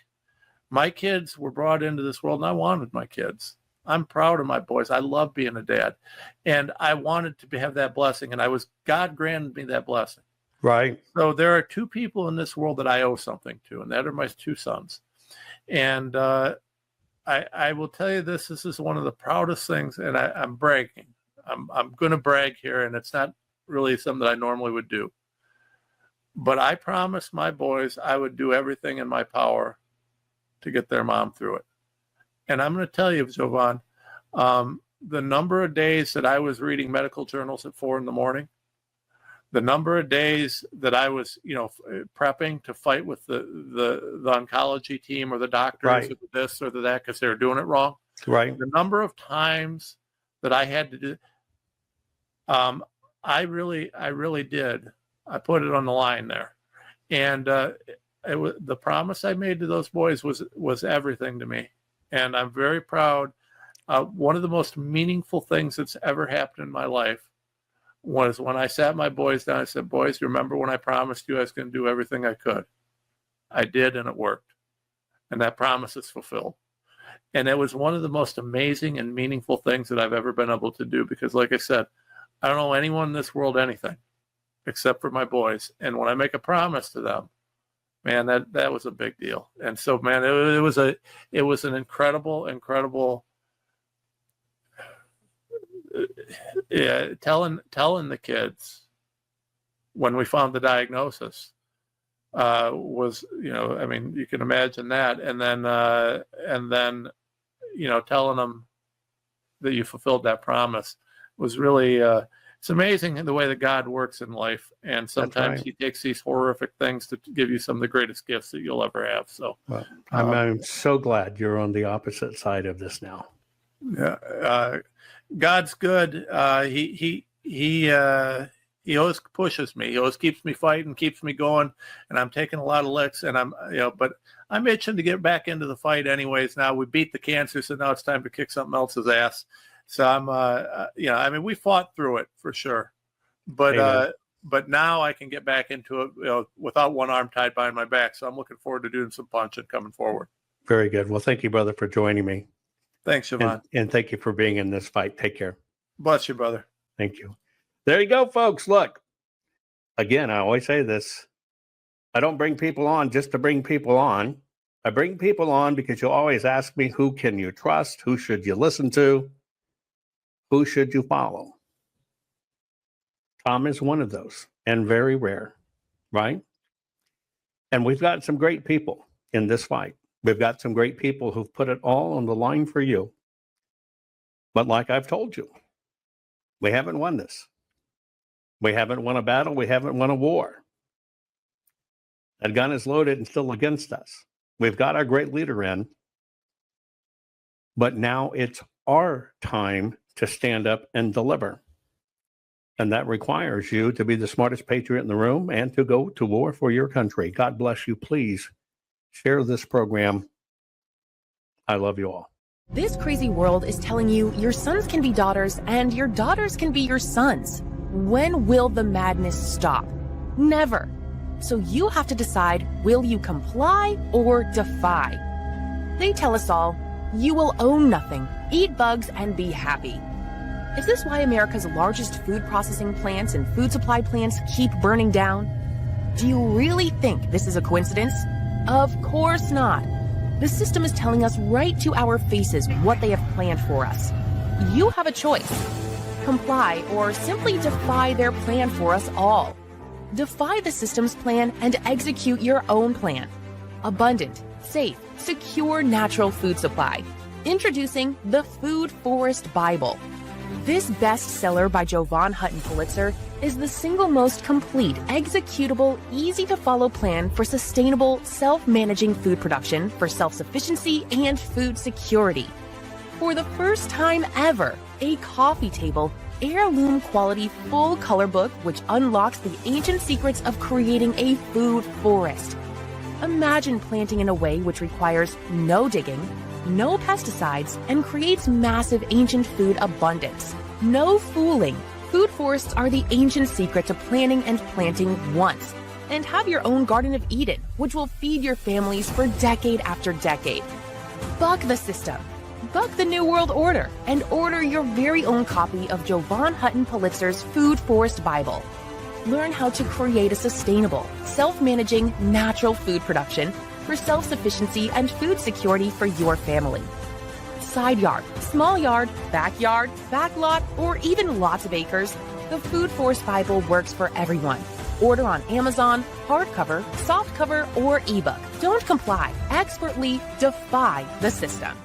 My kids were brought into this world, and I wanted my kids. I'm proud of my boys. I love being a dad. And I wanted to have that blessing, and God granted me that blessing. Right. So there are two people in this world that I owe something to, and that are my two sons. And I will tell you this is one of the proudest things, and I'm bragging. I'm going to brag here, and it's not really something that I normally would do. But I promised my boys I would do everything in my power to get their mom through it. And I'm going to tell you, Jovan, the number of days that I was reading medical journals at 4 a.m, the number of days that I was, prepping to fight with the oncology team or the doctors, right, or this or that, because they were doing it wrong. Right. The number of times that I had to do, I really did. I put it on the line there, and the promise I made to those boys was everything to me, and I'm very proud. One of the most meaningful things that's ever happened in my life was when I sat my boys down. I said, "Boys, remember when I promised you I was going to do everything I could?" I did, and it worked. And that promise is fulfilled. And it was one of the most amazing and meaningful things that I've ever been able to do, because like I said, I don't owe anyone in this world anything except for my boys. And when I make a promise to them, man, that was a big deal. And so, man, it was an incredible, yeah, telling the kids when we found the diagnosis was, I mean, you can imagine that. And then, telling them that you fulfilled that promise was really, it's amazing the way that God works in life. And sometimes he takes these horrific things to give you some of the greatest gifts that you'll ever have. So well, I'm so glad you're on the opposite side of this now. Yeah. God's good. He always pushes me. He always keeps me fighting, keeps me going, and I'm taking a lot of licks. And but I'm itching to get back into the fight anyways. Now we beat the cancer, so now it's time to kick something else's ass. So I'm, we fought through it for sure, but now I can get back into it, without one arm tied behind my back. So I'm looking forward to doing some punching coming forward. Very good. Well, thank you, brother, for joining me. Thanks, Siobhan. And thank you for being in this fight. Take care. Bless you, brother. Thank you. There you go, folks. Look, again, I always say this. I don't bring people on just to bring people on. I bring people on because you always ask me, who can you trust? Who should you listen to? Who should you follow? Tom is one of those, and very rare, right? And we've got some great people in this fight. We've got some great people who've put it all on the line for you. But like I've told you, we haven't won this. We haven't won a battle. We haven't won a war. That gun is loaded and still against us. We've got our great leader in, but now it's our time to stand up and deliver. And that requires you to be the smartest patriot in the room and to go to war for your country. God bless you. Please share this program. I love you all. This crazy world is telling you your sons can be daughters and your daughters can be your sons. When will the madness stop? Never. So you have to decide, will you comply or defy? They tell us all, you will own nothing, eat bugs, and be happy. Is this why America's largest food processing plants and food supply plants keep burning down? Do you really think this is a coincidence? Of course not. The system is telling us right to our faces what they have planned for us. You have a choice. Comply or simply defy their plan for us all. Defy the system's plan and execute your own plan. Abundant, safe, secure natural food supply. Introducing the Food Forest Bible. This bestseller by Jovan Hutton Pulitzer is the single most complete, executable, easy-to-follow plan for sustainable, self-managing food production for self-sufficiency and food security. For the first time ever, a coffee table, heirloom quality full color book which unlocks the ancient secrets of creating a food forest. Imagine planting in a way which requires no digging, no pesticides, and creates massive ancient food abundance. No fooling. Food forests are the ancient secret to planning and planting once. And have your own Garden of Eden, which will feed your families for decade after decade. Buck the system. Buck the New World Order and order your very own copy of Jovan Hutton Pulitzer's Food Forest Bible. Learn how to create a sustainable, self-managing, natural food production for self-sufficiency and food security for your family. Side yard, small yard, backyard, backlot, or even lots of acres, the Food Forest Bible works for everyone. Order on Amazon, hardcover, softcover, or ebook. Don't comply. Expertly defy the system.